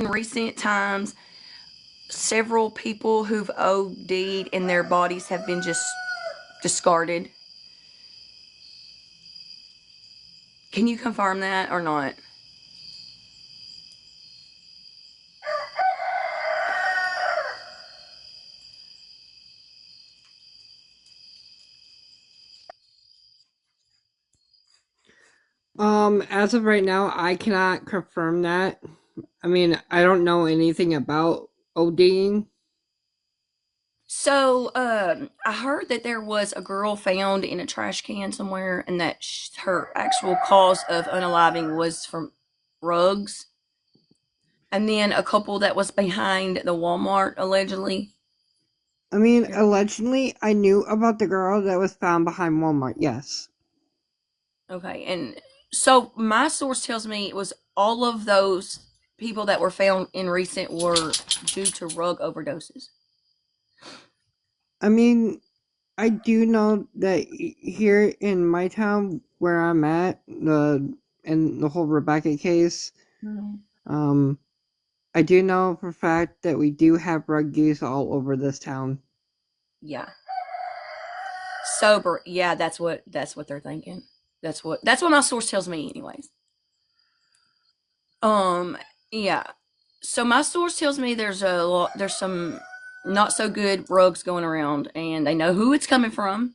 in recent times, several people who've OD'd and their bodies have been just discarded. Can you confirm that or not? As of right now, I cannot confirm that. I mean, I don't know anything about ODing. So, I heard that there was a girl found in a trash can somewhere, and that her actual cause of unaliving was from rugs. And then a couple that was behind the Walmart, allegedly. I mean, allegedly, I knew about the girl that was found behind Walmart. Yes. Okay, and so my source tells me it was all of those people that were found in recent were due to rug overdoses. I mean, I do know that here in my town where I'm at, the whole Rebecca case, Mhm. um, I do know for a fact that we do have rug use all over this town. Yeah, sober. Yeah, that's what they're thinking. That's what my source tells me, anyways. Um, yeah. So my source tells me there's some not so good rugs going around, and they know who it's coming from.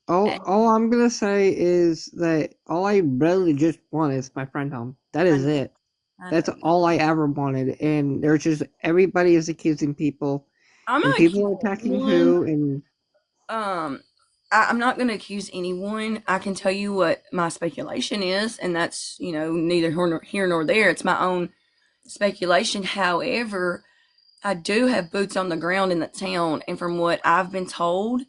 All I'm gonna say is that all I really just want is my friend home. That I is know, it. I That's know. all I ever wanted. And there's just everybody is accusing people, I'm and not people accusing are attacking anyone. who. And Um, I'm not going to accuse anyone. I can tell you what my speculation is, and that's neither here nor there. It's my own speculation. However, I do have boots on the ground in the town, and from what I've been told,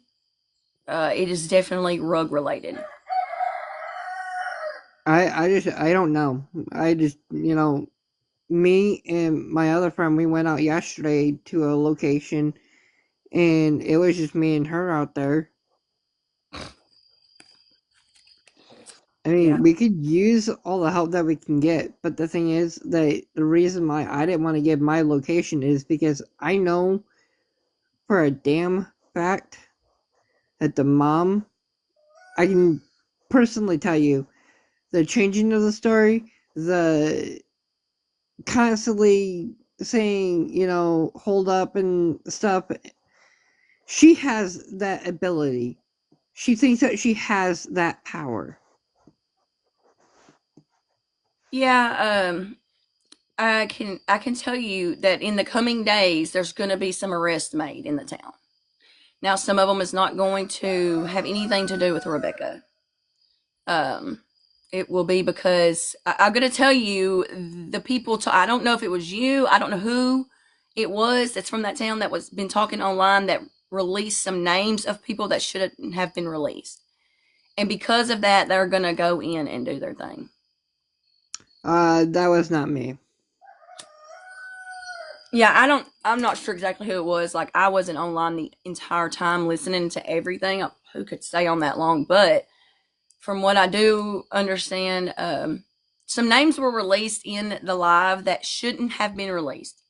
it is definitely rug related. I don't know. I just me and my other friend, we went out yesterday to a location, and it was just me and her out there. I Yeah. mean, we could use all the help that we can get, but the thing is that the reason why I didn't want to give my location is because I know for a damn fact that the mom, I can personally tell you, the changing of the story, the constantly saying, hold up and stuff, she has that ability. She thinks that she has that power. Yeah. I can tell you that in the coming days, there's going to be some arrests made in the town. Now, some of them is not going to have anything to do with Rebecca. Um, it will be because I'm going to tell you the people. I don't know if it was you. I don't know who it was that's from that town that was been talking online that released some names of people that shouldn't have been released, and because of that, they're going to go in and do their thing. That was not me. Yeah, I don't. I'm not sure exactly who it was. Like I wasn't online the entire time listening to everything. Who could stay on that long? But from what I do understand, some names were released in the live that shouldn't have been released.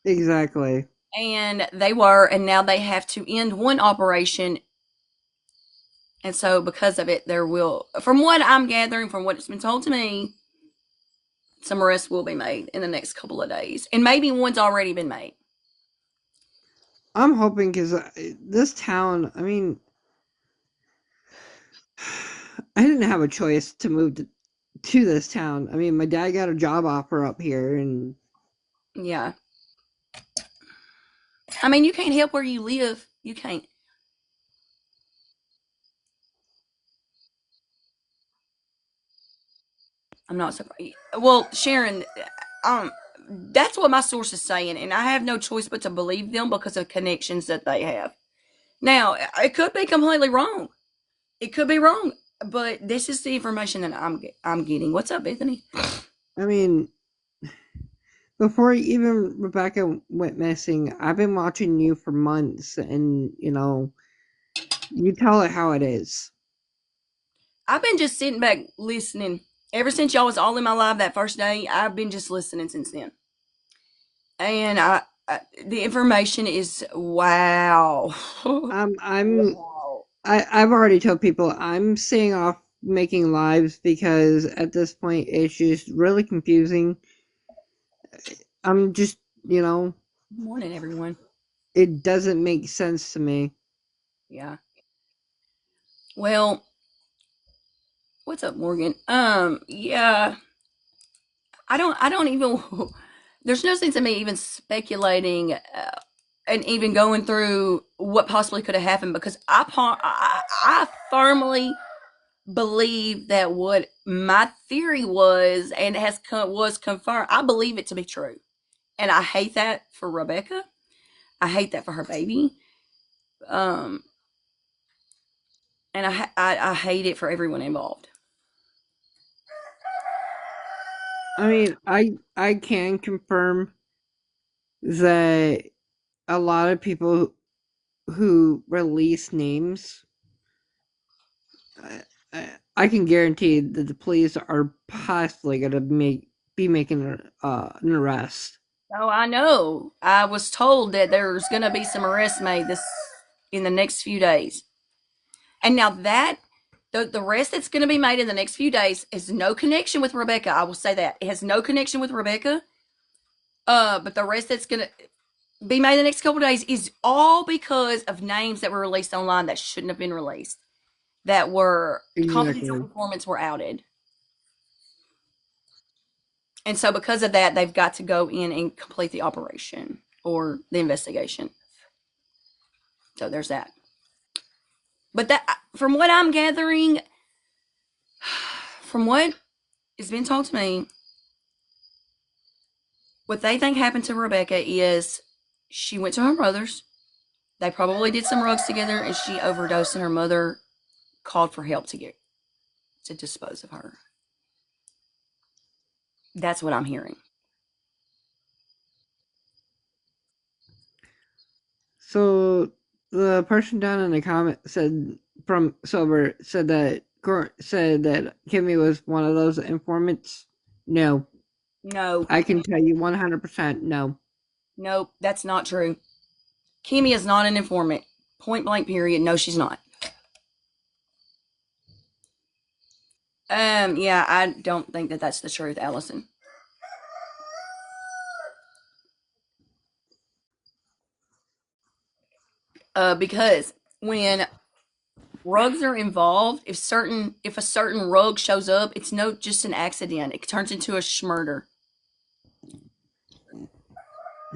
Exactly. And they were, and now they have to end one operation. And so, because of it, there will, from what I'm gathering, from what it's been told to me, some arrests will be made in the next couple of days. And maybe one's already been made. I'm hoping because this town, I mean, I didn't have a choice to move to this town. I mean, my dad got a job offer up here, and Yeah. I mean, you can't help where you live. You can't. I'm not surprised. Well, Sharon, um, that's what my source is saying, and I have no choice but to believe them because of connections that they have. Now, it could be completely wrong. It could be wrong, but this is the information that I'm getting. What's up, Bethany? I mean, before even Rebecca went missing, I've been watching you for months, and you tell it how it is. I've been just sitting back listening. Ever since y'all was all in my live that first day, I've been just listening since then. And the information is wow. I'm Wow. I've already told people I'm staying off making lives because at this point it's just really confusing. I'm just, Good morning, everyone. it doesn't make sense to me. Yeah. Well, what's up, Morgan? Yeah. I don't even. There's no sense in me even speculating and even going through what possibly could have happened because I firmly believe that what my theory was and was confirmed. I believe it to be true, and I hate that for Rebecca. I hate that for her baby. Um, and I hate it for everyone involved. I mean, I can confirm that a lot of people who release names, I can guarantee that the police are possibly going to be making an arrest. Oh, I know. I was told that there's going to be some arrests made this in the next few days. And now that the rest that's going to be made in the next few days has no connection with Rebecca. I will say that it has no connection with Rebecca. But the rest that's going to be made in the next couple of days is all because of names that were released online that shouldn't have been released. That were confidential Exactly. informants were outed, and so because of that, they've got to go in and complete the operation or the investigation. So there's that. But that, from what I'm gathering, from what has been told to me, what they think happened to Rebecca is she went to her mother's. They probably did some rugs together, and she overdosed, and her mother called for help to dispose of her. That's what I'm hearing. So the person down in the comment said from Sober said that Kimmy was one of those informants. No, No, I can tell you 100% no. nope, that's not true. Kimmy is not an informant. Point blank. Period. No, she's not. Yeah, I don't think that that's the truth, Allison. Because when rugs are involved, if a certain rug shows up, it's no just an accident. It turns into a schmurder.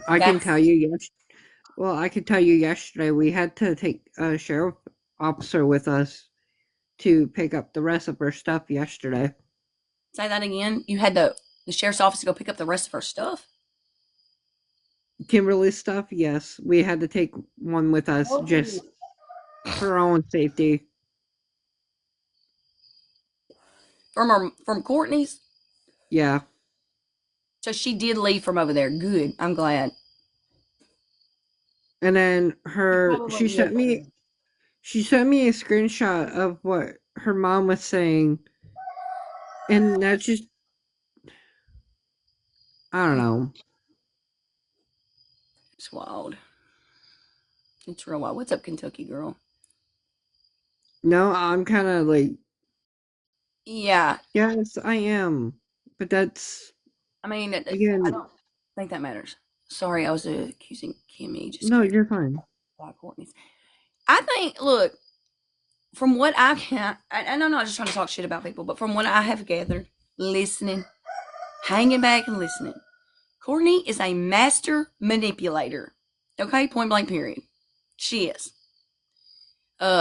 I can That's tell you yes. Well, I can tell you yesterday we had to take a sheriff officer with us to pick up the rest of her stuff yesterday. say that again. You had the sheriff's office to go pick up the rest of her stuff. Kimberly's stuff, yes, we had to take one with us just for our own safety. From Courtney's. Yeah. So she did leave from over there. Good. I'm glad. And then She her probably would. she sent me a screenshot of what her mom was saying, and that's just I don't know. It's wild. It's real wild. What's up, Kentucky girl? No, I'm kind of like, Yeah. yes, I am, but that's I mean, I again, don't think that matters. Sorry, I was accusing Kimmy. Just no, kidding. you're fine. Courtney's. I think. Look, from what I can, and I'm not just trying to talk shit about people, but from what I have gathered, listening, hanging back and listening, Courtney is a master manipulator. Okay, point blank. Period. She is.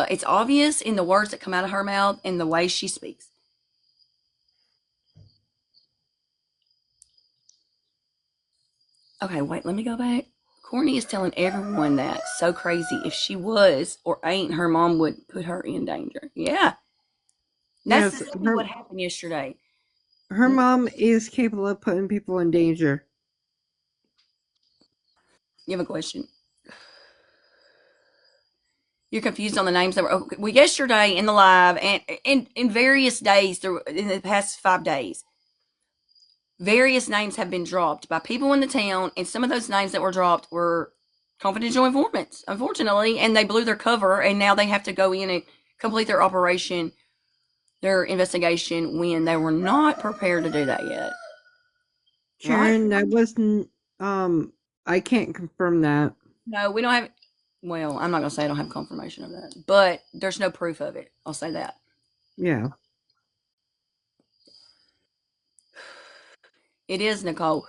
It's obvious in the words that come out of her mouth and the way she speaks. Okay, wait, let me go back. Courtney is telling everyone that. So crazy. If she was or ain't, her mom would put her in danger. Yeah. That's Yes, exactly what happened yesterday. her mom is capable of putting people in danger. You have a question? You're confused on the names that were. Okay, well, yesterday in the live and in various days through in the past 5 days, various names have been dropped by people in the town, and some of those names that were dropped were confidential informants, unfortunately, and they blew their cover, and now they have to go in and complete their operation, their investigation, when they were not prepared to do that yet. Right? Sharon, that wasn't. I can't confirm that. No, we don't have. Well, I'm not gonna say I don't have confirmation of that, but there's no proof of it. I'll say that. Yeah. It is Nicole.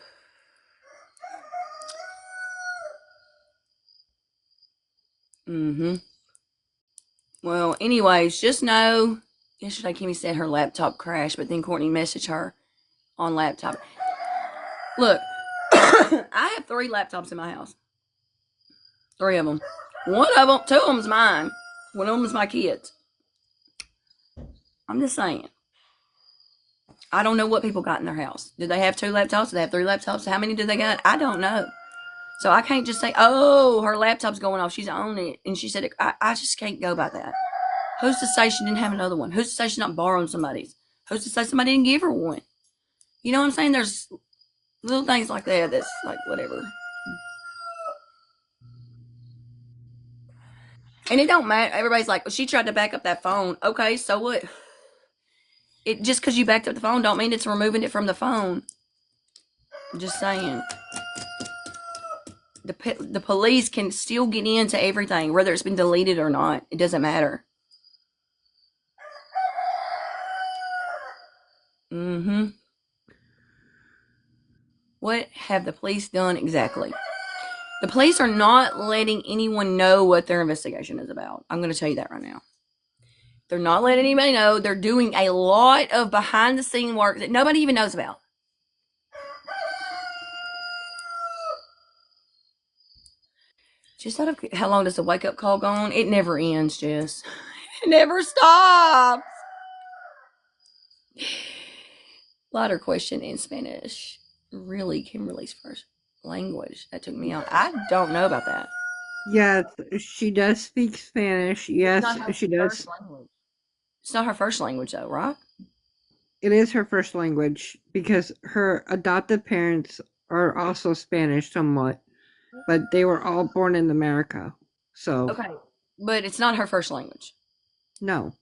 Mm-hmm. Well, anyways, just know. Yesterday, Kimmy said her laptop crashed, but then Courtney messaged her on laptop. Look, I have 3 laptops in my house. 3 of them. One of them, 2 of them's mine. One of them's my kids. I'm just saying. I don't know what people got in their house. Did they have 2 laptops? Did they have 3 laptops? How many did they got? I don't know. So I can't just say, oh, her laptop's going off. She's on it. And she said, I just can't go by that. Who's to say she didn't have another one? Who's to say she's not borrowing somebody's? Who's to say somebody didn't give her one? You know what I'm saying? There's little things like that that's like whatever. And it don't matter. Everybody's like, well, she tried to back up that phone. Okay, so what? It just because you backed up the phone don't mean it's removing it from the phone. I'm just saying. The police can still get into everything, whether it's been deleted or not. It doesn't matter. Mm-hmm. What have the police done exactly? The police are not letting anyone know what their investigation is about. I'm going to tell you that right now. They're not letting anybody know. They're doing a lot of behind the scene work that nobody even knows about. Just out of how long does the wake up call go on? It never ends, Jess. It never stops. Lighter question in Spanish. Really, Kimberly's first language. That took me out. I don't know about that. Yes, she does speak Spanish. It's Yes, not her she first does. language. It's not her first language, though, right? It is her first language because her adopted parents are also Spanish somewhat, but they were all born in America. So, Okay. But it's not her first language. no.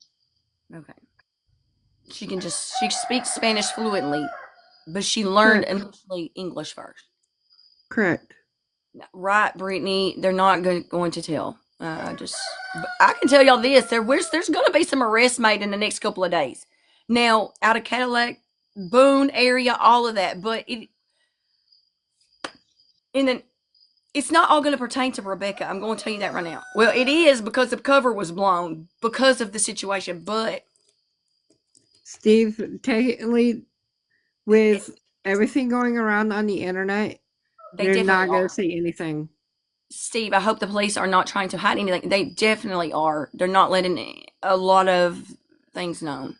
Okay. She speaks Spanish fluently, but she learned Correct. initially English first. Correct. Right, Brittany? They're not going to tell. But I can tell y'all this: there's going to be some arrests made in the next couple of days. Now, out of Cadillac, Boone area, all of that, but in the it's not all going to pertain to Rebecca. I'm going to tell you that right now. Well, it is because the cover was blown because of the situation, but Steve, technically, it, with everything going around on the internet, they they're definitely not going to are. say anything. Steve, I hope the police are not trying to hide anything. They definitely are. They're not letting a lot of things known.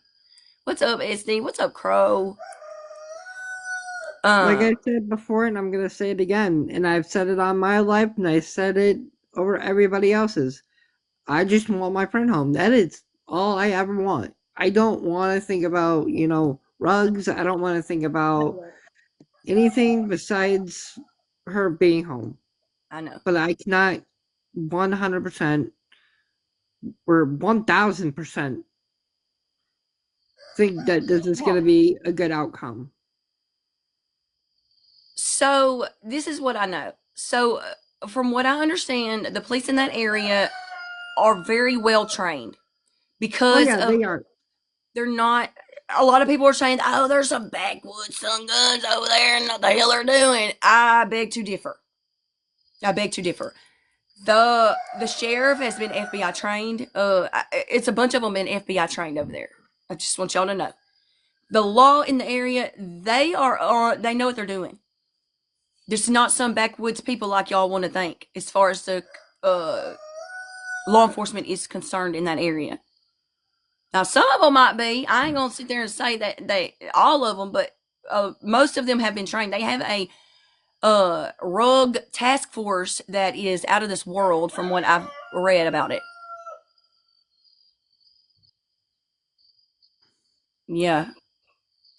What's up, SD? What's up, Crow? Like I Um, said before, and I'm going to say it again, and I've said it on my life, and I said it over everybody else's. I just want my friend home. That is all I ever want. I don't want to think about, rugs. I don't want to think about anything besides her being home. I know. But I cannot 100% or 1000% think that this is going to be a good outcome. So this is what I know. So from what I understand, the police in that area are very well trained Oh, because yeah, of they are. they're not. A lot of people are saying, "Oh, there's some backwoods, some guns over there, and what the hell they're doing." I beg to differ. I beg to differ. The sheriff has been FBI trained. It's a bunch of them been FBI trained over there. I just want y'all to know. The law in the area, they know what they're doing. There's not some backwoods people like y'all want to think as far as the uh, law enforcement is concerned in that area. Now, some of them might be. I ain't gonna sit there and say that they all of them, but most of them have been trained. They have a rug task force that is out of this world, from what I've read about it. Yeah.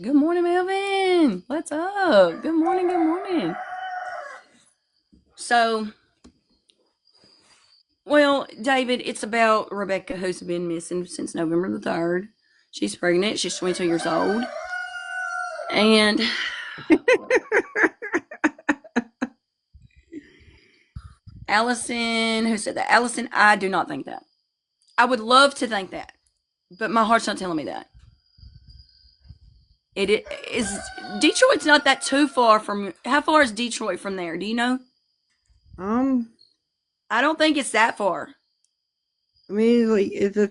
Good morning, Melvin. What's up? Good morning. Good morning. So, well, David, it's about Rebecca, who's been missing since November the 3rd. She's pregnant. She's 22 years old. And Allison, who said that? Allison, I do not think that. I would love to think that, but my heart's not telling me that. It is Detroit's not that too far from. How far is Detroit from there? Do you know? Um, I don't think it's that far. I mean, like, it's a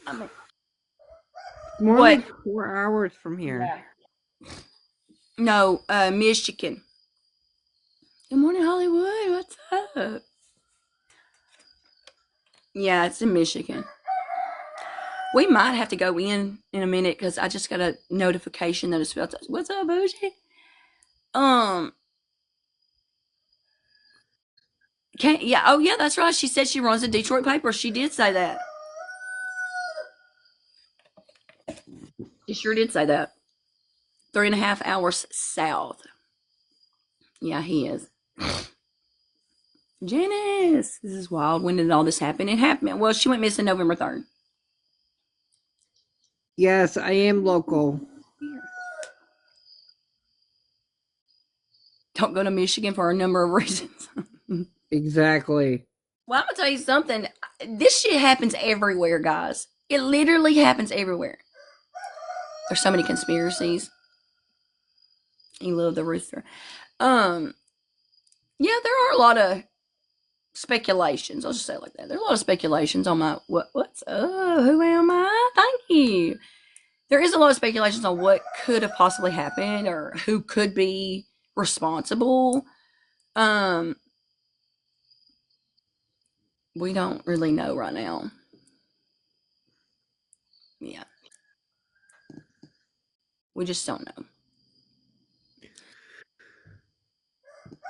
I mean, more what? like 4 hours from here. Yeah. No, Michigan. Good morning, Hollywood. What's up? Yeah, it's in Michigan. We might have to go in a minute because I just got a notification that it's about to. What's up, Bougie? Um, can't. Yeah. Oh, yeah. That's right. She said she runs a Detroit paper. She did say that. She sure did say that. 3.5 hours south. Yeah, he is. Janice, this is wild. When did all this happen? It happened. Well, she went missing November 3rd. Yes, I am local. Don't go to Michigan for a number of reasons. Exactly. Well, I'm gonna tell you something. This shit happens everywhere, guys. It literally happens everywhere. There's so many conspiracies. You love the rooster. Um, yeah, there are a lot of speculations. I'll just say it like that. There's a lot of speculations on my what's who am I? Thank you. There is a lot of speculations on what could have possibly happened or who could be responsible. Um, we don't really know right now. Yeah, we just don't know.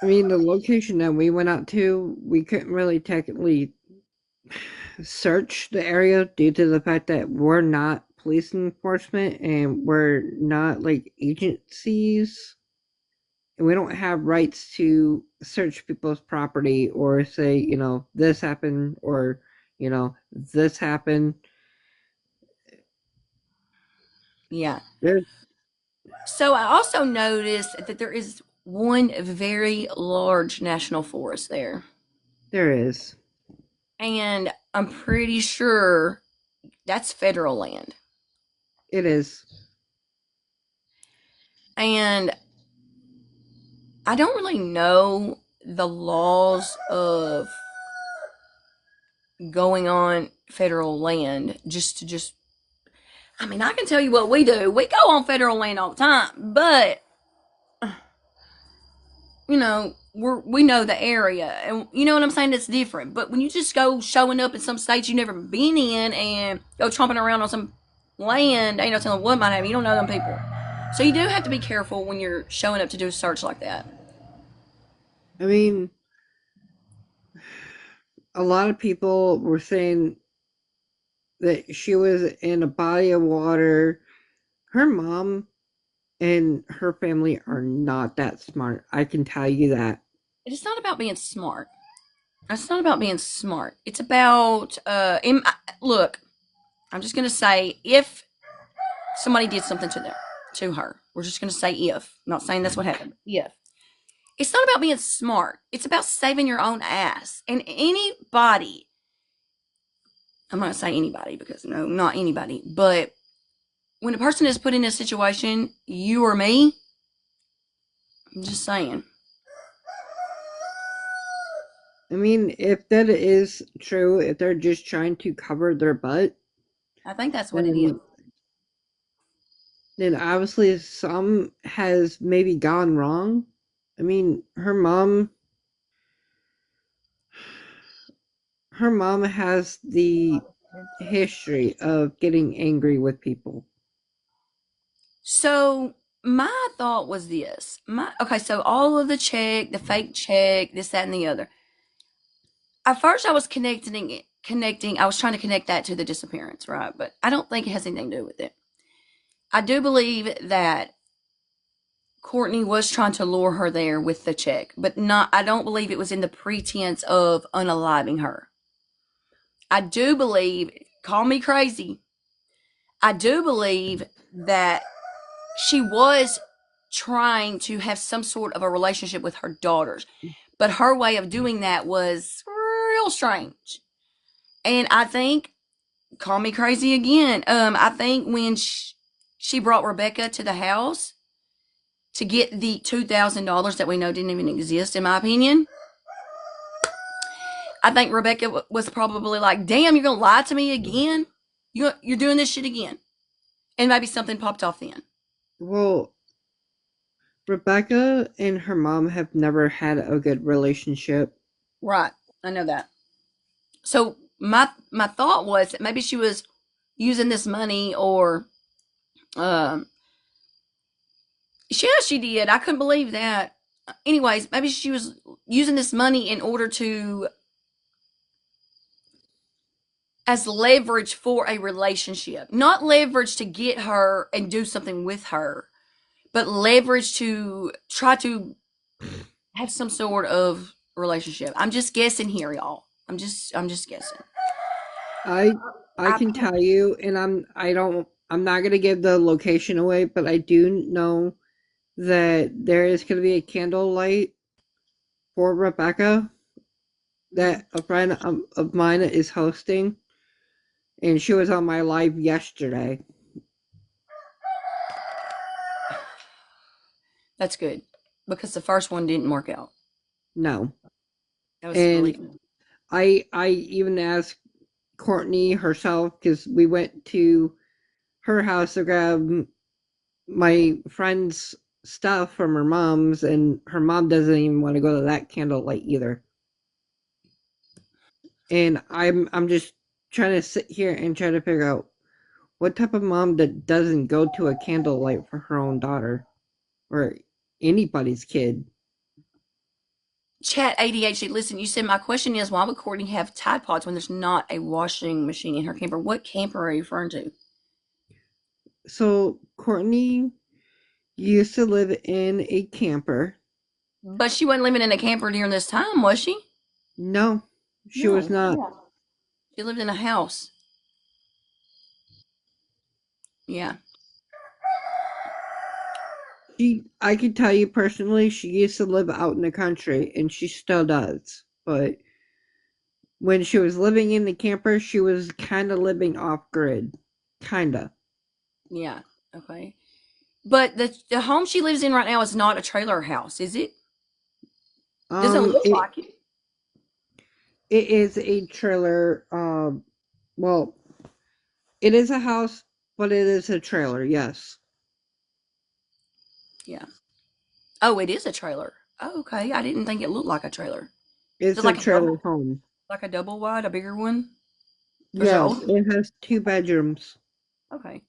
I mean, the location that we went out to, we couldn't really technically search the area due to the fact that we're not police enforcement and we're not like agencies. And we don't have rights to search people's property or say, this happened or, this happened. Yeah. There, So I also noticed that there is one very large national forest there. there is. And I'm pretty sure that's federal land. It is. And I don't really know the laws of going on federal land I mean, I can tell you what we do. We go on federal land all the time, but we know the area, and you know what I'm saying. It's different. But when you just go showing up in some states you've never been in and go tromping around on some land, ain't no telling what might happen. You don't know them people, so you do have to be careful when you're showing up to do a search like that. I mean, a lot of people were saying that she was in a body of water. Her mom and her family are not that smart. I can tell you that. It's not about being smart. It's not about being smart. It's about look. I'm just gonna say if somebody did something to her. We're just gonna say if. I'm not saying that's what happened. If. It's not about being smart. It's about saving your own ass. And anybody, I'm not gonna say anybody because no, not anybody, but when a person is put in a situation, you or me, I'm just saying. I mean, if that is true, if they're just trying to cover their butt, I think that's what it is. then then obviously some has maybe gone wrong. I mean, her mom has the history of getting angry with people. So my thought was this. So all of the fake check, this, that, and the other. At first I was connecting I was trying to connect that to the disappearance, right? But I don't think it has anything to do with it. I do believe that Courtney was trying to lure her there with the check, but not, I don't believe it was in the pretense of unaliving her. I do believe, call me crazy, I do believe that she was trying to have some sort of a relationship with her daughters, but her way of doing that was real strange. And I think, call me crazy again, I think when she brought Rebecca to the house to get the $2,000 that we know didn't even exist, in my opinion, I think Rebecca was probably like, damn, you're going to lie to me again? You're doing this shit again. And maybe something popped off then. Well, Rebecca and her mom have never had a good relationship. Right. I know that. So my thought was that maybe she was using this money, or um she did. I couldn't believe that. Anyways, maybe she was using this money in order to, as leverage for a relationship. Not leverage to get her and do something with her, but leverage to try to have some sort of relationship. I'm just guessing here, y'all. I'm just guessing. I I I can tell you, and I'm not gonna give the location away, but I do know that there is gonna be a candlelight for Rebecca that a friend of mine is hosting, and she was on my live yesterday. That's good, because the first one didn't work out. No, That was really and good. I even asked Courtney herself because we went to her house to grab my friend's stuff from her mom's, and her mom doesn't even want to go to that candlelight either. And I'm just trying to sit here and try to figure out what type of mom that doesn't go to a candlelight for her own daughter or anybody's kid. Chat ADHD. Listen, you said my question is, why would Courtney have Tide Pods when there's not a washing machine in her camper? What camper are you referring to? So Courtney used to live in a camper. But she wasn't living in a camper during this time, was she? No, she was No. not. Yeah. She lived in a house. Yeah. I can tell you personally, she used to live out in the country, and she still does. But when she was living in the camper, she was kind of living off grid, kinda. Yeah. Okay. But the home she lives in right now is not a trailer house, is it? Doesn't look It like it. it is a trailer. Well, it is a house, but it is a trailer. Yes, Yeah. Oh, it is a trailer. Oh, okay. I didn't think it looked like a trailer. Is it's it a trailer home. like a double wide, a bigger one? Or is it Yes, old? it has two bedrooms. Okay.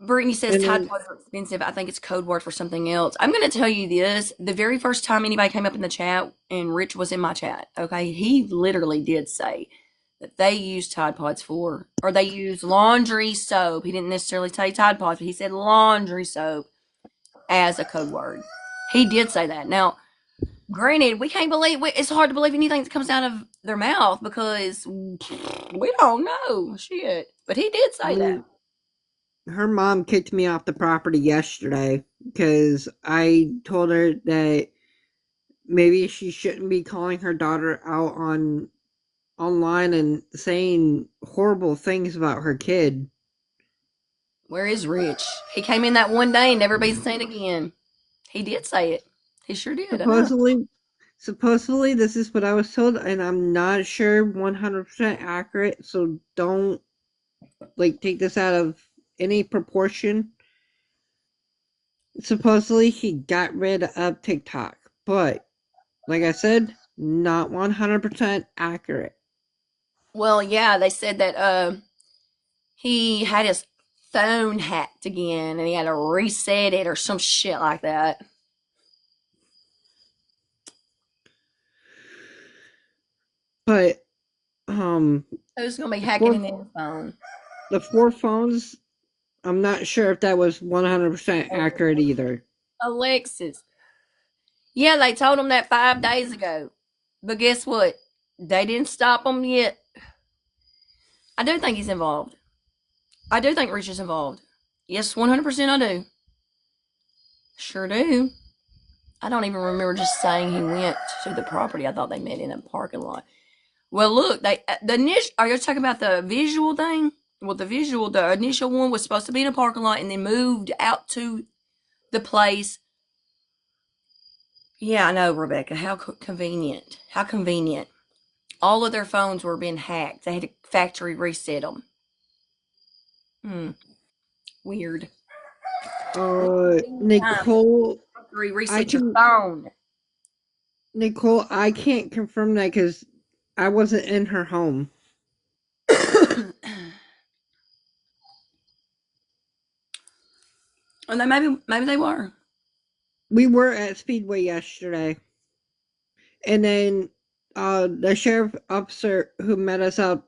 Brittany says And Tide then, Pods are expensive. I think it's code word for something else. I'm going to tell you this. The very first time anybody came up in the chat, and Rich was in my chat, okay, he literally did say that they use Tide Pods for, or they use laundry soap. He didn't necessarily say Tide Pods, but he said laundry soap as a code word. He did say that. Now, granted, we can't believe, it's hard to believe anything that comes out of their mouth because we don't know. Shit. But he did I say that. mean, her mom kicked me off the property yesterday because I told her that maybe she shouldn't be calling her daughter out on online and saying horrible things about her kid. Where is Rich? He came in that one day and never been seen again. He did say it. He sure did. I know. Supposedly, supposedly this is what I was told, and I'm not sure 100% accurate. So don't like take this out of any proportion. Supposedly he got rid of TikTok, but like I said, not 100% accurate. Well, yeah, they said that he had his phone hacked again and he had to reset it or some shit like that. But um Who's gonna be the hacking four in his phone? the four phones. I'm not sure if that was 100% accurate either. Alexis. Yeah, they told him that 5 days ago. But guess what? They didn't stop him yet. I do think he's involved. I do think Rich is involved. Yes, 100% I do. Sure do. I don't even remember just saying he went to the property. I thought they met in a parking lot. Well, look, the initial. Are you talking about the visual thing? Well, the initial one was supposed to be in a parking lot and then moved out to the place. Yeah, I know, Rebecca. How convenient. How convenient. All of their phones were being hacked. They had to factory reset them. Hmm. Weird. Time Nicole, factory I reset your can phone. Nicole, I can't confirm that because I wasn't in her home. And then maybe they were. We were at Speedway yesterday, and then the sheriff officer who met us out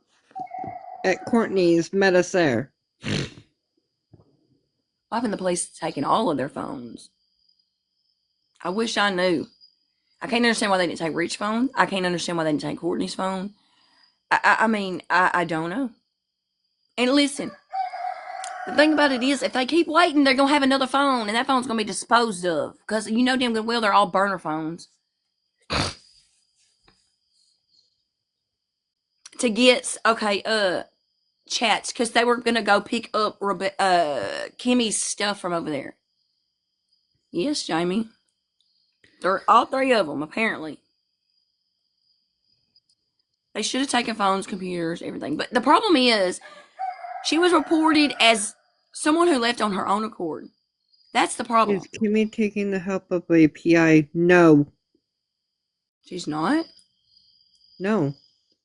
at Courtney's met us there. Why haven't the police taken all of their phones? I wish I knew. I can't understand why they didn't take Rich's phone. I can't understand why they didn't take Courtney's phone. I mean, I don't know. And listen, the thing about it is, if they keep waiting, they're gonna have another phone, and that phone's gonna be disposed of because you know damn good well they're all burner phones. To get okay, chats because they were gonna go pick up Kimmy's stuff from over there. Yes, Jamie. They're all three of them apparently. They should have taken phones, computers, everything. But the problem is, she was reported as someone who left on her own accord. That's the Is problem. Kimmy taking the help of a PI? No, She's not. no.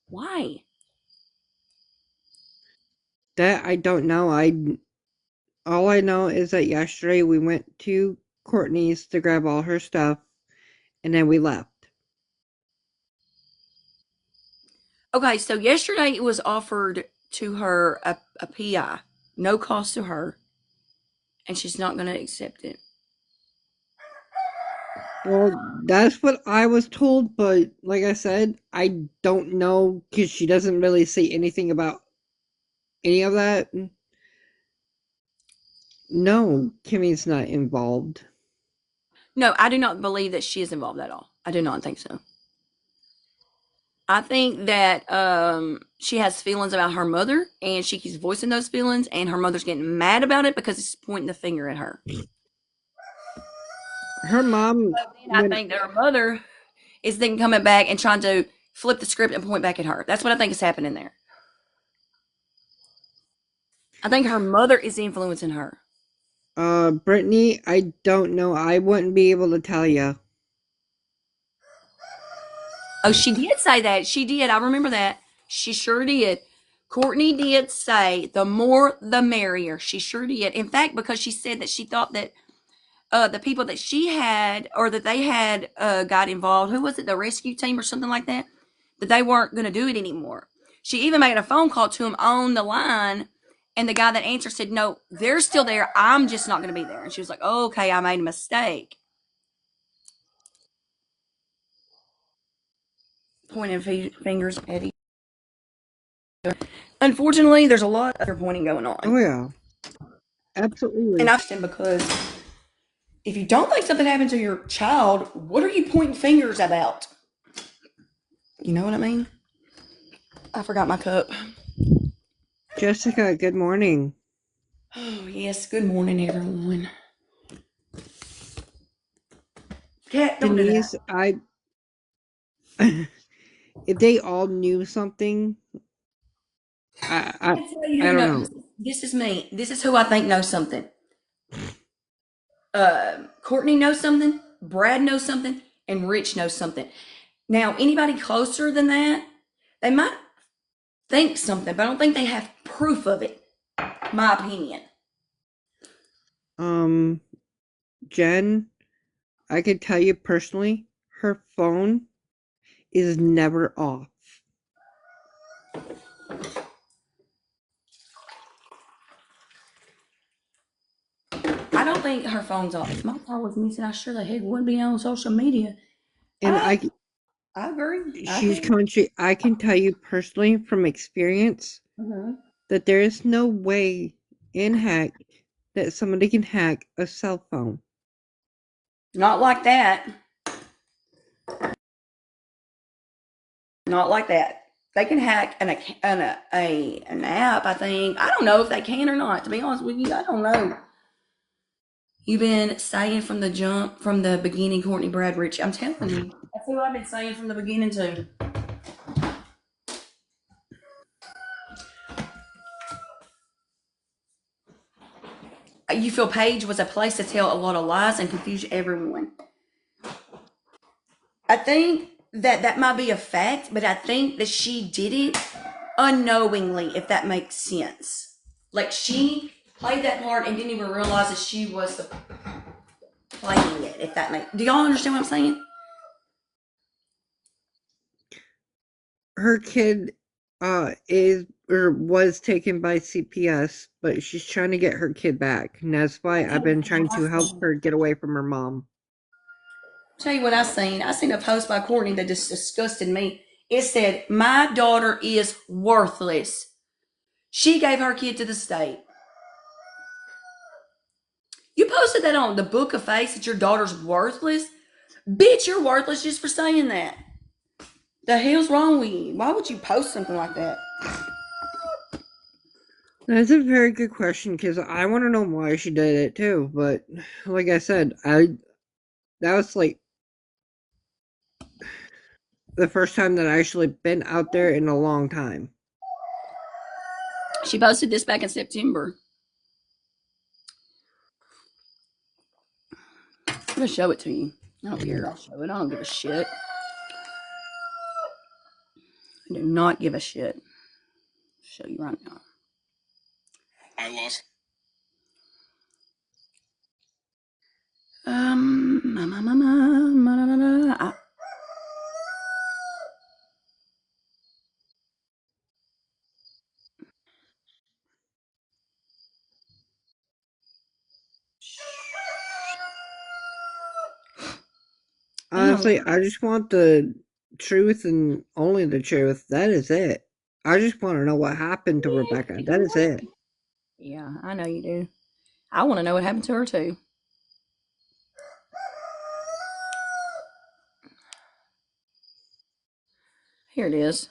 Why? That I don't know. I All I know is that yesterday we went to Courtney's to grab all her stuff, and then we left. Okay, so yesterday it was offered to her a PI, no cost to her, and she's not going to accept it. Well, that's what I was told, but like I said, I don't know because she doesn't really say anything about any of that. No, Kimmy's not involved. No, I do not believe that she is involved at all. I do not think so. I think that she has feelings about her mother, and she keeps voicing those feelings, and her mother's getting mad about it because it's pointing the finger at her. Her mom And I went, think that her mother is then coming back and trying to flip the script and point back at her. That's what I think is happening there. I think her mother is influencing her. Brittany, I don't know. I wouldn't be able to tell you. Oh, she did say that. She did. I remember that. She sure did. Courtney did say the more the merrier. She sure did. In fact, because she said that she thought that the people that she had or that they had got involved, who was it, the rescue team or something like that, that they weren't going to do it anymore. She even made a phone call to him on the line, and the guy that answered said, "No, they're still there. I'm just not going to be there." And she was like, oh, "Okay, I made a mistake." Pointing fingers at each other. Unfortunately, there's a lot of other pointing going Oh on. yeah, And absolutely. I understand because if you don't think something happened to your child, what are you pointing fingers about? You know what I mean? I forgot my cup. Jessica, good morning. Oh, yes. Good morning, everyone. Cat, don't do that. Denise, I if they all knew something, I I, I tell you I who don't knows. know. This is me. This is who I think knows something. Courtney knows something. Brad knows something. And Rich knows something. Now, anybody closer than that, they might think something, but I don't think they have proof of it. My opinion. Um, Jen, I could tell you personally, her phone is never off. I don't think her phone's off. If my phone was missing, I sure the heck wouldn't be on social media. And I I agree. I she's do. country. I can tell you personally from experience Hmm. that there is no way in heck that somebody can hack a cell phone. Not like that. Not like that. They can hack an app. I think. I don't know if they can or not. To be honest with you, I don't know. You've been saying from the jump, from the beginning, Courtney Brad Rich. I'm telling you, that's who I've been saying from the beginning too. You feel Paige was a place to tell a lot of lies and confuse everyone. I think that that might be a fact, but I think that she did it unknowingly, if that makes sense. Like she played that part and didn't even realize that she was playing it. If that makes, do y'all understand what I'm saying? Her kid is or was taken by CPS, but she's trying to get her kid back, and that's why I've been trying to help her get away from her mom. Tell you what I seen. I seen a post by Courtney that just disgusted me. It said, "My daughter is worthless. She gave her kid to the state." You posted that on the Book of Face that your daughter's worthless. Bitch, you're worthless just for saying that. The hell's wrong with you? Why would you post something like that? That's a very good question because I want to know why she did it too. But like I said, I that was like the first time that I actually been out there in a long time. She posted this back in September. I'm gonna show it to you. I don't care. I'll show it. I don't give a shit. I do not give a shit. I'll show you right now. I lost. Ma, ma, ma, ma, ma, ma, ma, ma. Damn. Honestly, I just want the truth and only the truth. That is it. I just want to know what happened to Rebecca. That is it. Yeah, I know you do. I want to know what happened to her too. Here it is.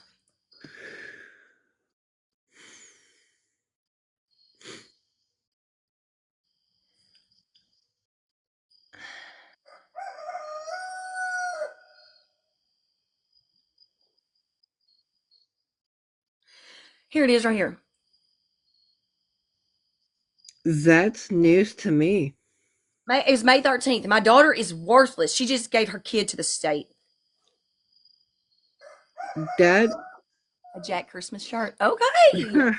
Here it is right here. That's news to me. It was May 13th. My daughter is worthless. She just gave her kid to the state. That A Jack Christmas shirt. Okay.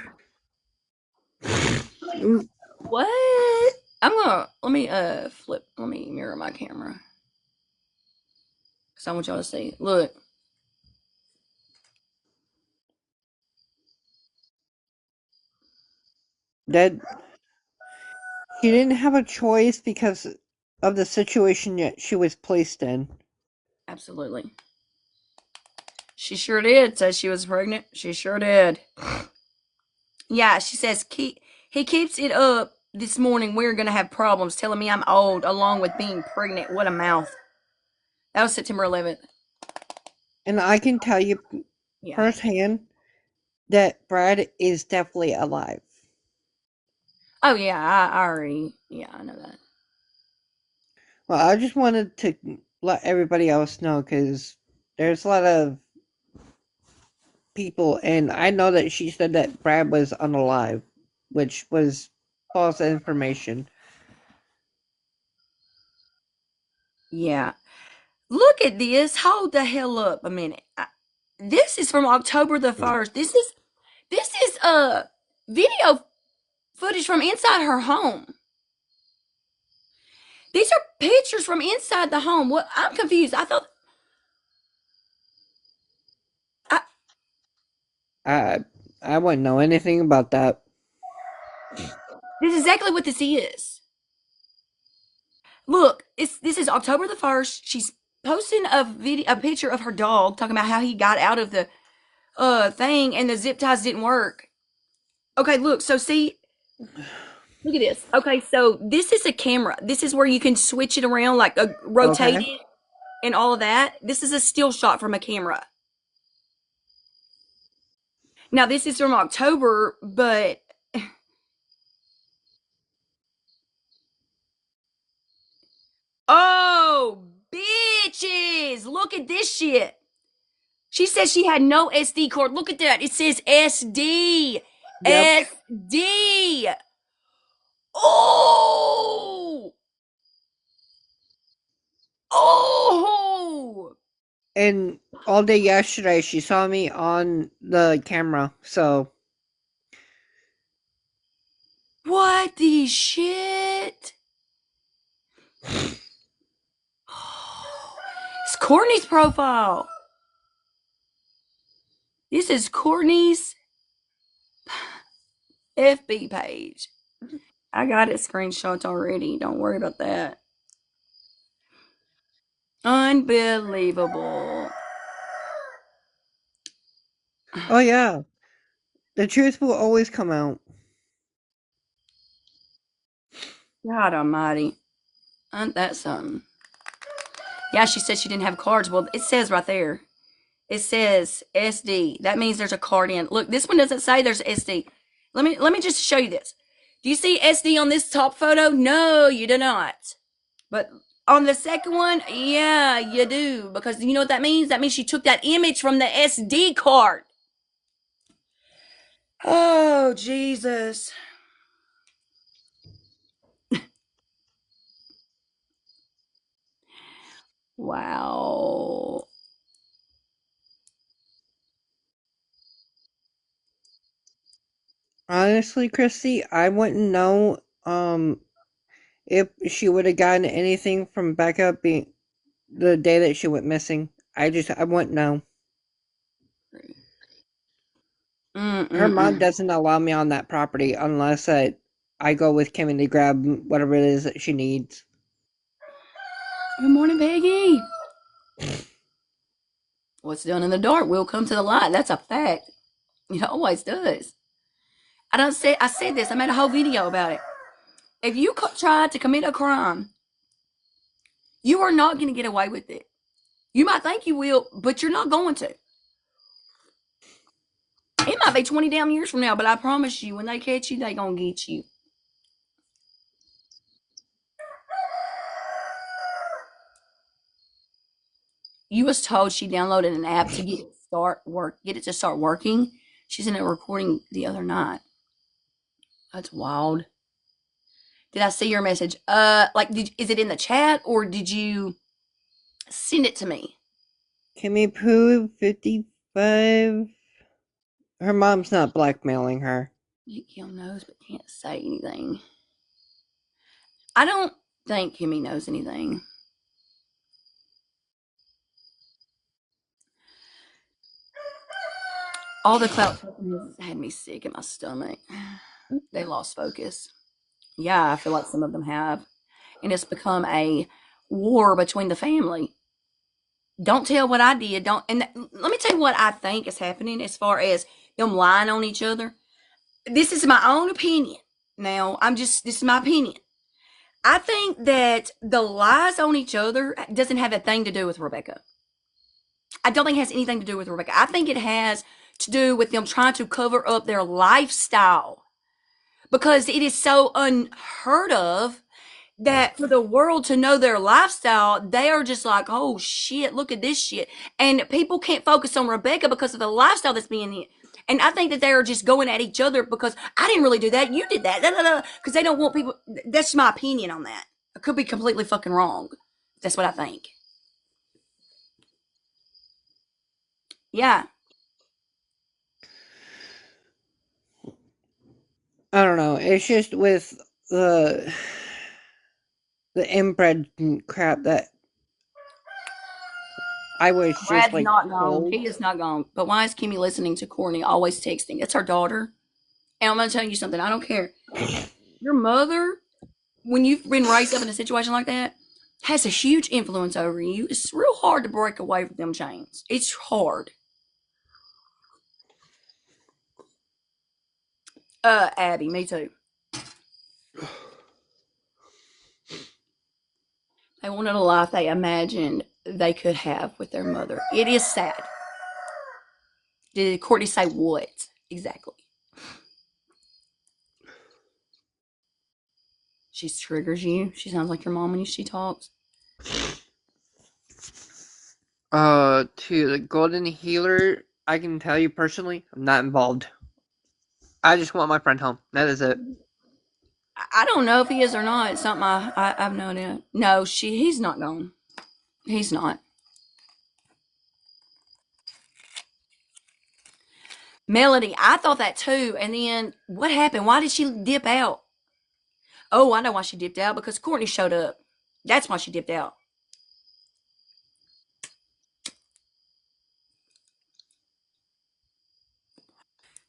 What? I'm gonna let me flip. Let me mirror my camera because I want y'all to see. Look, that she didn't have a choice because of the situation that she was placed in. absolutely. She sure did. Said she was pregnant. She sure did. Yeah, she says he keeps it up this morning. We're gonna have problems telling me I'm old along with being pregnant. What a mouth. That was September 11th. And I can tell you Yeah. firsthand that Brad is definitely alive. Oh yeah, I already. Yeah, I know that. Well, I just wanted to let everybody else know because there's a lot of people, and I know that she said that Brad was unalive, which was false information. Yeah. Look at this. Hold the hell up a minute. This is from October the 1st. This is video footage from inside her home. These are pictures from inside the home. What? I'm confused. I thought I, Uh, I wouldn't know anything about that. This is exactly what this is. Look, this is October the 1st. She's posting a picture of her dog talking about how he got out of the thing and the zip ties didn't work. Okay, look, so see, look at this. Okay, so this is a camera. This is where you can switch it around, like rotate Okay. it and all of that. This is a still shot from a camera. Now, this is from October, but oh, bitches, look at this shit. She says she had no SD card. Look at that. It says SD. Yep. SD. Oh. Oh. And all day yesterday, she saw me on the camera. So, What the shit? It's Courtney's profile. This is Courtney's FB page. I got it screenshots already. Don't worry about that. Unbelievable. oh yeah, the truth will always come out. God almighty. Ain't that something? Yeah, she said she didn't have cards. Well, it says right there. It says SD. That means there's a card in. Look, this one doesn't say there's SD. Let me just show you this. Do you see SD on this top photo? No, you do not. But on the second one, yeah, you do. Because you know what that means? That means she took that image from the SD card. Oh, Jesus. Wow. Honestly, Christy, I wouldn't know if she would have gotten anything from Becca being the day that she went missing. I wouldn't know. Her mom Mm-mm-mm. doesn't allow me on that property unless I go with Kimmy to grab whatever it is that she needs. Good morning, Peggy. What's done in the dark will come to the light. That's a fact. It always does. I said this. I made a whole video about it. If you try to commit a crime, you are not going to get away with it. You might think you will, but you're not going to. It might be 20 damn years from now, but I promise you, when they catch you, they gonna get you. You was told she downloaded an app to get it to start working. She's in a recording the other night. That's wild. Did I see your message? Is it in the chat or did you send it to me? Kimmy Pooh 55. Her mom's not blackmailing her. Kim knows but can't say anything. I don't think Kimmy knows anything. All the clout had me sick in my stomach. They lost focus. Yeah, I feel like some of them have. And it's become a war between the family. Don't tell what I did. Don't. And let me tell you what I think is happening as far as them lying on each other. This is my own opinion. Now, this is my opinion. I think that the lies on each other doesn't have a thing to do with Rebecca. I don't think it has anything to do with Rebecca. I think it has to do with them trying to cover up their lifestyle because it is so unheard of that for the world to know their lifestyle, they are just like, oh shit, look at this shit. And people can't focus on Rebecca because of the lifestyle that's being hit. And I think that they are just going at each other because I didn't really do that. You did that. Because they don't want people. That's my opinion on that. I could be completely fucking wrong. That's what I think. Yeah. I don't know. It's just with the inbred crap that I was just Brad's like not gone. told. He is not gone. But why is Kimmy listening to Courtney always texting? It's her daughter. And I'm going to tell you something. I don't care. Your mother, when you've been raised up in a situation like that, has a huge influence over you. It's real hard to break away from them chains. It's hard. Abby, me too. They wanted a life they imagined they could have with their mother. It is sad. Did Courtney say what? Exactly. She triggers you. She sounds like your mom when she talks. To the Golden Healer, I can tell you personally, I'm not involved. I just want my friend home. That is it. I don't know if he is or not. It's something I have no idea. No, he's not gone. He's not. Melody, I thought that too. And then what happened? Why did she dip out? Oh, I know why she dipped out because Courtney showed up. That's why she dipped out.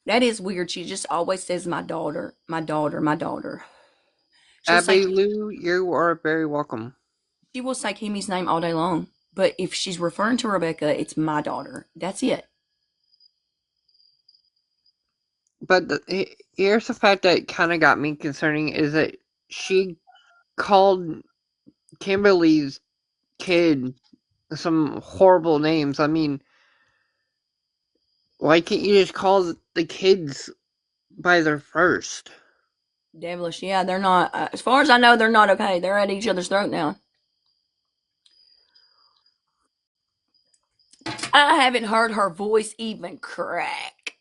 That is weird. She just always says my daughter, my daughter, my daughter. She'll say Abby Lou, you are very welcome. she will say Kimmy's name all day long. But if she's referring to Rebecca, it's my daughter. That's it. But here's the fact that kind of got me concerning is that she called Kimberly's kid some horrible names. I mean, why can't you just call the kids by their first? Devilish. Yeah, they're not. As far as I know, they're not okay. They're at each other's throat now. I haven't heard her voice even crack.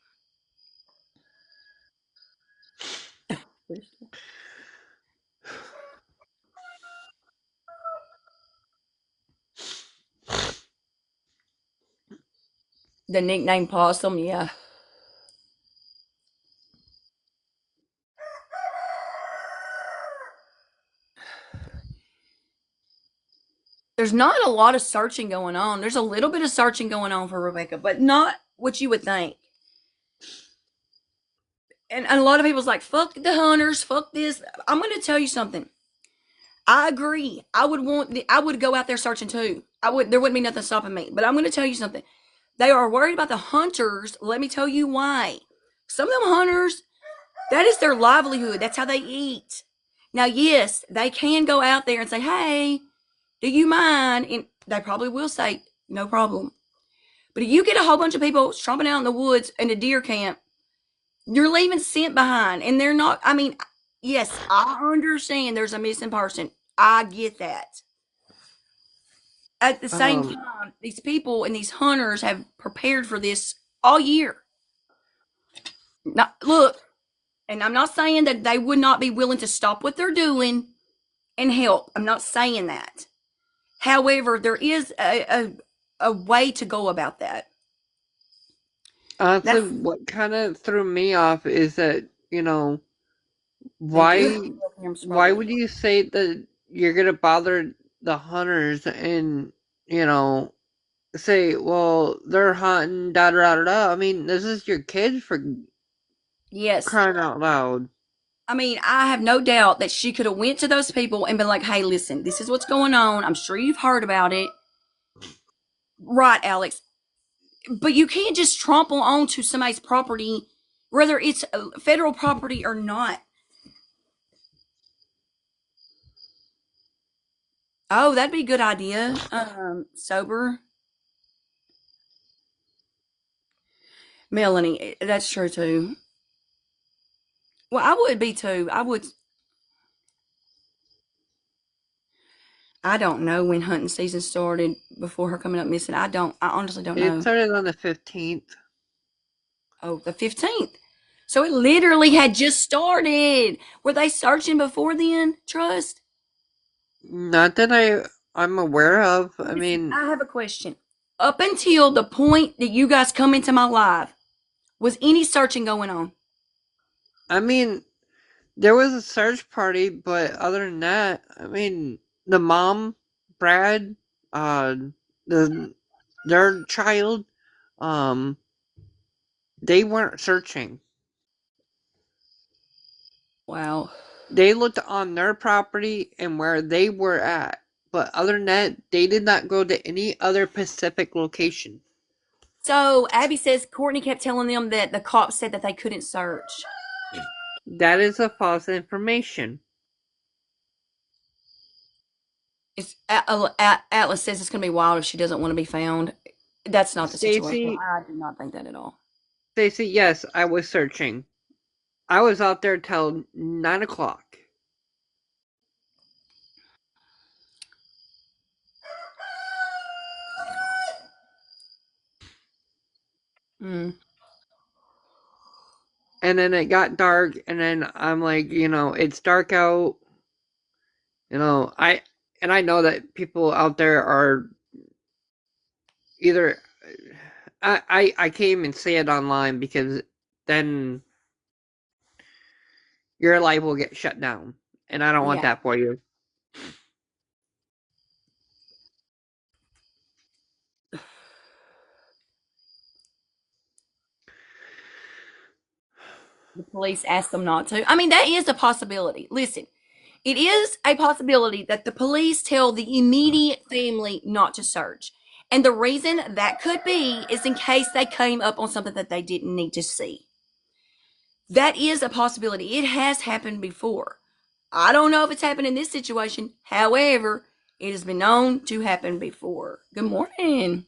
The nickname Possum, yeah. There's not a lot of searching going on. There's a little bit of searching going on for Rebecca, but not what you would think. And a lot of people's like, fuck the hunters, fuck this. I'm going to tell you something. I agree. I would go out there searching too. There wouldn't be nothing stopping me. But I'm going to tell you something. They are worried about the hunters. Let me tell you why. Some of them hunters, that is their livelihood. That's how they eat. Now, yes, they can go out there and say, hey, do you mind? And they probably will say, no problem. But if you get a whole bunch of people stomping out in the woods in a deer camp, you're leaving scent behind. And they're not, I mean, yes, I understand there's a missing person. I get that. At the same Um, time, these people and these hunters have prepared for this all year. Now, look, and I'm not saying that they would not be willing to stop what they're doing and help. I'm not saying that. However, there is a way to go about that. honestly, That's what kind of threw me off is that, they do have why video cameras why probably. would you say that you're gonna bother the hunters and, you know, say, well, they're hunting, da da da da. I mean, this is your kid for Yes. crying out loud. I mean, I have no doubt that she could have went to those people and been like, "Hey, listen, this is what's going on. I'm sure you've heard about it." Right, Alex. But you can't just trample onto somebody's property, whether it's federal property or not. Oh, that'd be a good idea. Sober. Melanie, that's true too. Well, I would be too. I don't know when hunting season started before her coming up missing. I honestly don't It know. started on the 15th. Oh, the 15th. So it literally had just started. Were they searching before then? Trust? Not that I'm aware of. I Listen, mean, I have a question. Up until the point that you guys come into my life, was any searching going on? I mean, there was a search party, but other than that, I mean, the mom, Brad, uh, the their child, um, they weren't searching. Wow. They looked on their property and where they were at. But other than that, they did not go to any other Pacific location. So Abby says Courtney kept telling them that the cops said that they couldn't search. That is a false information. Atlas says it's going to be wild if she doesn't want to be found. That's not the situation. Stacy, I do not think that at all. Stacy, yes, I was searching. I was out there till 9 o'clock. Mm. And then it got dark, and then I'm like, it's dark out. I know that people out there are either I can't even say it online because then your life will get shut down, and I don't want Yeah. that for you. The police asked them not to. I mean, that is a possibility. Listen, it is a possibility that the police tell the immediate family not to search. And the reason that could be is in case they came up on something that they didn't need to see. That is a possibility. It has happened before. I don't know if it's happened in this situation. However, it has been known to happen before. Good morning.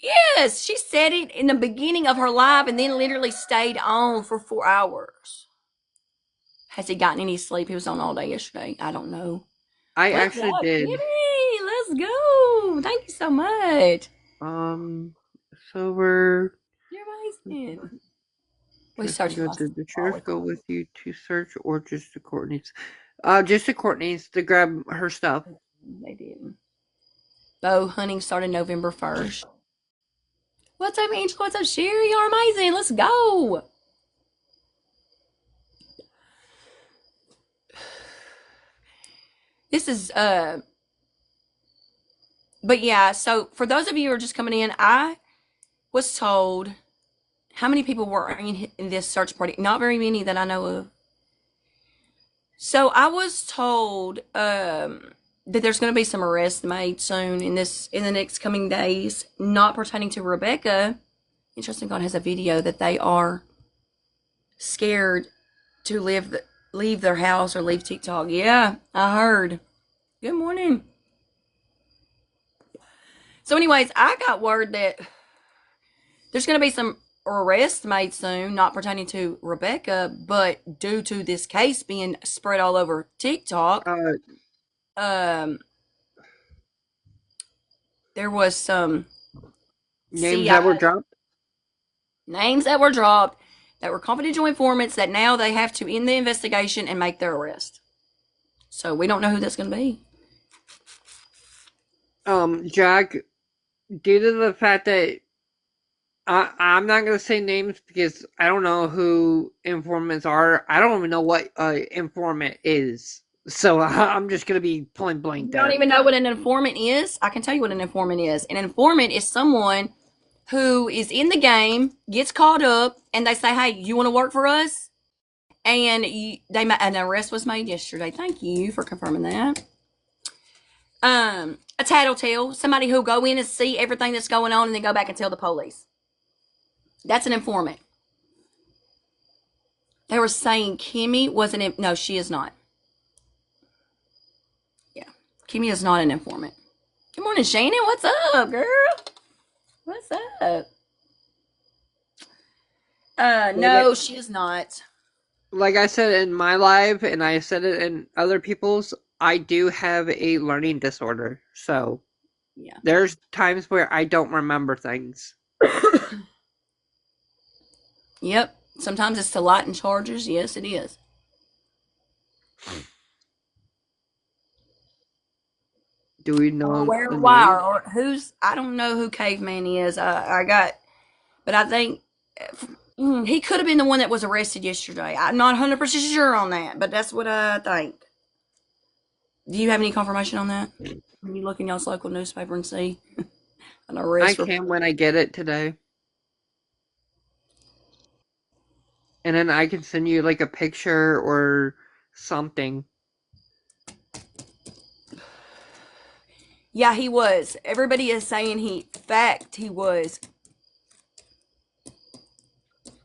Yes, she said it in the beginning of her live and then literally stayed on for 4 hours. Has he gotten any sleep? He was on all day yesterday. I don't know. I What's actually up, did. Kimmy? Let's go. Thank you so much. Um, so we're You're amazing. We just searched go. lost Did the all sheriff the go time. with you to search, or just to Courtney's? Just to Courtney's to grab her stuff. They didn't. Bow hunting started November 1st. What's up, Angela? What's up, Sherry? You're amazing. Let's go. This is but yeah, so for those of you who are just coming in, I was told how many people were in this search party. Not very many that I know of. So I was told that there's going to be some arrests made soon in the next coming days, not pertaining to Rebecca. Interesting God has a video that they are scared to leave their house or leave TikTok. Yeah, I heard. Good morning. So, anyways, I got word that there's going to be some arrests made soon, not pertaining to Rebecca, but due to this case being spread all over TikTok, Uh, um, there was some names that were CI dropped. names that were dropped that were confidential informants that now they have to end the investigation and make their arrest. So we don't know who that's going to be. Jack, due to the fact that I'm not gonna say names because I don't know who informants are. I don't even know what informant is. So I'm just gonna be point blank You don't there. even know what an informant is? I can tell you what an informant is. An informant is someone who is in the game, gets caught up, and they say, "Hey, you want to work for us?" And an arrest was made yesterday. Thank you for confirming that. A tattletale, somebody who go in and see everything that's going on and then go back and tell the police. That's an informant. They were saying Kimmy wasn't. No, she is not. Yeah, Kimmy is not an informant. Good morning, Shannon. What's up, girl? What's up? Like No, she is not. like I said in my live, and I said it in other people's, I do have a learning disorder. So Yeah. there's times where I don't remember things. Yep. Sometimes it's to lighten charges. Yes, it is. Do we Or know wear the a wire. name? Or who's? I don't know who Caveman is. I got, but I think he could have been the one that was arrested yesterday. I'm not 100% sure on that, but that's what I think. Do you have any confirmation on that? Can you look in y'all's local newspaper and see an I arrest can report? when I get it today. And then I can send you like a picture or something. Yeah, he was. Everybody is saying he was.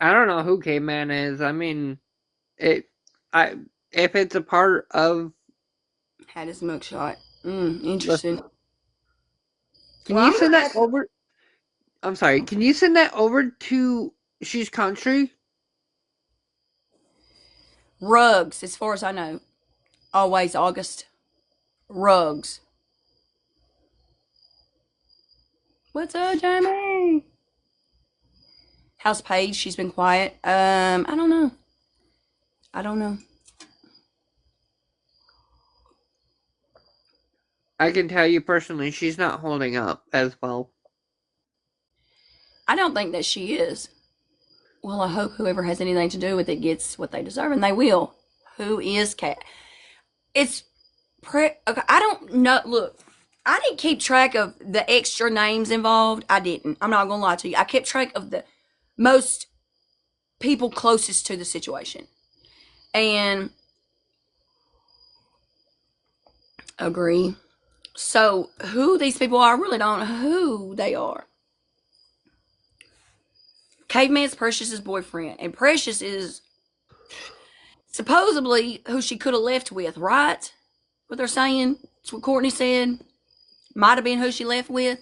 I don't know who Caveman is. I mean, it. I if it's a part of Had his mugshot. the. Interesting. Can Well, you I'm send gonna that have over? I'm sorry. Can you send that over to She's Country? rugs, as far as I know. Always August. Rugs. What's up, Jamie? How's Paige? She's been quiet. I don't know. I don't know. I can tell you personally, she's not holding up as well. I don't think that she is. Well, I hope whoever has anything to do with it gets what they deserve, and they will. Who is Cat? It's okay, I don't know. Look, I didn't keep track of the extra names involved. I didn't. I'm not gonna lie to you. I kept track of the most people closest to the situation, and agree. So who these people are, I really don't know who they are. Caveman's Precious's boyfriend, and Precious is supposedly who she could have left with, right? What they're saying? That's what Courtney said. Might have been who she left with.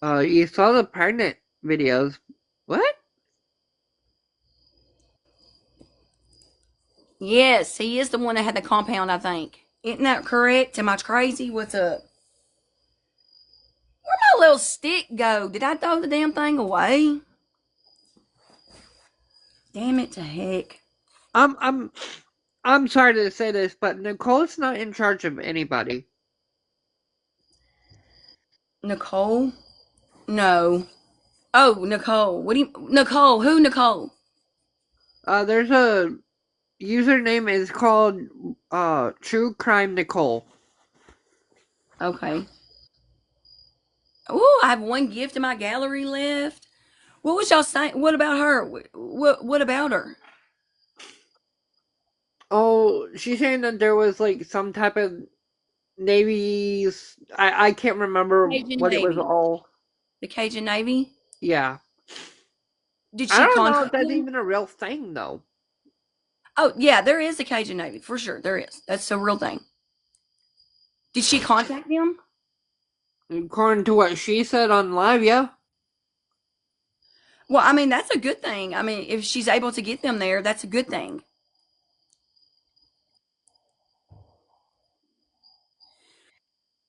You saw the pregnant videos. What? Yes, he is the one that had the compound, I think. Isn't that correct? Am I crazy? What's up? Where'd my little stick go? Did I throw the damn thing away? Damn it to heck. I'm I'm I'm sorry to say this, but Nicole's not in charge of anybody. Nicole? No. Oh, Nicole. What do you. Nicole? Who Nicole? There's a username is called True Crime Nicole. Okay. Oh, I have one gift in my gallery left. What was y'all saying? What about her? What about her? Oh, she's saying that there was like some type of Navy's. I can't remember Cajun what it was Navy. all. The Cajun Navy? Yeah, Did I she don't know if contact that's them? even a real thing though. Oh, yeah, there is a Cajun Navy. For sure, there is. That's a real thing. Did she contact them? According to what she said on live, yeah. Well, I mean, that's a good thing. I mean, if she's able to get them there, that's a good thing.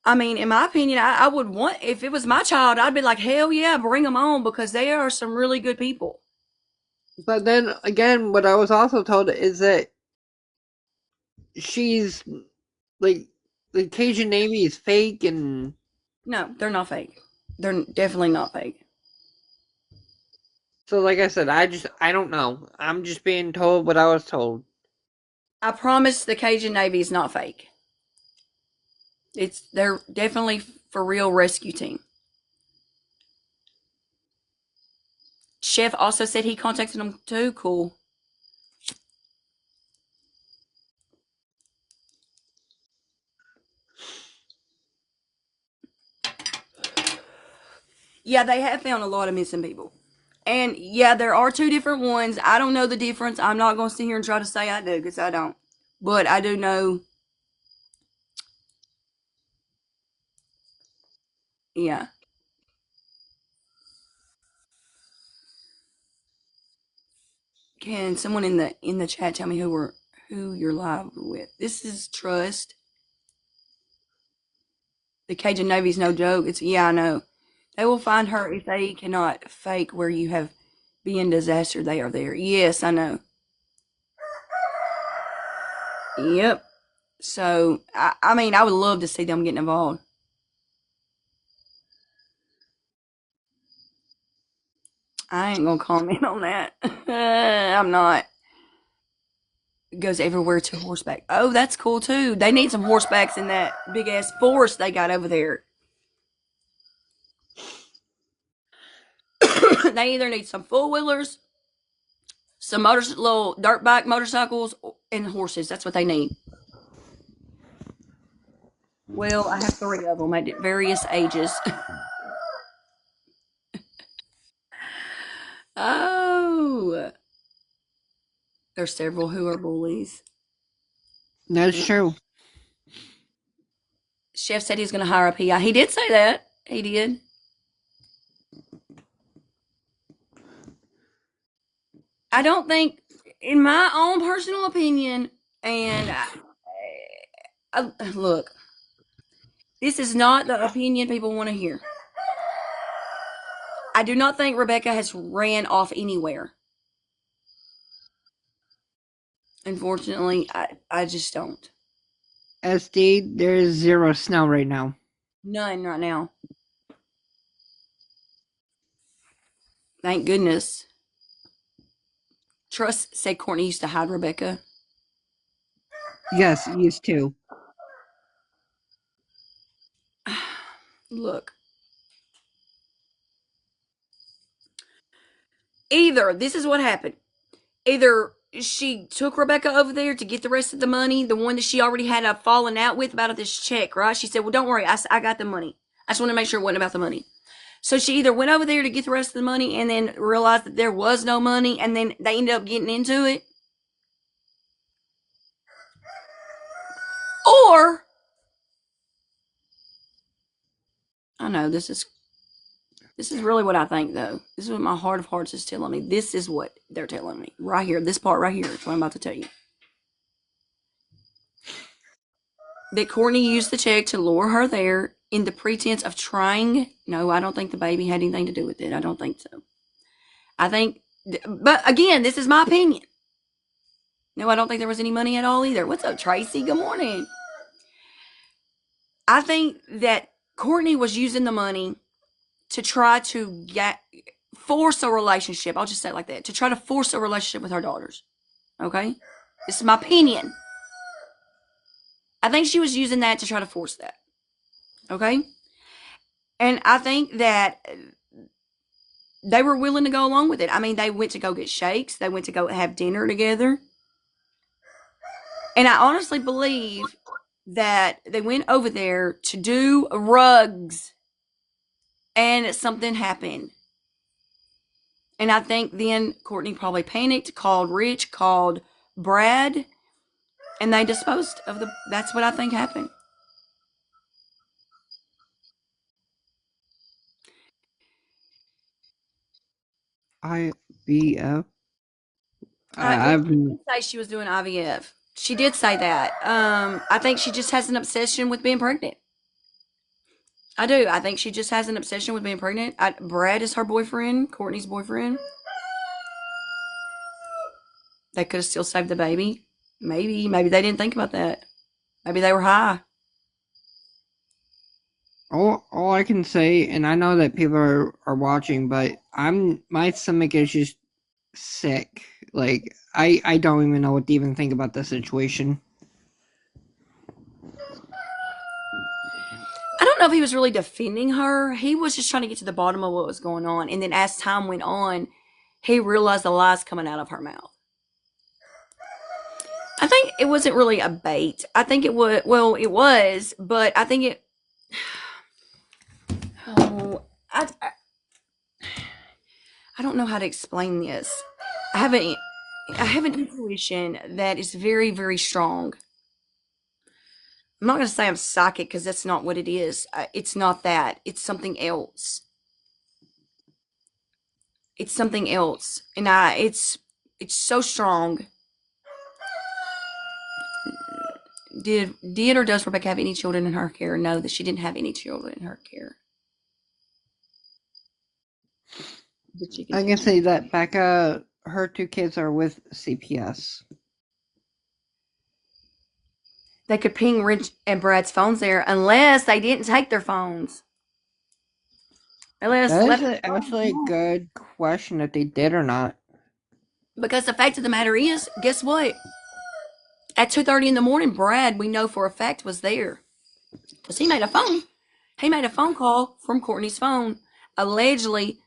I mean, in my opinion, I would want, if it was my child, I'd be like, hell yeah, bring them on because they are some really good people. But then again, what I was also told is that she's like the Cajun Navy is fake, and No, they're not fake. They're definitely not fake. so like I said, I don't know. I'm just being told what I was told. I promise the Cajun Navy is not fake. They're definitely for real rescue team. Chef also said he contacted them too. Cool. Yeah, they have found a lot of missing people. And yeah, there are two different ones. I don't know the difference. I'm not going to sit here and try to say I do because I don't. But I do know, yeah. Can someone in the chat tell me who you're live with? This is Trust. The Cajun Navy's no joke. It's yeah, I know. They will find her if they cannot fake where you have been disaster. They are there. Yes, I know. Yep. So I mean, I would love to see them getting involved. I ain't gonna comment on that. I'm not. goes everywhere to horseback. Oh, that's cool too. They need some horsebacks in that big ass forest they got over there. They either need some four wheelers, some little dirt bike motorcycles, and horses. That's what they need. Well, I have three of them at various ages. Oh, there's several who are bullies. That's true. Chef said he's going to hire a PI. He did say that. He did. I don't think, in my own personal opinion, and look, this is not the opinion people want to hear. I do not think Rebecca has ran off anywhere. Unfortunately, I just don't. SD, there's 0 snow right now. None right now. Thank goodness. Truss said Courtney used to hide Rebecca. Yes, used to. Look, either this is what happened. Either she took Rebecca over there to get the rest of the money, the one that she already had a falling out with about this check, right? She said, well, don't worry, I got the money. I just want to make sure it wasn't about the money. So she either went over there to get the rest of the money and then realized that there was no money, and then they ended up getting into it. Or, I know this is really what I think, though. This is what my heart of hearts is telling me. This is what they're telling me right here. This part right here is what I'm about to tell you. That Courtney used the check to lure her there in the pretense of trying. No, I don't think the baby had anything to do with it. I don't think so. I think, but again, this is my opinion. No, I don't think there was any money at all either. What's up, Tracy? Good morning. I think that Courtney was using the money to try to force a relationship. I'll just say it like that. To try to force a relationship with her daughters. Okay? This is my opinion. I think she was using that to try to force that. Okay? And I think that they were willing to go along with it. I mean, they went to go get shakes. They went to go have dinner together. And I honestly believe that they went over there to do rugs and something happened. And I think then Courtney probably panicked, called Rich, called Brad, and they disposed of the. That's what I think happened. IVF. Yes, I've she did say she was doing IVF. She did say that. I think she just has an obsession with being pregnant. I do. I think she just has an obsession with being pregnant. Brad is her boyfriend, Courtney's boyfriend. They could have still saved the baby. Maybe. Maybe they didn't think about that. Maybe they were high. all I can say, and I know that people are watching, but my stomach is just sick. Like I don't even know what to even think about the situation. I don't know if he was really defending her. He was just trying to get to the bottom of what was going on. And then as time went on, he realized the lies coming out of her mouth. I think it wasn't really a bait. I think it was, well, it was, but I think it, oh, I don't know how to explain this. I have a, I have an intuition that is very, very strong. I'm not going to say I'm psychic because that's not what it is. It's not that. It's something else. It's something else, and it's so strong. Did or does Rebecca have any children in her care? No, that she didn't have any children in her care. Did she I can continue? say that Becca, her 2 kids are with CPS. They could ping Rich and Brad's phones there unless they didn't take their phones. Unless That is left actually a good question if they did or not. because the fact of the matter is, guess what? At 2:30 in the morning, Brad, we know for a fact, was there because he made a phone. He made a phone call from Courtney's phone, allegedly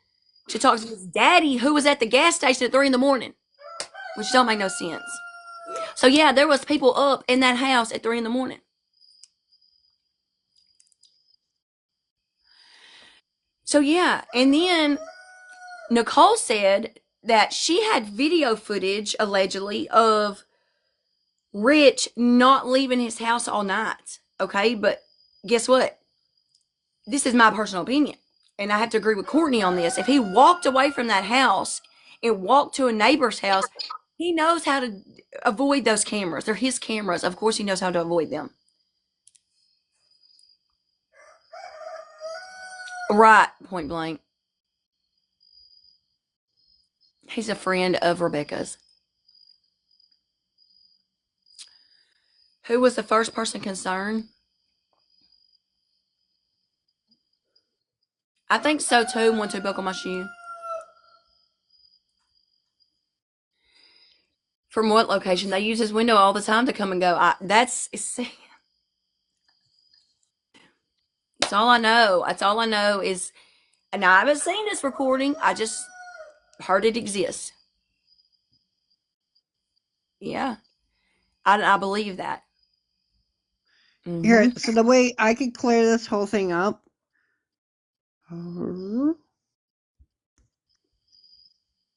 to talk to his daddy, who was at the gas station at 3 in the morning, which don't make no sense. So yeah, there was people up in that house at 3 in the morning. So yeah, and then Nicole said that she had video footage allegedly of Rich not leaving his house all night. Okay, but guess what? This is my personal opinion, and I have to agree with Courtney on this. If he walked away from that house and walked to a neighbor's house, he knows how to avoid those cameras. They're his cameras. Of course, he knows how to avoid them. Right, point blank. He's a friend of Rebecca's. Who was the first person concerned? I think so too. One, two, buckle my shoe. From what location? They use his window all the time to come and go. It's all I know. That's all I know is, and I haven't seen this recording. I just heard it exists. Yeah, I believe that. Here, Hmm. so the way I could clear this whole thing up.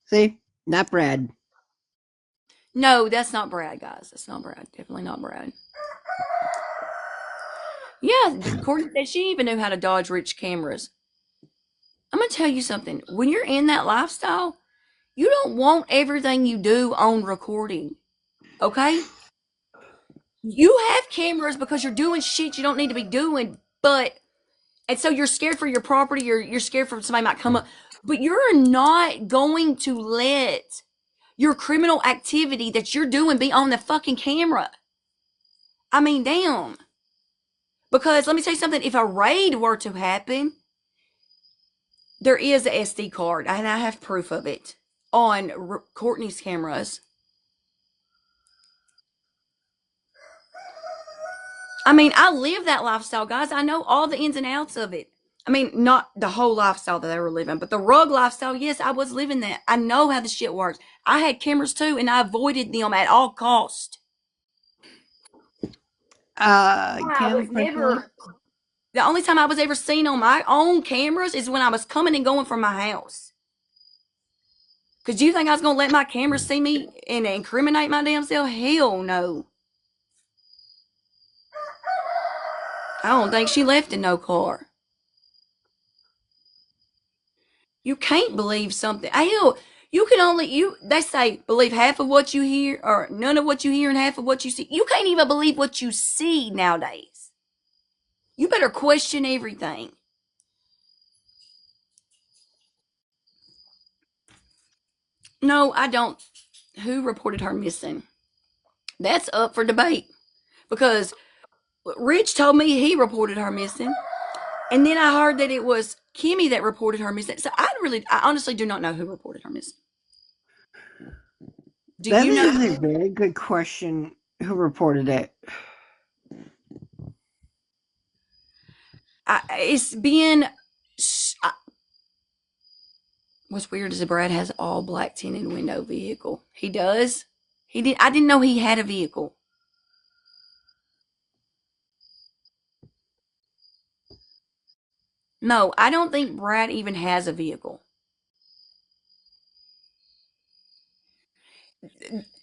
See, not Brad. No, that's not Brad, guys. That's not Brad. Definitely not Brad. Yeah, Courtney said she even knew how to dodge rich cameras. I'm gonna tell you something. When you're in that lifestyle, you don't want everything you do on recording. Okay? You have cameras because you're doing shit you don't need to be doing, but and so you're scared for your property, you're scared for somebody might come up, but you're not going to let your criminal activity that you're doing be on the fucking camera. I mean, damn. Because let me tell you something, if a raid were to happen, there is a SD card, and I have proof of it on Courtney's cameras. I mean, I live that lifestyle, guys. I know all the ins and outs of it. I mean, not the whole lifestyle that they were living, but the rug lifestyle, yes, I was living that. I know how the shit works. I had cameras too, and I avoided them at all cost. I Kim, was personally, never. The only time I was ever seen on my own cameras is when I was coming and going from my house. Cause do you think I was gonna let my cameras see me and incriminate my damn self? Hell no. I don't think she left in no car. You can't believe something. Hell, you can only they say believe half of what you hear or none of what you hear and half of what you see. You can't even believe what you see nowadays. You better question everything. No, I don't. Who reported her missing? That's up for debate because Rich told me he reported her missing, and then I heard that it was Kimmy that reported her missing. So I honestly do not know who reported her missing. Do that you is know? a very good question. Who reported it? It's been. What's weird is that Brad has all black tinted window vehicle. He does. He did. I didn't know he had a vehicle. No, I don't think Brad even has a vehicle.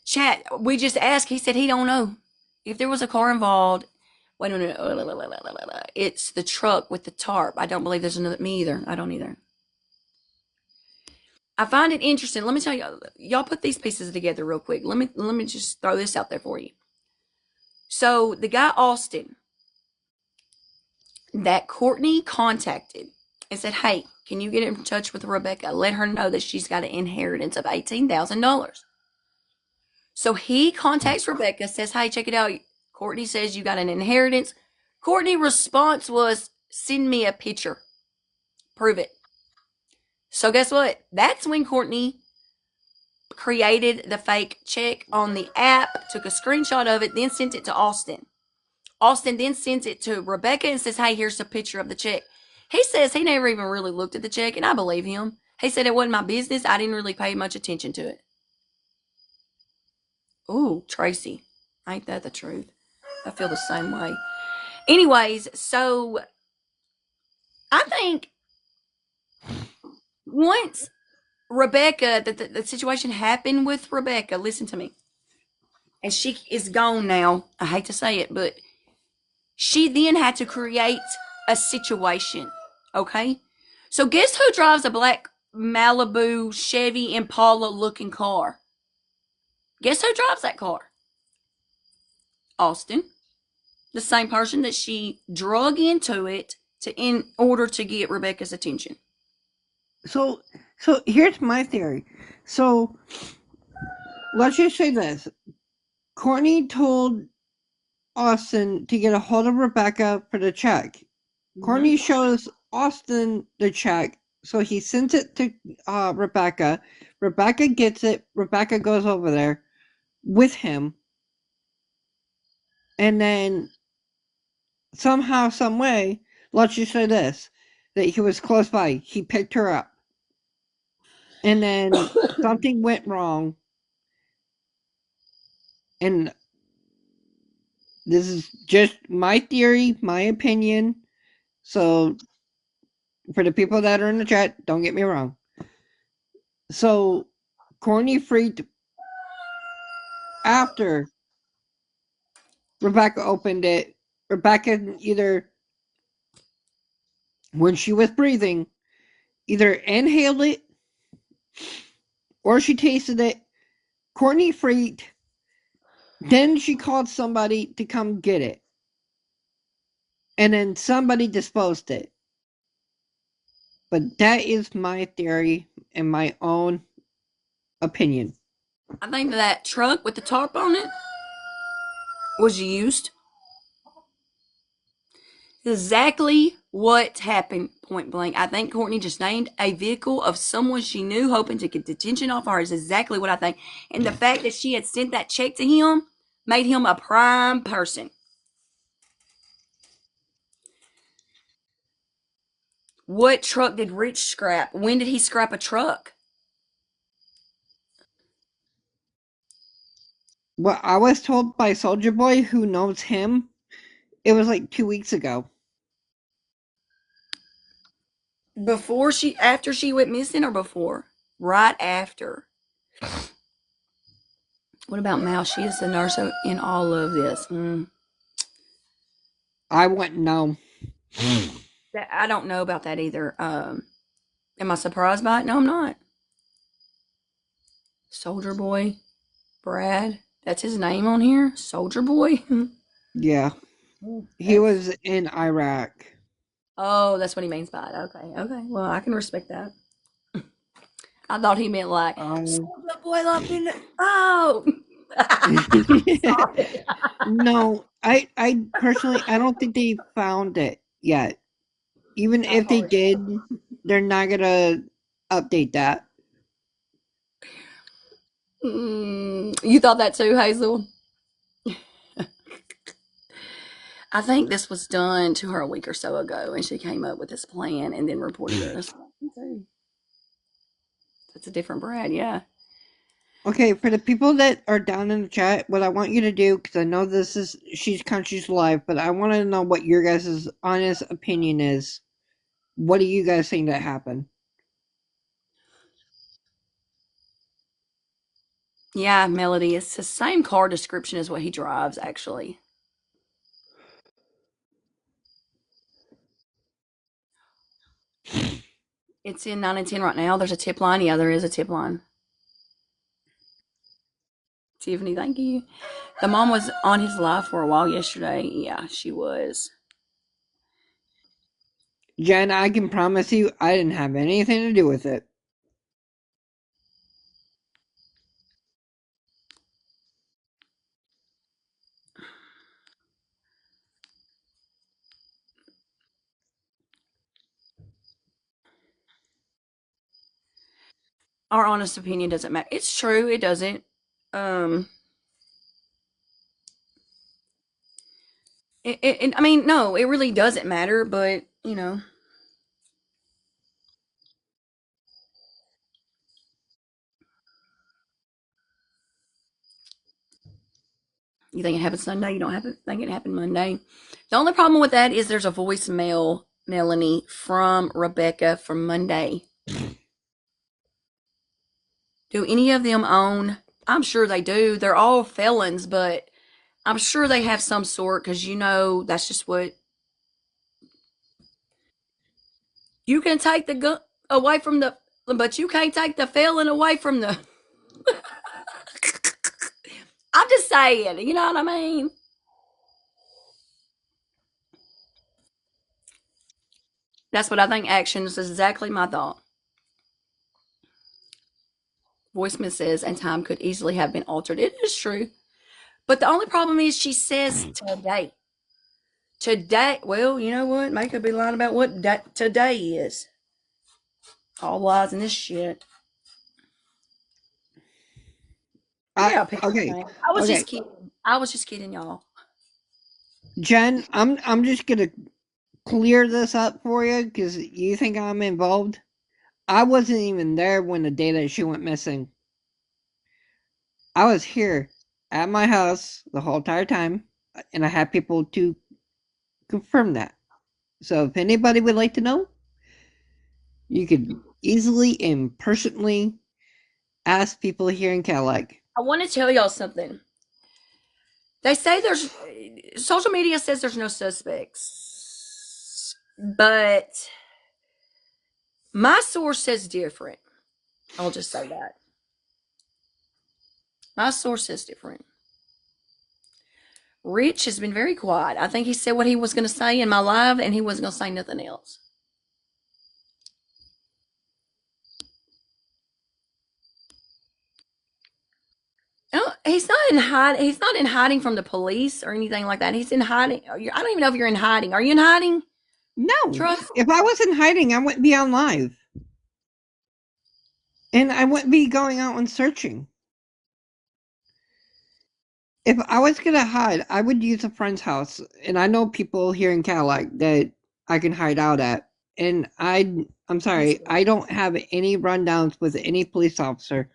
Chat. We just asked. He said he don't know if there was a car involved. Wait a minute. It's the truck with the tarp. I don't believe there's another. Me either. I don't either. I find it interesting. Let me tell you. Y'all put these pieces together real quick. Let me just throw this out there for you. So the guy Austin that Courtney contacted and said, "Hey, can you get in touch with Rebecca? Let her know that she's got an inheritance of $18,000." So he contacts Rebecca, says, "Hey, check it out. Courtney says you got an inheritance." Courtney's response was, "Send me a picture. Prove it." So guess what? That's when Courtney created the fake check on the app, took a screenshot of it, then sent it to Austin. Austin then sends it to Rebecca and says, hey, here's a picture of the check. He says he never even really looked at the check, and I believe him. He said it wasn't my business. I didn't really pay much attention to it. Ooh, Tracy. Ain't that the truth? I feel the same way. Anyways, so I think once Rebecca, the situation happened with Rebecca, listen to me, and she is gone now. I hate to say it, but she then had to create a situation. Okay? So guess who drives a black Malibu Chevy Impala looking car? Guess who drives that car? Austin. The same person that she drug into it in order to get Rebecca's attention. So, so here's my theory. So, let's just say this. Courtney told Austin to get a hold of Rebecca for the check. Courtney shows Austin the check, so he sends it to Rebecca. Rebecca gets it. Rebecca goes over there with him, and then somehow, some way, let's just say this: that he was close by. He picked her up, and then something went wrong, and this is just my theory, my opinion. So, for the people that are in the chat, don't get me wrong. So, Courtney freaked after Rebecca opened it. Rebecca either, when she was breathing, either inhaled it or she tasted it. Courtney freaked. Then she called somebody to come get it. And then somebody disposed it. But that is my theory and my own opinion. I think that truck with the tarp on it was used. Exactly what happened, point blank. I think Courtney just named a vehicle of someone she knew, hoping to get the attention off her, is exactly what I think. And the fact that she had sent that check to him made him a prime person. What truck did Rich scrap? When did he scrap a truck? Well, I was told by Soldier Boy, who knows him, it was like 2 weeks ago. Before she, after she went missing, or before? Right after. What about Mal? She is the nurse in all of this. I wouldn't know. I don't know about that either. Am I surprised by it? No, I'm not. Soldier Boy, Brad. That's his name on here. Soldier Boy. Yeah. He That's, was in Iraq. oh, that's what he means by it. Okay, okay. Well, I can respect that. I thought he meant like Um, Soldier Boy up in the. Oh. Sorry. no, I personally, I don't think they found it yet. Even I if they apologize. did, they're not gonna update that. You thought that too, Hazel? I think this was done to her a week or so ago, and she came up with this plan and then reported us. That's a different Brad, yeah. Okay, for the people that are down in the chat, what I want you to do, because I know this is She's Country's live, but I want to know what your guys' honest opinion is. What do you guys think that happened? Yeah, Melody. It's the same car description as what he drives, actually. It's in 9 and 10 right now. There's a tip line. Yeah, there is a tip line. Tiffany, thank you. The mom was on his live for a while yesterday. Yeah, she was. Jen, I can promise you, I didn't have anything to do with it. Our honest opinion doesn't matter. It's true, it doesn't. Um, I mean, no, it really doesn't matter, but, you think it happened Sunday, you don't think it happened Monday. The only problem with that is there's a voicemail, Melanie, from Rebecca from Monday. Do any of them own? I'm sure they do. They're all felons, but I'm sure they have some sort because that's just what you can take the gun away from the, but you can't take the felon away from the. I'm just saying, you know what I mean? That's what I think. Actions is exactly my thought. Voicemail says, and time could easily have been altered. It is true. But the only problem is she says today. Today, well, you know what? May could be lying about what today is. All lies in this shit. Yeah, pick Okay, I was okay, just kidding. I was just kidding, y'all. Jen, I'm just gonna clear this up for you because you think I'm involved. I wasn't even there when the day that she went missing. I was here at my house the whole entire time, and I had people to confirm that. So if anybody would like to know, you could easily and personally ask people here in Cadillac. I want to tell y'all something. They say there's social media says there's no suspects, but my source says different. I'll just say that. My source says different. Rich has been very quiet. I think he said what he was going to say in my live, and he wasn't going to say nothing else. No, he's not in hiding. He's not in hiding from the police or anything like that. He's in hiding. I don't even know if you're in hiding. Are you in hiding? No, Trust. if I was in hiding, I wouldn't be on live. And I wouldn't be going out and searching. If I was gonna hide, I would use a friend's house, and I know people here in Cadillac that I can hide out at. And I'm sorry, I don't have any rundowns with any police officer.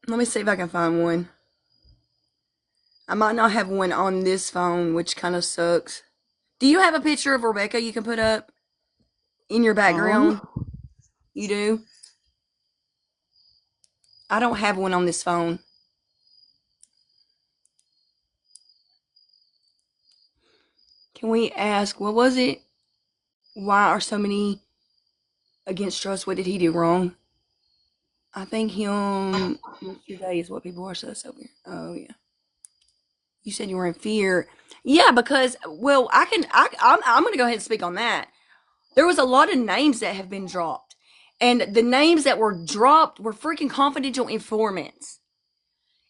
Let me see if I can find one. I might not have one on this phone, which kind of sucks. Do you have a picture of Rebecca you can put up in your Um, background? You do? I don't have one on this phone. Can we ask, what was it? Why are so many against trust? What did he do wrong? I think him yesterday is what people are so over. Oh yeah. You said you were in fear. Yeah, because well, I'm going to go ahead and speak on that. There was a lot of names that have been dropped, and the names that were dropped were freaking confidential informants.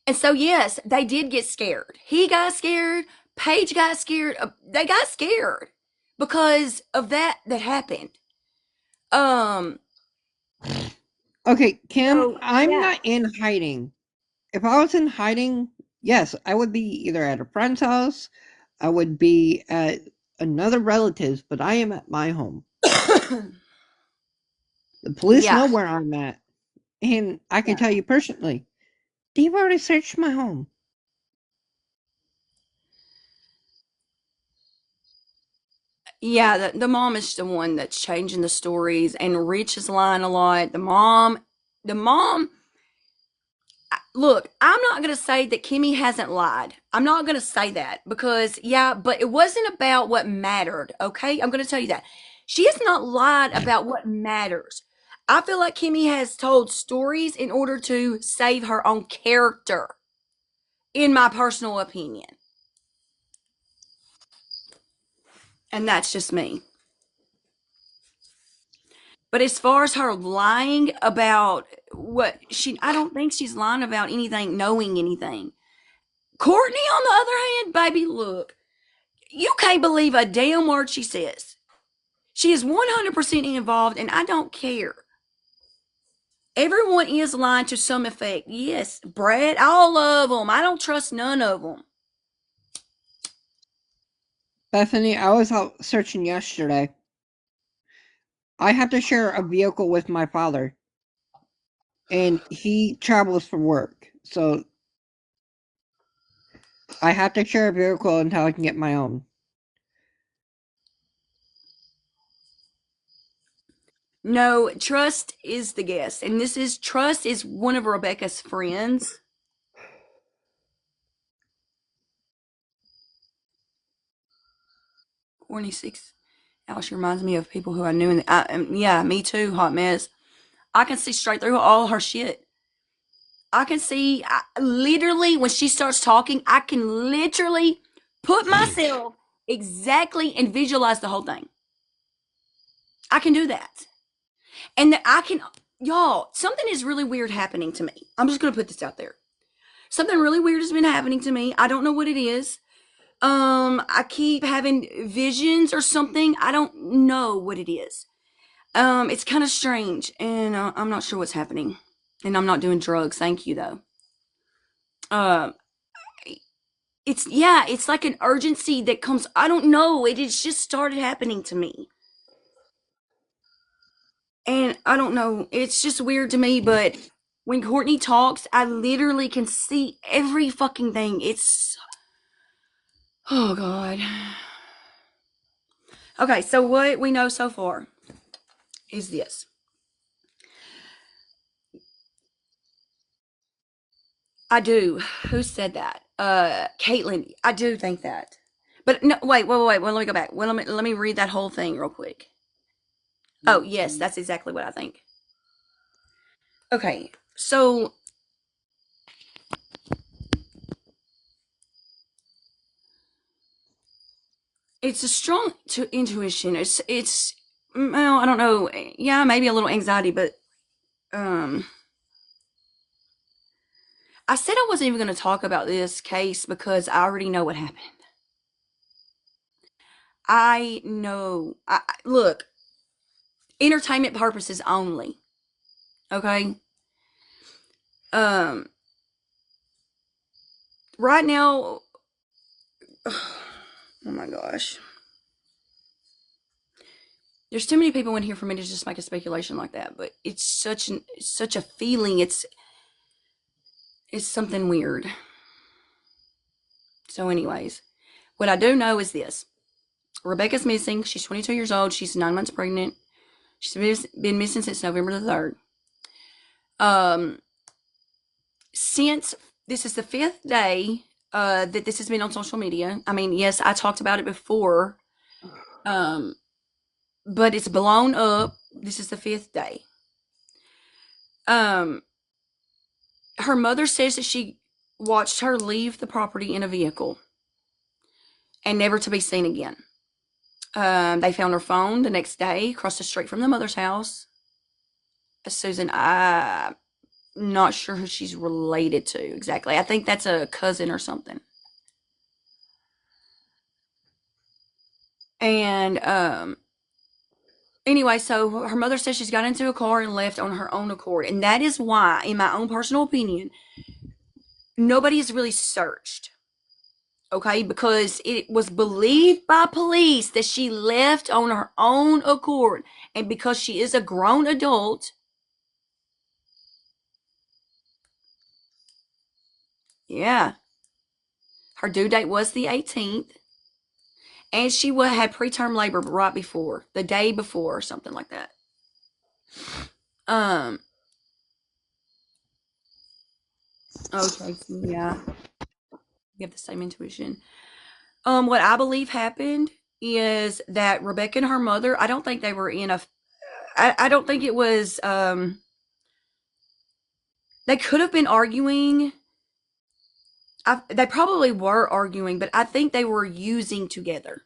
And so yes, they did get scared. He got scared. Paige got scared. They got scared because of that happened. Um. okay, Kim, So I'm yeah. not in hiding. If I was in hiding, yes, I would be either at a friend's house, I would be at another relative's, but I am at my home. The police Yeah. know where I'm at, and I can Yeah. tell you personally, they've already searched my home. Yeah, the mom is the one that's changing the stories, and Rich is lying a lot. The mom. Look, I'm not gonna say that Kimmy hasn't lied. I'm not gonna say that because yeah, but it wasn't about what mattered. Okay, I'm gonna tell you that she has not lied about what matters. I feel like Kimmy has told stories in order to save her own character, in my personal opinion, and that's just me. But as far as her lying about I don't think she's lying about anything, knowing anything. Courtney, on the other hand, baby, look, you can't believe a damn word she says. She is 100% involved, and I don't care. Everyone is lying to some effect. Yes, Brad, all of them. I don't trust none of them. Bethany, I was out searching yesterday. I have to share a vehicle with my father, and he travels for work. So I have to share a vehicle until I can get my own. No, Trust is the guest, and this is Trust is one of Rebecca's friends. 26. Alice reminds me of people who I knew, yeah, me too. Hot mess. I can see straight through all her shit. I can see, literally, when she starts talking, I can literally put myself exactly and visualize the whole thing. I can do that. And that I can, y'all, something is really weird happening to me. I'm just going to put this out there. Something really weird has been happening to me. I don't know what it is. I keep having visions or something. I don't know what it is. It's kind of strange, and I'm not sure what's happening. And I'm not doing drugs. Thank you, though. Um, it's yeah, it's like an urgency that comes. I don't know. It's just started happening to me, and I don't know. It's just weird to me. But when Courtney talks, I literally can see every fucking thing. It's oh god. Okay, so what we know so far is this. I do. Who said that? Caitlin. I do think that. But no, wait. Well, let me go back. Well, let me read that whole thing real quick. Oh, yes, that's exactly what I think. Okay, so it's a strong intuition. It's well, I don't know. Yeah, maybe a little anxiety, but um, I said I wasn't even going to talk about this case because I already know what happened. I know. Look, entertainment purposes only. Okay. Um, right now, oh my gosh, there's too many people in here for me to just make a speculation like that. But it's such a feeling. It's something weird. So, anyways, what I do know is this: Rebecca's missing. She's 22 years old. She's 9 months pregnant. She's been missing since November the 3rd. Um, since this is the fifth day that this has been on social media. I mean, yes, I talked about it before, um, but it's blown up. This is the fifth day. Um, her mother says that she watched her leave the property in a vehicle and never to be seen again. They found her phone the next day across the street from the mother's house. Susan, I'm not sure who she's related to exactly. I think that's a cousin or something. And anyway, so her mother says she's got into a car and left on her own accord. And that is why, in my own personal opinion, nobody has really searched. Okay, because it was believed by police that she left on her own accord. And because she is a grown adult, yeah, her due date was the 18th. And she had preterm labor right before, the day before, or something like that. Um, oh, Tracy, yeah, you have the same intuition. What I believe happened is that Rebecca and her mother, I don't think they were in a, I don't think it was, they could have been arguing. They probably were arguing, but I think they were using together.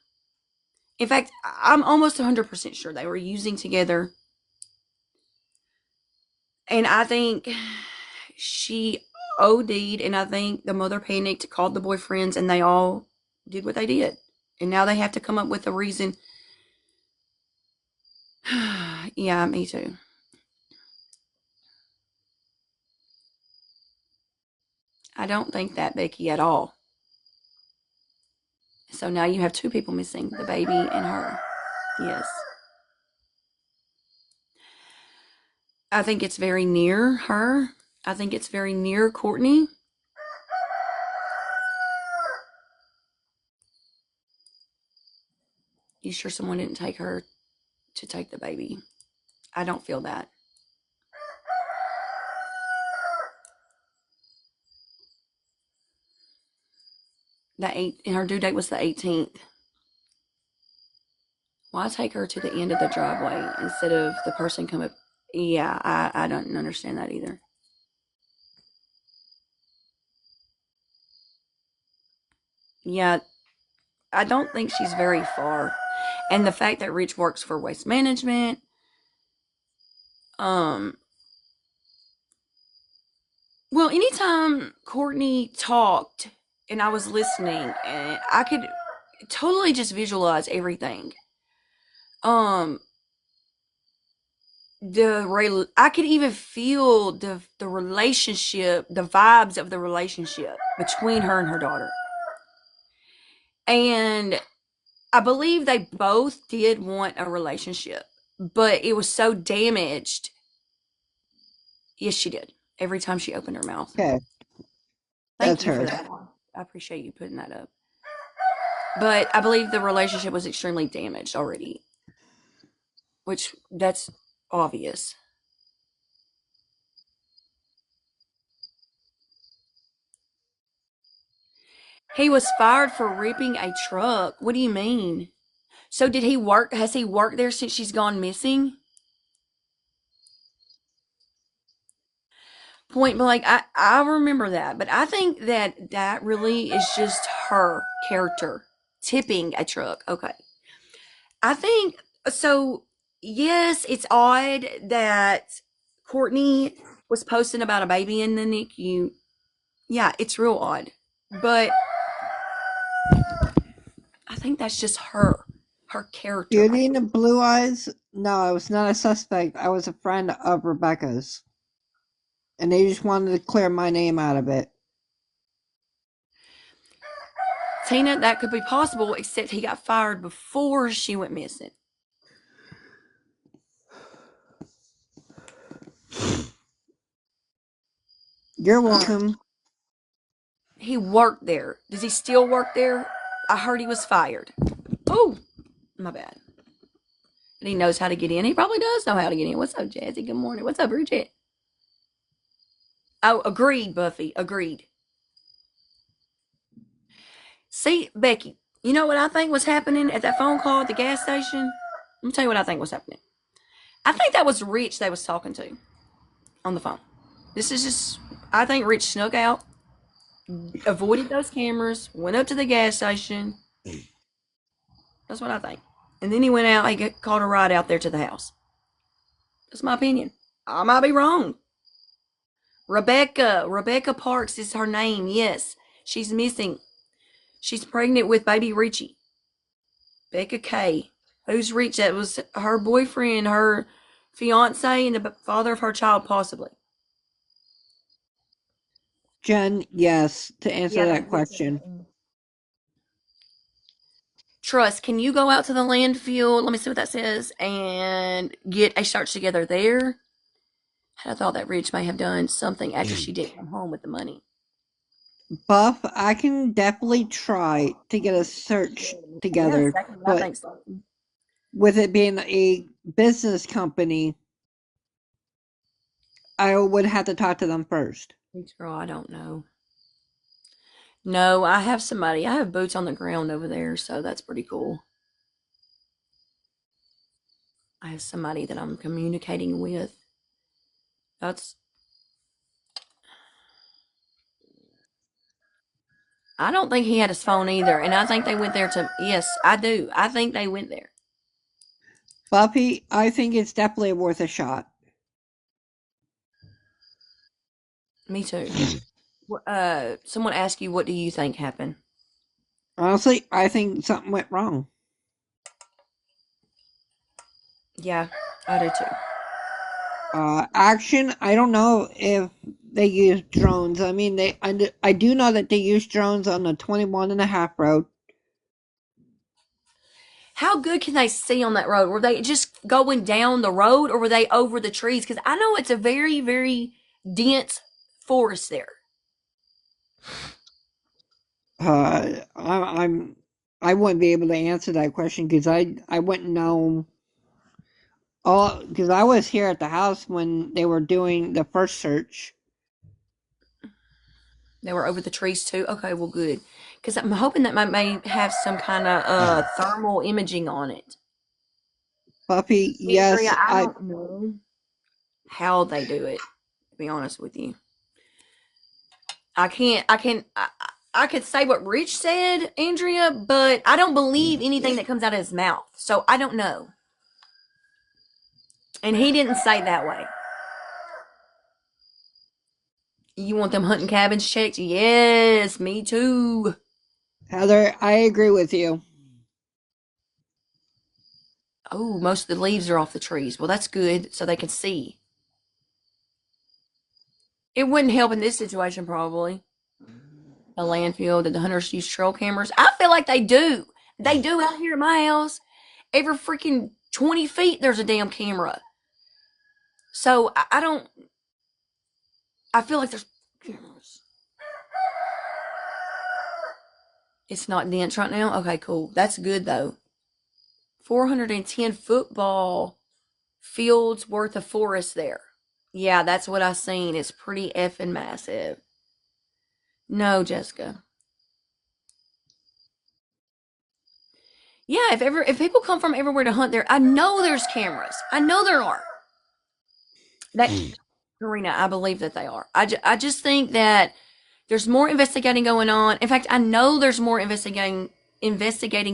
In fact, I'm almost 100% sure they were using together. And I think she OD'd, and I think the mother panicked, called the boyfriends, and they all did what they did. And now they have to come up with a reason. Yeah, me too. I don't think that, Becky, at all. So now you have two people missing, the baby and her. Yes. I think it's very near her. I think it's very near Courtney. You sure someone didn't take her to take the baby? I don't feel that. And her due date was the 18th. Why take her to the end of the driveway instead of the person come up? Yeah, I don't understand that either. Yeah, I don't think she's very far. And the fact that Rich works for waste management, um, well, anytime Courtney talked and I was listening, and I could totally just visualize everything. Um, I could even feel the relationship, the vibes of the relationship between her and her daughter. And I believe they both did want a relationship, but it was so damaged. Yes, she did. Every time she opened her mouth. Okay, Thank that's you for her. that. I appreciate you putting that up. But I believe the relationship was extremely damaged already, which that's obvious. He was fired for ripping a truck. What do you mean? So did he work? Has he worked there since she's gone missing? Point blank, I remember that, but I think that that really is just her character tipping a truck. Okay. I think so. Yes, it's odd that Courtney was posting about a baby in the NICU. Yeah, it's real odd. But I think that's just her character. Beauty and the Blue Eyes? No, I was not a suspect. I was a friend of Rebecca's. And they just wanted to clear my name out of it. Tina, that could be possible, except he got fired before she went missing. You're welcome. He worked there. Does he still work there? I heard he was fired. Oh, my bad. And he knows how to get in. He probably does know how to get in. What's up, Jazzy? Good morning. What's up, Bridget? Oh, agreed, Buffy. Agreed. See, Becky, you know what I think was happening at that phone call at the gas station? Let me tell you what I think was happening. I think that was Rich they was talking to on the phone. This is just, I think Rich snuck out, avoided those cameras, went up to the gas station. That's what I think. And then he went out, he called a ride out there to the house. That's my opinion. I might be wrong. Rebecca Parks is her name. Yes, she's missing. She's pregnant with baby Richie. Becca K. Who's Rich? That was her boyfriend, her fiance, and the father of her child, possibly. Jen, yes, to answer Yeah, that that did question. happen. Trust, can you go out to the landfill? Let me see what that says and get a search together there. I thought that Rich may have done something after she did come home with the money. Buff, I can definitely try to get a search Yeah, together, exactly what I but think so. with it being a business company, I would have to talk to them first. Girl, I don't know. No, I have somebody. I have boots on the ground over there, so that's pretty cool. I have somebody that I'm communicating with. That's I don't think he had his phone either, and I think they went there to. Yes, I do. I think they went there. Buffy, I think it's definitely worth a shot. Me too. Someone asked you, what do you think happened? Honestly, I think something went wrong. Yeah, I do too. Action, I don't know if they use drones. I mean, I do know that they use drones on the 21.5 road. How good can they see on that road? Were they just going down the road or were they over the trees? Because I know it's a very, very dense forest there. I wouldn't be able to answer that question because I wouldn't know. Oh, because I was here at the house when they were doing the first search. They were over the trees too. Okay, well, good. Because I'm hoping that may have some kind of thermal imaging on it. Buffy, Andrea, yes, I don't know how they do it. To be honest with you, I can't. I could say what Rich said, Andrea, but I don't believe anything that comes out of his mouth. So I don't know. And he didn't say that way. You want them hunting cabins checked? Yes, me too. Heather, I agree with you. Oh, most of the leaves are off the trees. Well, that's good, so they can see. It wouldn't help in this situation, probably. A landfill that the hunters use trail cameras. I feel like they do. They do out here at my house. Every freaking 20 feet, there's a damn camera. So I don't. I feel like there's cameras. It's not dense right now. Okay, cool. That's good though. 410 football fields worth of forest there. Yeah, that's what I seen. It's pretty effing massive. No, Jessica. Yeah, if people come from everywhere to hunt there, I know there's cameras. I know there are. That Karina, I believe that they are. I just think that there's more investigating going on. In fact, I know there's more investigating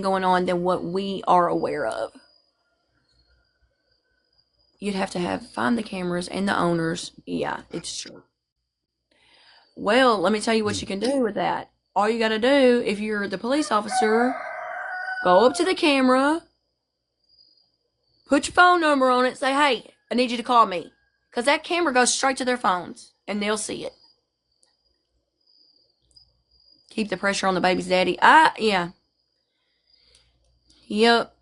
going on than what we are aware of. You'd have to find the cameras and the owners. Yeah, it's true. Well, let me tell you what you can do with that. All you got to do, if you're the police officer, go up to the camera, put your phone number on it, say, hey, I need you to call me. Because that camera goes straight to their phones and they'll see it. Keep the pressure on the baby's daddy. Yeah. Yep.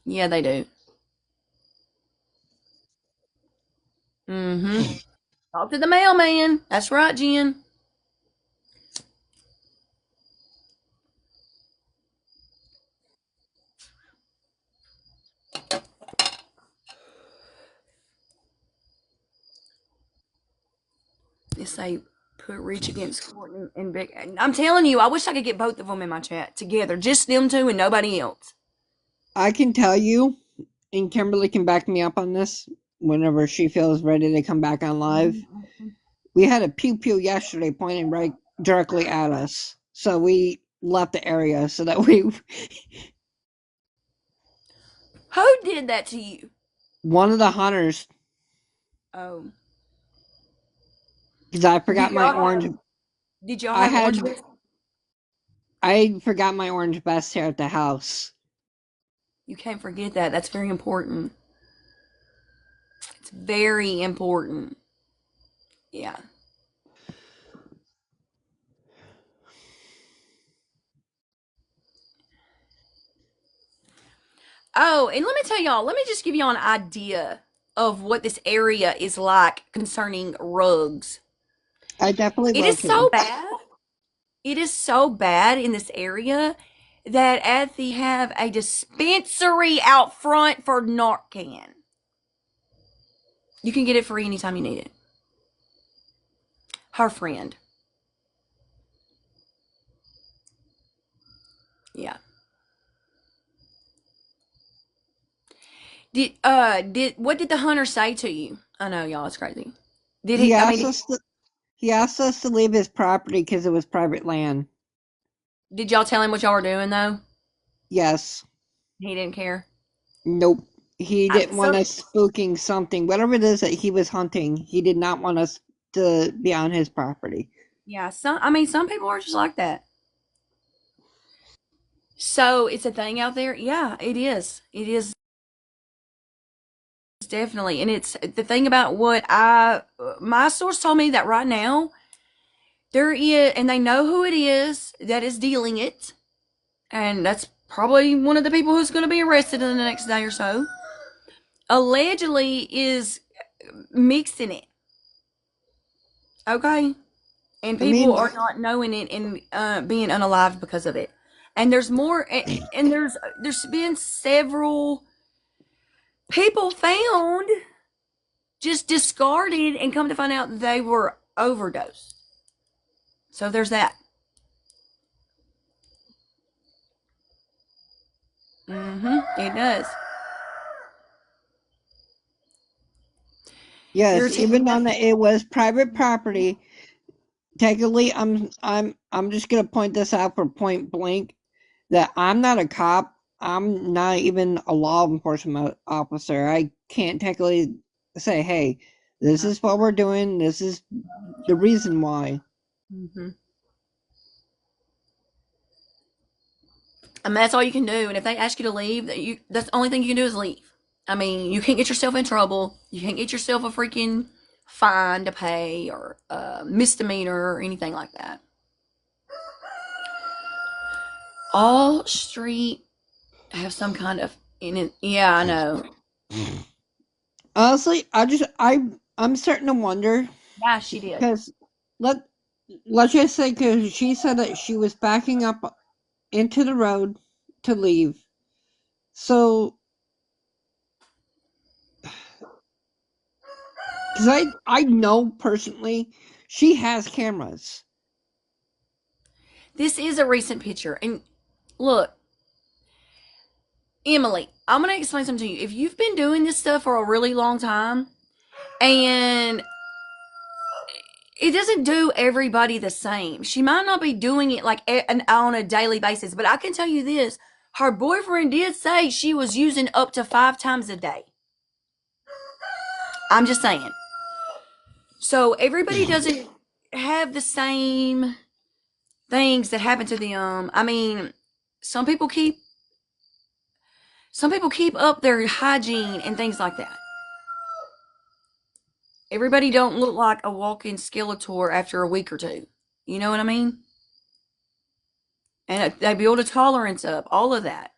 Yeah, they do. Mm-hmm. Talk to the mailman. That's right, Jen. They say put Rich against Courtney and Beck. I'm telling you, I wish I could get both of them in my chat together. Just them two and nobody else. I can tell you, and Kimberly can back me up on this whenever she feels ready to come back on live. We had a pew pew yesterday pointing right directly at us, so we left the area so that we. Who did that to you? One of the hunters, Oh. because I Did forgot my y'all orange. have did y'all I have orange had juice? I forgot my orange vest here at the house. You can't forget that. That's very important. It's very important. Yeah. Oh, and let me tell y'all, let me just give y'all an idea of what this area is like concerning rugs. I definitely It will is so too. bad. It is so bad in this area that at the have a dispensary out front for Narcan. You can get it free anytime you need it. Her friend. Yeah. Did what did the hunter say to you? I know y'all, it's crazy. Did He he I asked mean us to, he asked us to leave his property because it was private land. did y'all tell him what y'all were doing though? Yes. He didn't care. Nope. He didn't want So us spooking something. Whatever it is that he was hunting, he did not want us to be on his property. yeah, some I mean some people are just like that. So it's a thing out there. Yeah, it is. It is definitely. And it's the thing about what my source told me that right now there is, and they know who it is that is dealing it. And that's probably one of the people who's going to be arrested in the next day or so. Allegedly is mixing it. Okay. And I people mean, are not knowing it and being unalive because of it. And there's more, and there's been several people found just discarded and come to find out they were overdosed. So there's that. It does. yes, Irritating. even on that it was private property. Technically, I'm just gonna point this out for point blank that I'm not a cop. I'm not even a law enforcement officer. I can't technically say, "Hey, this is what we're doing. This is the reason why." Mm-hmm. And that's all you can do. And if they ask you to leave, that's the only thing you can do is leave. I mean, you can't get yourself in trouble. You can't get yourself a freaking fine to pay or a misdemeanor or anything like that. All street have some kind of in it. Yeah, I know. Honestly, I'm starting to wonder Yeah, she did. because let let's just say because she said that she was backing up into the road to leave. So, because I know personally, she has cameras. This is a recent picture. And look, Emily, I'm going to explain something to you. If you've been doing this stuff for a really long time and it doesn't do everybody the same. She might not be doing it like on a daily basis, but I can tell you this. Her boyfriend did say she was using up to 5 times a day. I'm just saying. So everybody doesn't have the same things that happen to them. I mean, some people keep some people keep up their hygiene and things like that. Everybody don't look like a walking skeletor after a week or two. You know what I mean? And they build a tolerance up, all of that.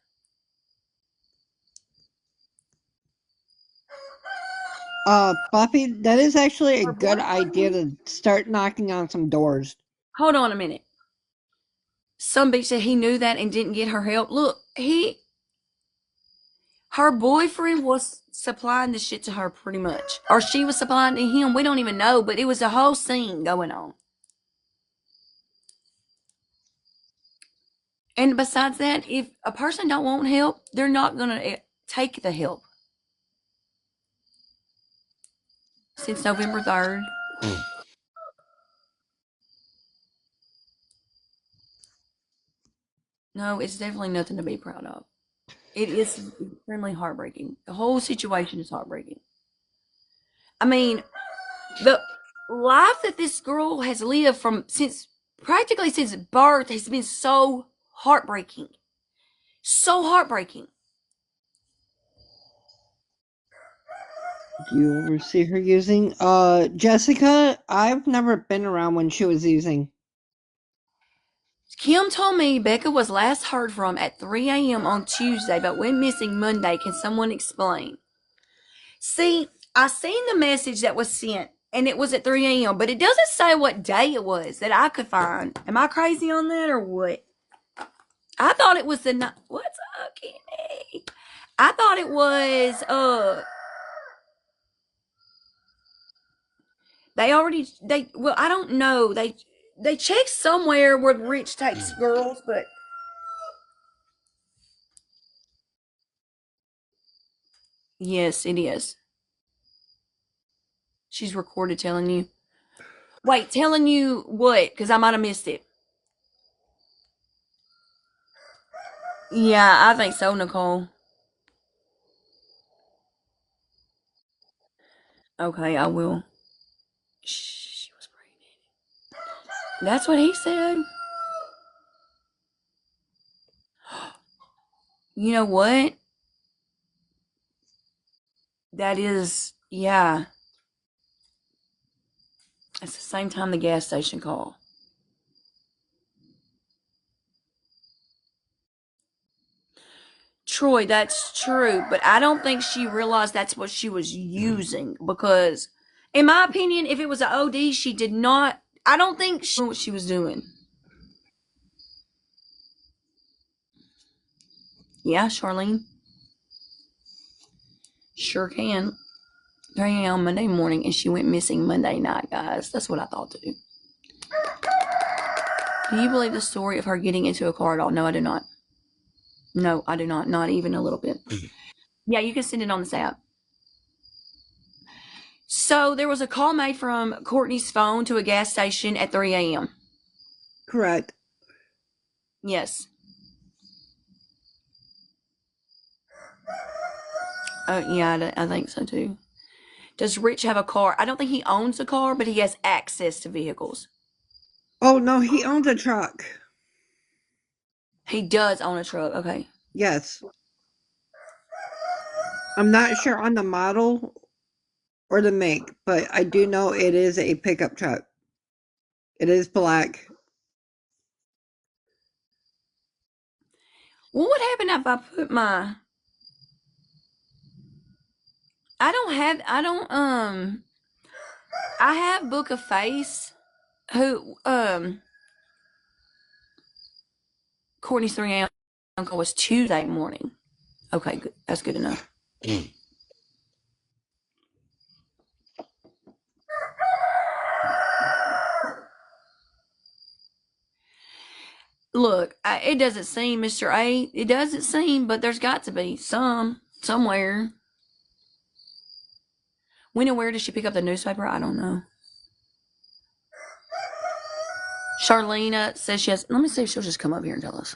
Buffy, that is actually a Her good idea boyfriend. to start knocking on some doors. Hold on a minute. Some bitch said he knew that and didn't get her help. Look, her boyfriend was supplying the shit to her pretty much. Or she was supplying to him. We don't even know, but it was a whole scene going on. And besides that, if a person don't want help, they're not going to take the help. Since November 3rd. No, it's definitely nothing to be proud of. It is extremely heartbreaking. The whole situation is heartbreaking. I mean, the life that this girl has lived from since practically since birth has been so heartbreaking. So heartbreaking. Do you ever see her using? Jessica, I've never been around when she was using. Kim told me Becca was last heard from at 3 a.m. on Tuesday, but went missing Monday. Can someone explain? See, I seen the message that was sent, and it was at 3 a.m., but it doesn't say what day it was that I could find. Am I crazy on that or what? I thought it was the night. What's up, Kenny? I thought it was they already they well I don't know they checked somewhere where the rich takes girls, but yes, it is. She's recorded telling you. Wait, telling you what? Because I might have missed it. Yeah, I think so, Nicole. Okay, I will. She was pregnant. That's what he said. You know what? That is, yeah. It's the same time the gas station call. Troy, that's true, but I don't think she realized that's what she was using because, in my opinion, if it was an OD, she did not. I don't think she knew what she was doing. Yeah, Charlene, sure can. 3 a.m. Monday morning, and she went missing Monday night, guys. That's what I thought too. Do you believe the story of her getting into a car at all? No, I do not. No, I do not. Not even a little bit. Yeah, you can send it on this app. So there was a call made from Courtney's phone to a gas station at 3 a.m. Correct. Yes. Yeah, I think so too. Does Rich have a car? I don't think he owns a car, but he has access to vehicles. Oh no, he owns a truck. He does own a truck. Okay. Yes. I'm not sure on the model or the make, but I do know it is a pickup truck. It is black. What would happen if I put my? I don't have. I don't. I have Book of Face. Who? Courtney's 3 a.m. uncle was Tuesday morning. Okay, good. That's good enough. Look, it doesn't seem, Mr. A. It doesn't seem, but there's got to be somewhere. When and where did she pick up the newspaper? I don't know. Charlena says she has. Let me see if she'll just come up here and tell us.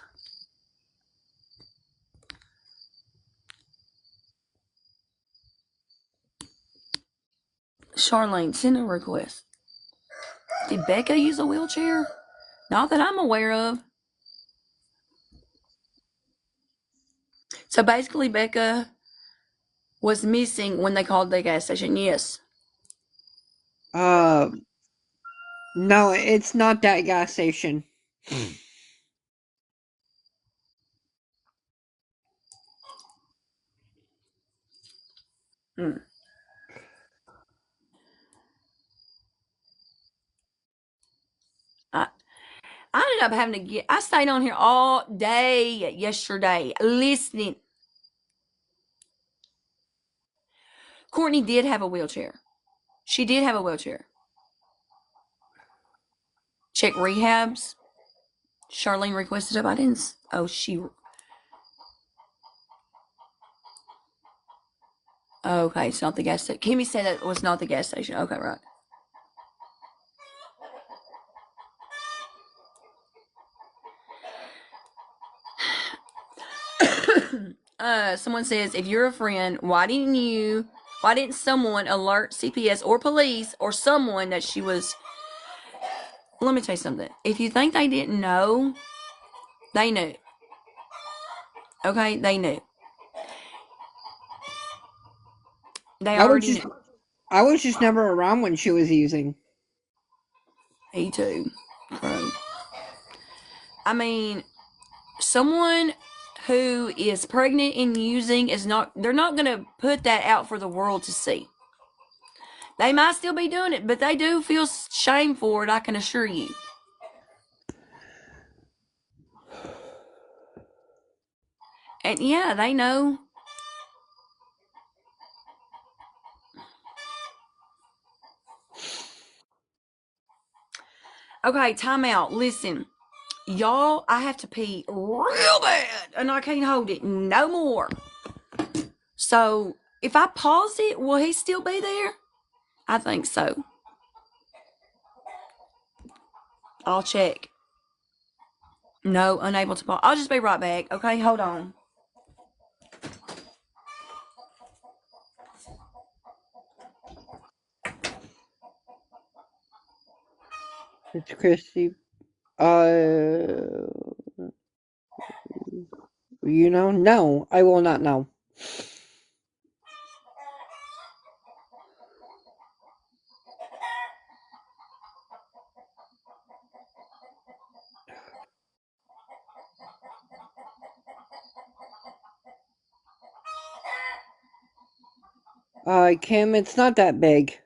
Charlene, send a request. Did Becca use a wheelchair? Not that I'm aware of. So basically, Becca was missing when they called the gas station. Yes. Uh, no, it's not that gas station. Hmm. I, I ended up having to get. I stayed on here all day yesterday listening. Courtney did have a wheelchair. She did have a wheelchair. Check rehabs. Charlene requested it. I didn't. Oh, she. Okay, it's not the gas station. Kimmy said that was not the gas station. Okay, right. Someone says, if you're a friend, why didn't someone alert CPS or police or someone that she was? Let me tell you something. If you think they didn't know, they knew. Okay, they knew. They I was already just knew. I was just never around when she was using. Me too. Bro. I mean, someone who is pregnant and using is not, they're not going to put that out for the world to see. They might still be doing it, but they do feel shame for it, I can assure you. And yeah, they know. Okay, time out. Listen, y'all, I have to pee real bad and I can't hold it no more. So if I pause it, will he still be there? I think so. I'll check. No, unable to pause. I'll just be right back. Okay, hold on. It's Christy. Uh, You know? No, I will not know. Kim, it's not that big.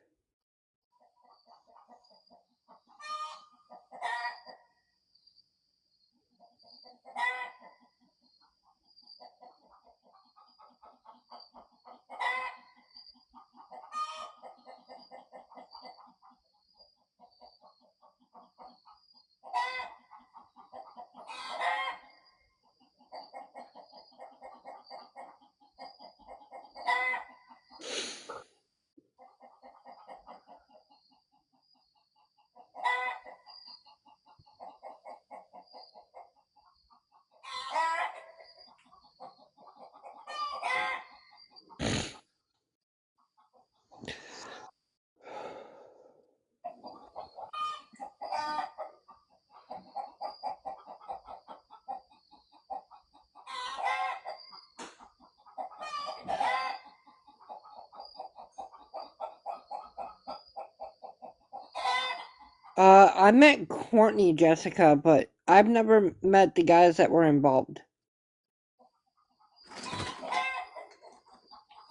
I met Courtney Jessica, but I've never met the guys that were involved.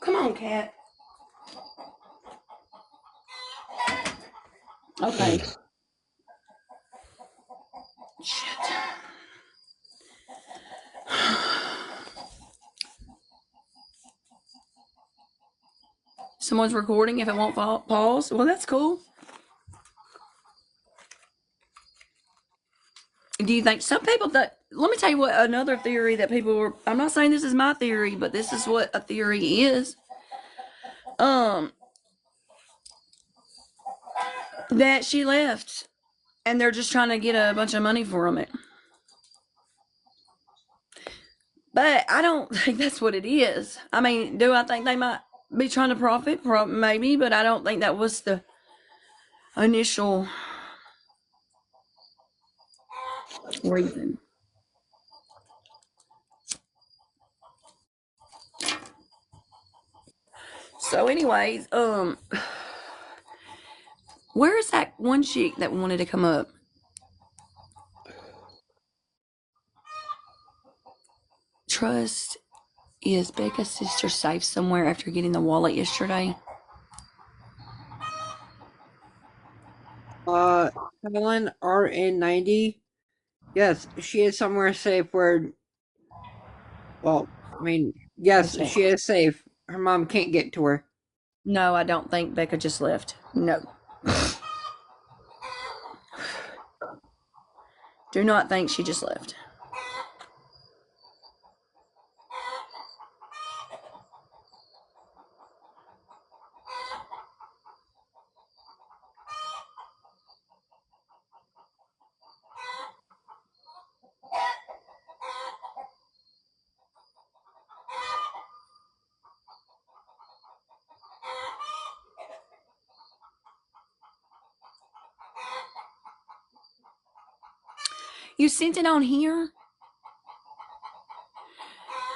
Come on, cat. Okay. Shit. Someone's recording if it won't pause. Well, that's cool. Do you think some people that, let me tell you what another theory that people were, I'm not saying this is my theory, but this is what a theory is. Um, that she left and they're just trying to get a bunch of money from it. But I don't think that's what it is. I mean, do I think they might be trying to profit? Maybe, but I don't think that was the initial reason. So, anyways, where is that one chick that wanted to come up? Trust, is Becca's sister safe somewhere after getting the wallet yesterday? Uh, Helen RN90. Yes, she is somewhere safe where, well, I mean, yes, Okay. she is safe. Her mom can't get to her. No, I don't think Becca just left. No. Do not think she just left. You sent it on here?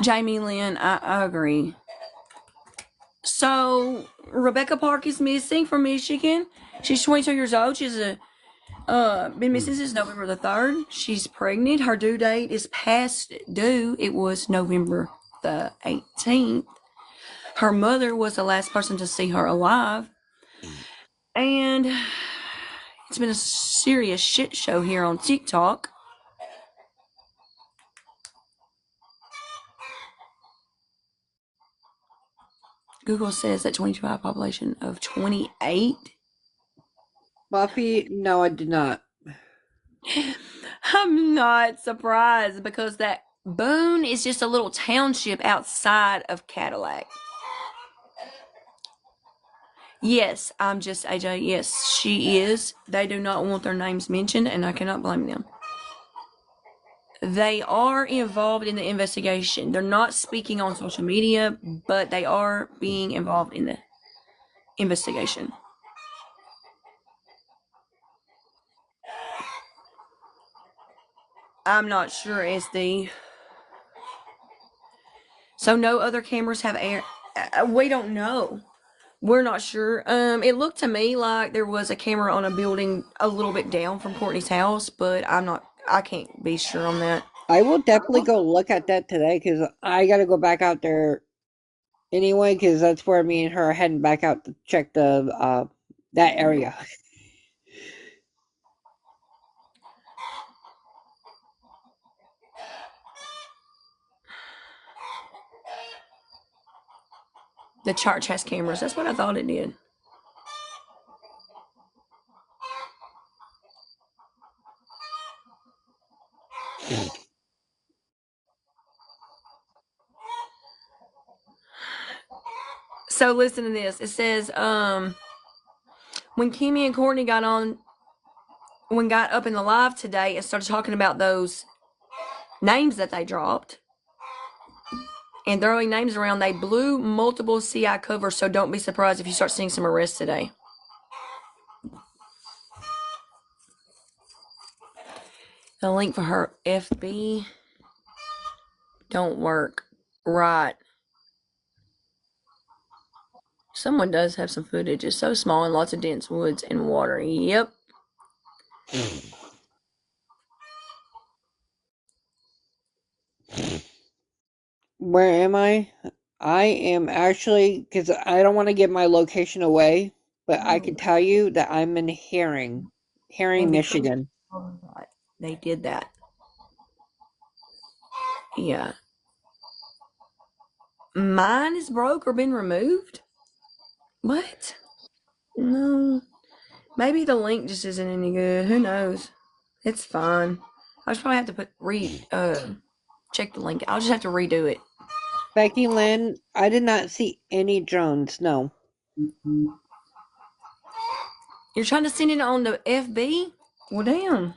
Jamie Lynn, I agree. So Rebecca Park is missing from Michigan. She's 22 years old. She's been missing since November the 3rd. She's pregnant. Her due date is past due. It was November the 18th. Her mother was the last person to see her alive. And it's been a serious shit show here on TikTok. Google says that 25 population of 28. Buffy, no, I did not. I'm not surprised because that Boone is just a little township outside of Cadillac. Yes, I'm just AJ. Yes, she is. They do not want their names mentioned, and I cannot blame them. They are involved in the investigation. They're not speaking on social media, but they are being involved in the investigation. I'm not sure, SD. So no other cameras have air. We don't know. We're not sure. It looked to me like there was a camera on a building a little bit down from Courtney's house, but I can't be sure on that. I will definitely go look at that today because I got to go back out there anyway because that's where me and her are heading back out to check the that area. The church has cameras. That's what I thought it did. So listen to this. It says, when Kimmy and Courtney got up in the live today and started talking about those names that they dropped and throwing names around, they blew multiple CI covers. So don't be surprised if you start seeing some arrests today. The link for her FB don't work. Right. Someone does have some footage. It's so small and lots of dense woods and water. Yep. Where am I? I am actually, because I don't want to give my location away, but I can tell you that I'm in Herring, Michigan. They did that. Yeah. Mine is broke or been removed? What? No. Maybe the link just isn't any good. Who knows? It's fine. I just probably have to check the link. I'll just have to redo it. Becky Lynn, I did not see any drones, no. You're trying to send it on the FB? Well, damn.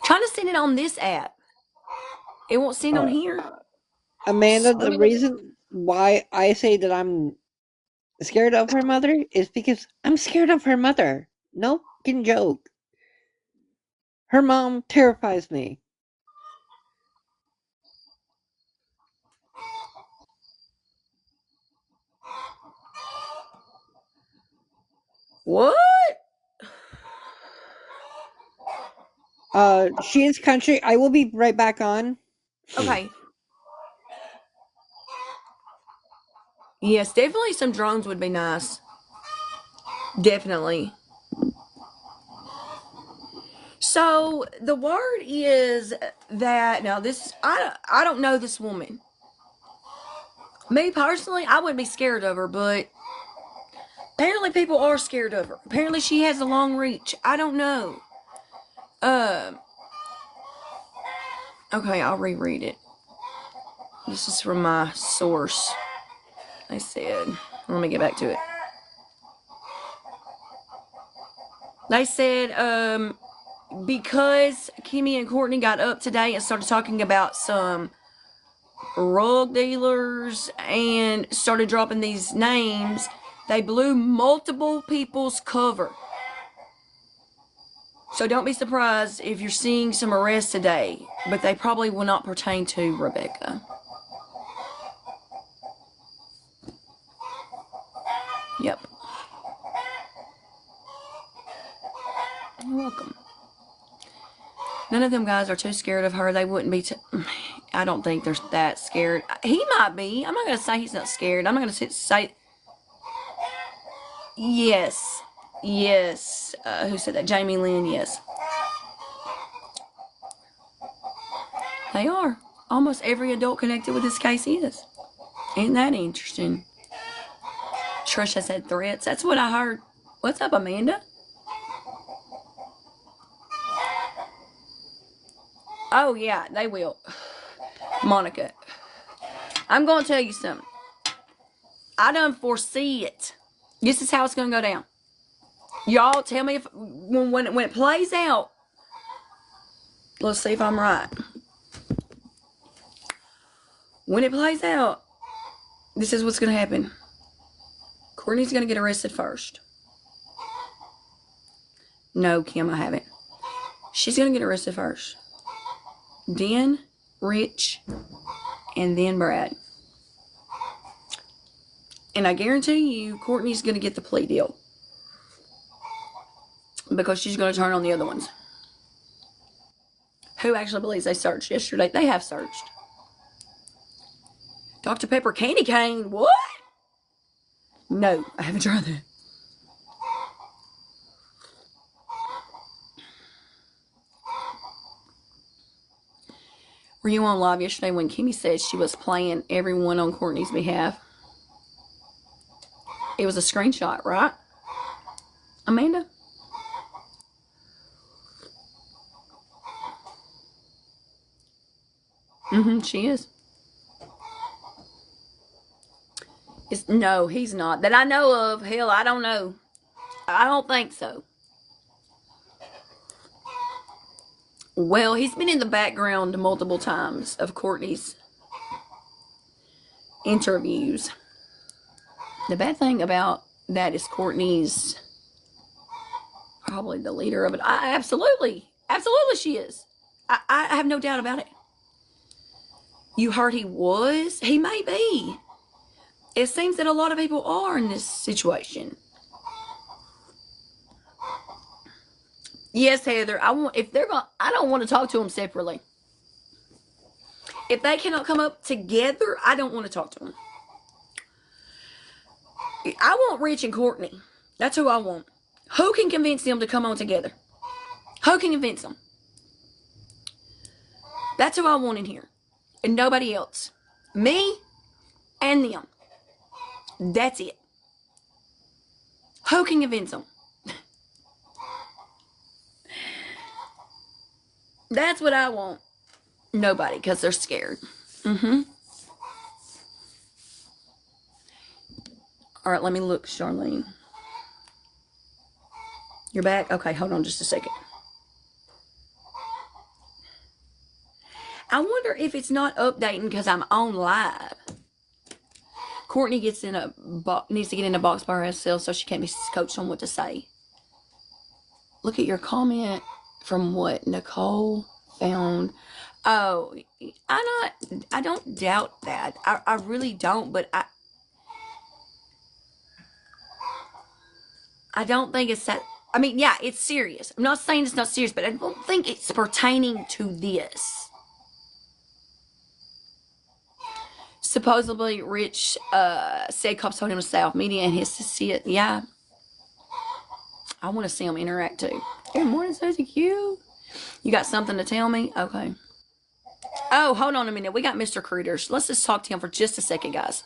Trying to send it on this app. It won't send on here. Amanda, the reason why I say that I'm scared of her mother is because I'm scared of her mother. No fucking joke. Her mom terrifies me. What? She is country. I will be right back on. Okay. Yes, definitely some drones would be nice. Definitely. So the word is that now this I don't know this woman. Me personally, I wouldn't be scared of her, but apparently people are scared of her. Apparently she has a long reach. I don't know. Okay, I'll reread it. This is from my source. They said, let me get back to it. They said, because Kimmy and Courtney got up today and started talking about some drug dealers and started dropping these names, they blew multiple people's cover. So don't be surprised if you're seeing some arrests today, but they probably will not pertain to Rebecca. Yep. You're welcome. None of them guys are too scared of her. They wouldn't be. I don't think they're that scared. He might be. I'm not going to say he's not scared. I'm not going to say. Yes. Yes. Who said that? Jamie Lynn, yes. They are. Almost every adult connected with this case is. Ain't that interesting? Trisha said threats. That's what I heard. What's up, Amanda? Oh, yeah, they will. Monica, I'm going to tell you something. I done foresee it. This is how it's going to go down. Y'all tell me if when it plays out. Let's see if I'm right. When it plays out, this is what's going to happen. Courtney's going to get arrested first. No, Kim, I haven't. She's going to get arrested first. Then Rich, and then Brad. And I guarantee you, Courtney's going to get the plea deal. Because she's going to turn on the other ones. Who actually believes they searched yesterday? They have searched. Dr. Pepper candy cane? What? No, I haven't tried that. Were you on live yesterday when Kimmy said she was playing everyone on Courtney's behalf? It was a screenshot, right? Amanda? She is. No, he's not. That I know of. Hell, I don't know. I don't think so. Well, he's been in the background multiple times of Courtney's interviews. The bad thing about that is Courtney's probably the leader of it. Absolutely she is. I have no doubt about it. You heard he was? He may be. It seems that a lot of people are in this situation. Yes, Heather. I don't want to talk to them separately. If they cannot come up together, I don't want to talk to them. I want Rich and Courtney. That's who I want. Who can convince them to come on together? Who can convince them? That's who I want in here. And nobody else. Me and them. That's it. Who can convince them? That's what I want. Nobody, because they're scared. All right, let me look, Charlene. You're back? Okay, hold on just a second. I wonder if it's not updating because I'm on live. Courtney needs to get in a box by herself so she can't be coached on what to say. Look at your comment from what Nicole found. Oh, I don't doubt that. I really don't, but I don't think it's that. I mean, yeah, it's serious. I'm not saying it's not serious, but I don't think it's pertaining to this. Supposedly, Rich said cops told him to stay off media and his to see it. Yeah. I want to see them interact too. Good morning, Susie Q. You got something to tell me? Okay. Oh, hold on a minute. We got Mr. Critters. Let's just talk to him for just a second, guys.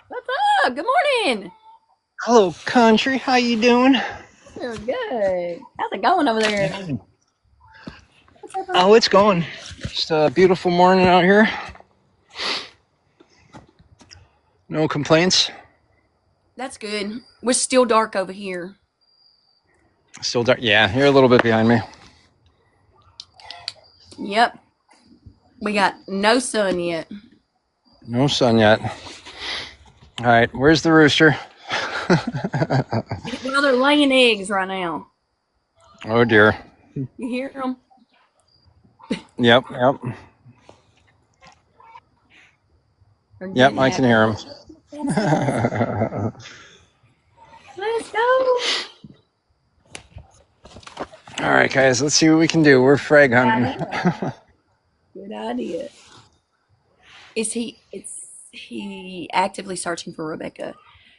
What's up? Good morning. Hello, country. How you doing? Oh, good. How's it going over there? Oh, it's going. Just a beautiful morning out here. No complaints. That's good. We're still dark over here. Still dark. Yeah, you're a little bit behind me. Yep. We got no sun yet. No sun yet. All right, where's the rooster? Well, they're laying eggs right now. Oh, dear. You hear them? Yep. Yep, I can hear them. Let's go. All right, guys, let's see what we can do. We're frag hunting. Good idea. Is he actively searching for Rebecca?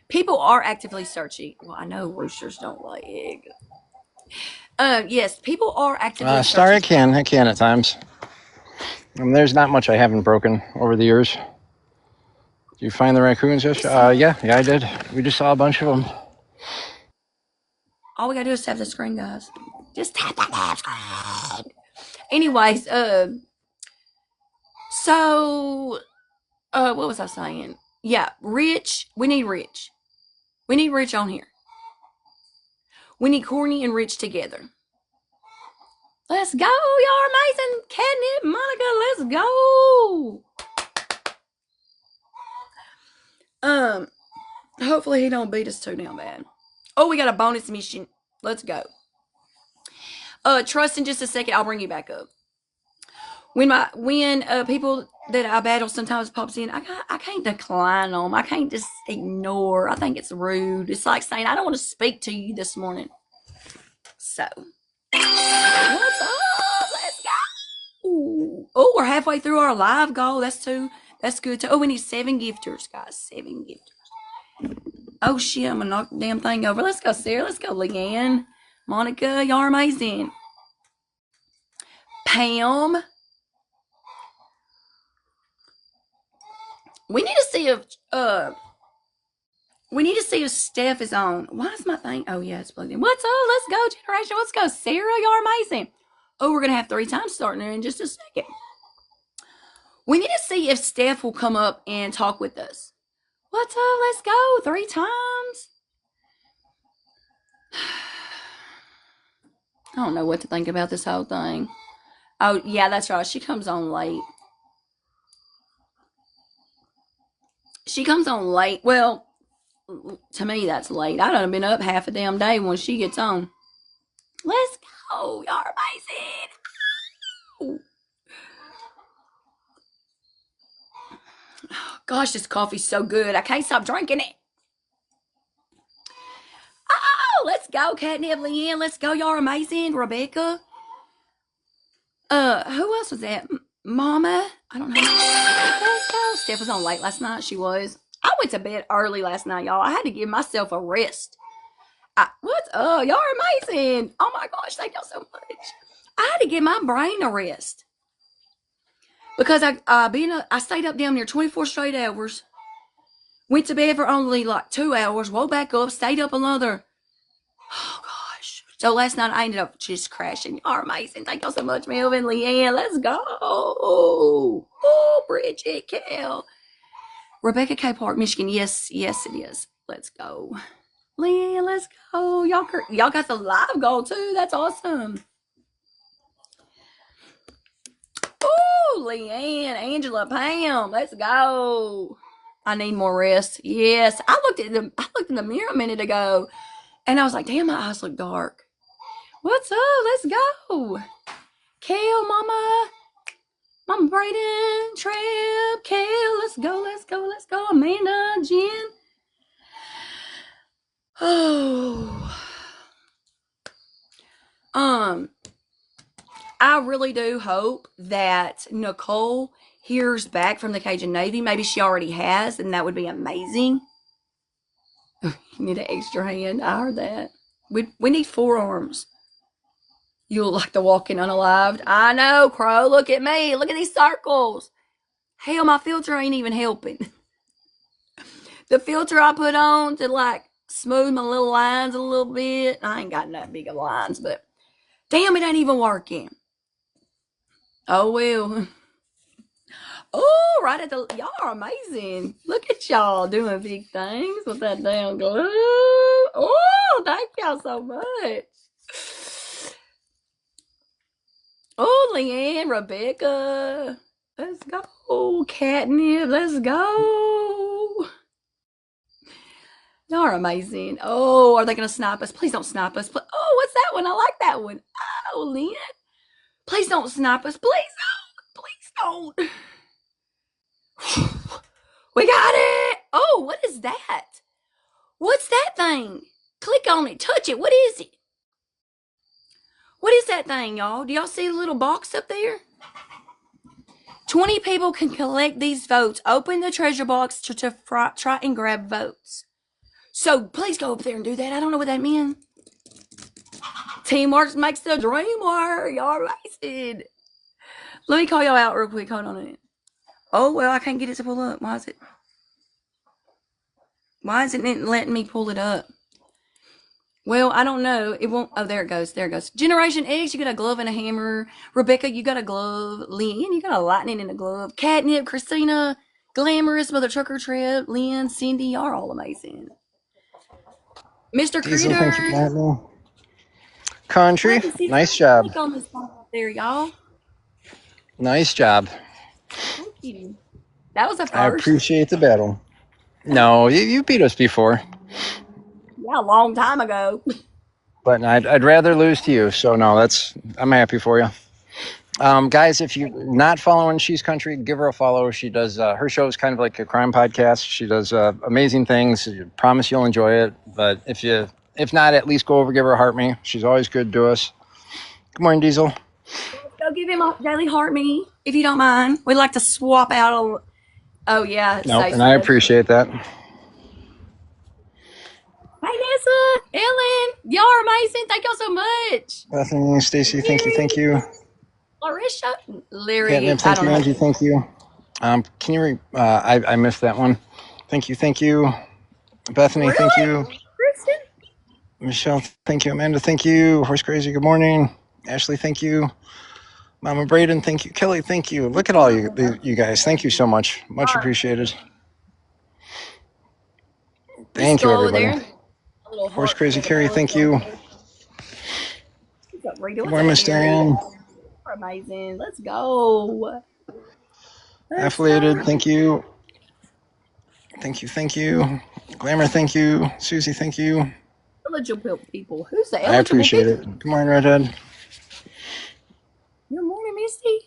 People are actively searching. Well, I know roosters don't lay eggs. Yes, people are actively Sorry, searching. I can at times. There's not much I haven't broken over the years. Did you find the raccoons yesterday? Yeah, I did. We just saw a bunch of them. All we gotta do is tap the screen, guys. Just tap that screen. Anyways, so what was I saying? Yeah, Rich. We need Rich. We need Rich on here. We need Courtney and Rich together. Let's go. Y'all amazing. Catnip, Monica, let's go. Hopefully he don't beat us too damn bad. Oh, we got a bonus mission. Let's go. Trust in just a second. I'll bring you back up. when people that I battle sometimes pops in, I can't decline them. I can't just ignore. I think it's rude. It's like saying I don't want to speak to you this morning. So what's up? Let's go. Oh, we're halfway through our live goal. That's good too. Oh, we need 7 gifters, guys. 7 gifters. Oh shit, I'm gonna knock the damn thing over. Let's go, Sarah. Let's go, Leanne. Monica, y'all are amazing. Pam. We need to see if Steph is on. Why is my thing? Oh yeah, it's plugged in. What's up? Let's go, generation. Let's go, Sarah. Y'all are amazing. Oh, we're gonna have 3 times starting there in just a second. We need to see if Steph will come up and talk with us. What's up? Let's go. 3 times. I don't know what to think about this whole thing. Oh yeah, that's right. She comes on late. Well, to me, that's late. I done have been up half a damn day when she gets on. Let's go. Y'all are amazing. Oh, gosh, this coffee's so good. I can't stop drinking it. Oh, let's go, Catnip, Leanne. Let's go. Y'all are amazing. Rebecca. Who else was that? Mama? I don't know. Let's go. Steph was on late last night. She was. I went to bed early last night, y'all. I had to give myself a rest. What's up? Y'all are amazing. Oh my gosh, thank y'all so much. I had to give my brain a rest because I stayed up damn near 24 straight hours. Went to bed for only like 2 hours. Woke back up, stayed up another. Oh gosh. So last night I ended up just crashing. Y'all are amazing. Thank y'all so much, Melvin, Leanne. Let's go. Oh, Bridget, Cal. Rebecca K. Park, Michigan. Yes, it is. Let's go. Leanne, let's go. Y'all got the live goal too. That's awesome. Oh, Leanne, Angela, Pam, let's go. I need more rest. Yes, I looked in the mirror a minute ago, and I was like, damn, my eyes look dark. What's up? Let's go. Kale, Mama Brayden, Treb, Kale, let's go. Amanda, Jen. Oh, I really do hope that Nicole hears back from the Cajun Navy. Maybe she already has, and that would be amazing. You need an extra hand. I heard that. We need 4 arms. You look like the walking unalived. I know, Crow. Look at me. Look at these circles. Hell, my filter ain't even helping. The filter I put on to like smooth my little lines a little bit. I ain't got that big of lines, but damn, it ain't even working. Oh well. Oh, right at the y'all are amazing. Look at y'all doing big things with that damn glue. Oh, thank y'all so much. Oh, Leanne, Rebecca. Let's go. Catnip, let's go. Y'all are amazing. Oh, are they gonna snipe us? Please don't snipe us. Oh, what's that one? I like that one. Oh, Lynn. Please don't snipe us. Please don't. Please don't. We got it. Oh, what is that? What's that thing? Click on it. Touch it. What is it? What is that thing, y'all? Do y'all see the little box up there? 20 people can collect these votes. Open the treasure box to try and grab votes. So please go up there and do that. I don't know what that means. Teamwork makes the dream work. Y'all wasted. Let me call y'all out real quick. Hold on a minute. Oh, well, I can't get it to pull up. Why isn't it letting me pull it up? Well, I don't know. It won't. Oh, there it goes. Generation X, you got a glove and a hammer. Rebecca, you got a glove. Lynn, you got a lightning in a glove. Catnip, Christina, Glamorous, Mother Trucker Trip, Lynn, Cindy, y'all are all amazing. Mr. Diesel, thank you, Critter. Platinum. Country, nice job. Click on this one up there, y'all. Nice job. Thank you. That was a I first. appreciate the battle. No, you beat us before. Yeah, a long time ago. But I'd rather lose to you. So no, I'm happy for you. Guys, if you're not following She's Country, give her a follow. She does her show is kind of like a crime podcast. She does amazing things. I promise you'll enjoy it. But if not, at least go over, give her a heart me. She's always good to us. Good morning, Diesel. Let's go give him a daily heart me, if you don't mind. We'd like to swap out a. Oh yeah, Nope, Stacey and I does. appreciate that. Hey Nessa, Ellen, y'all are amazing. Thank y'all so much. Bethany, Stacy, thank you, thank you. Larisha, Larry, Catnip, I thank don't you. know. Angie, thank you. Can you? I missed that one. Thank you, thank you. Bethany, thank Really, you. Kristen? Michelle, thank you. Amanda, thank you. Horse Crazy, good morning. Ashley, thank you. Mama Braden, thank you. Kelly, thank you. Look at all you guys. Thank you so much. Much All right, appreciated. let's Thank you, go over everybody. there. A little Horse heart Crazy for the Carrie, girls thank right you. there. What's up, Rita? Good What's morning, up, Miss Carrie? Darian. You're amazing. Let's go. Let's Affiliated, go. thank you. Thank you, thank you. Glamour, thank you. Susie, thank you. Eligible people. Who's the I eligible appreciate people? it. Good morning, Redhead. Good morning, Misty.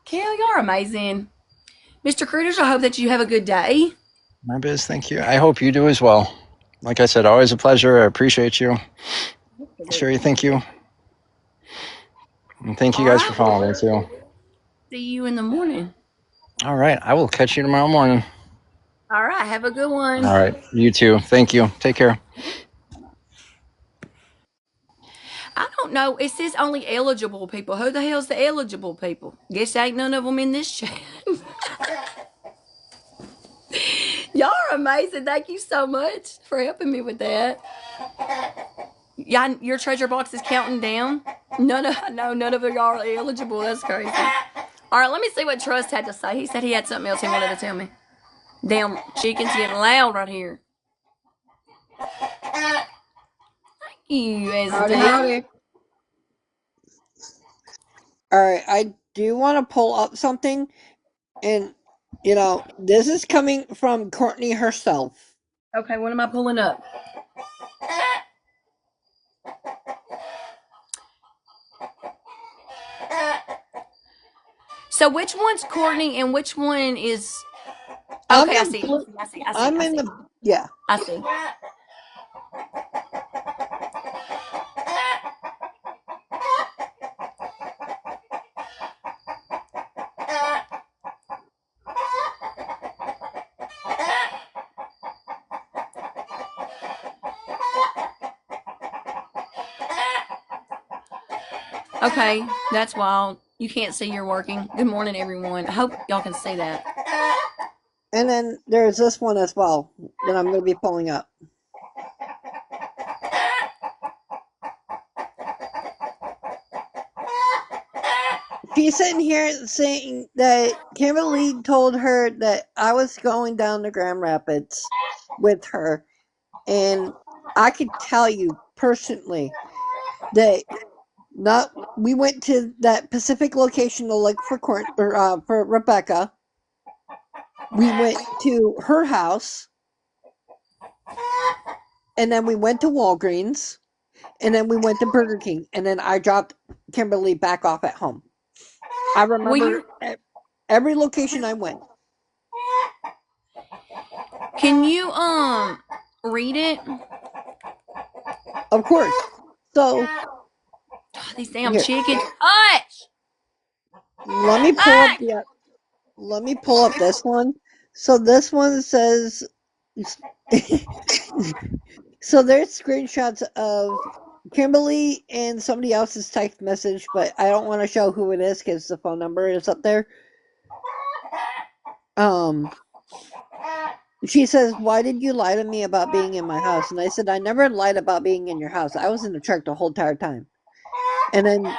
Kel, you're amazing. Mr. Critters, I hope that you have a good day. My biz, thank you. I hope you do as well. Like I said, always a pleasure. I appreciate you. Sherry, thank you. And thank you All guys for right. Well, following me too. see you in the morning. All right. I will catch you tomorrow morning. All right. Have a good one. All right. You too. Thank you. Take care. I don't know. It says only eligible people. Who the hell's the eligible people? Guess ain't none of them in this chat. Y'all are amazing. Thank you so much for helping me with that. Yeah, your treasure box is counting down. None of y'all are eligible. That's crazy. All right, let me see what Trust had to say. He said he had something else he wanted to tell me. Damn, chicken's getting loud right here. Thank you, Howdy, SD. howdy. Alright, I do want to pull up something, and, this is coming from Courtney herself. Okay, what am I pulling up? So which one's Courtney and which one is? I'm Okay, I in see. blue. I see. I see. I'm I in see. the. Yeah. I see. Okay, that's wild. You can't see you're working. Good morning, everyone. I hope y'all can see that. And then there's this one as well that I'm going to be pulling up. She's sitting here saying that Kimberly told her that I was going down to Grand Rapids with her, and I could tell you personally that not we went to that Pacific location to look for for Rebecca. We went to her house, and then we went to Walgreens, and then we went to Burger King, and then I dropped Kimberly back off at home. I Will remember you? every location I went. Can you read it? Of course. So Oh, these damn here, chickens. Hush! let me pull up Hush! the let me pull up this one. So this one says so there's screenshots of Kimberly and somebody else's text message, but I don't want to show who it is because the phone number is up there. Um, she says, "Why did you lie to me about being in my house?" And I said, "I never lied about being in your house. I was in the truck the whole entire time." And then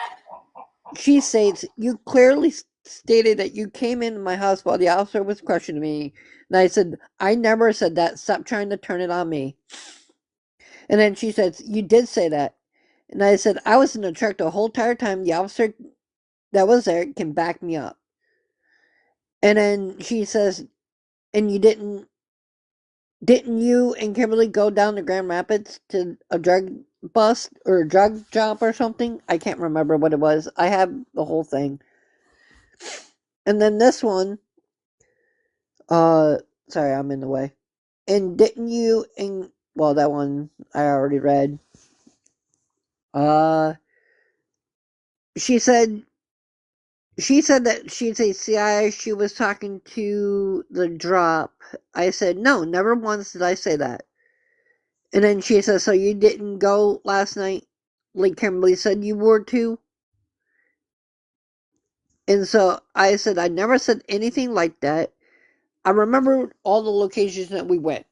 she states, "You clearly stated that you came into my house while the officer was questioning me." And I said, "I never said that. Stop trying to turn it on me." And then she says, "You did say that." And I said, "I was in the truck the whole entire time. The officer that was there can back me up." And then she says, "And you didn't you and Kimberly go down to Grand Rapids to a drug bust or drug job or something. I can't remember what it was. I have the whole thing. And then this one, uh, sorry, I'm in the way. And didn't you? And well, that one I already read. Uh, she said that she's a CI. She was talking to the drop. I said no, never once did I say that. And then she said, "So you didn't go last night?" Like Kimberly said you were too. And so I said, I never said anything like that. I remember all the locations that we went.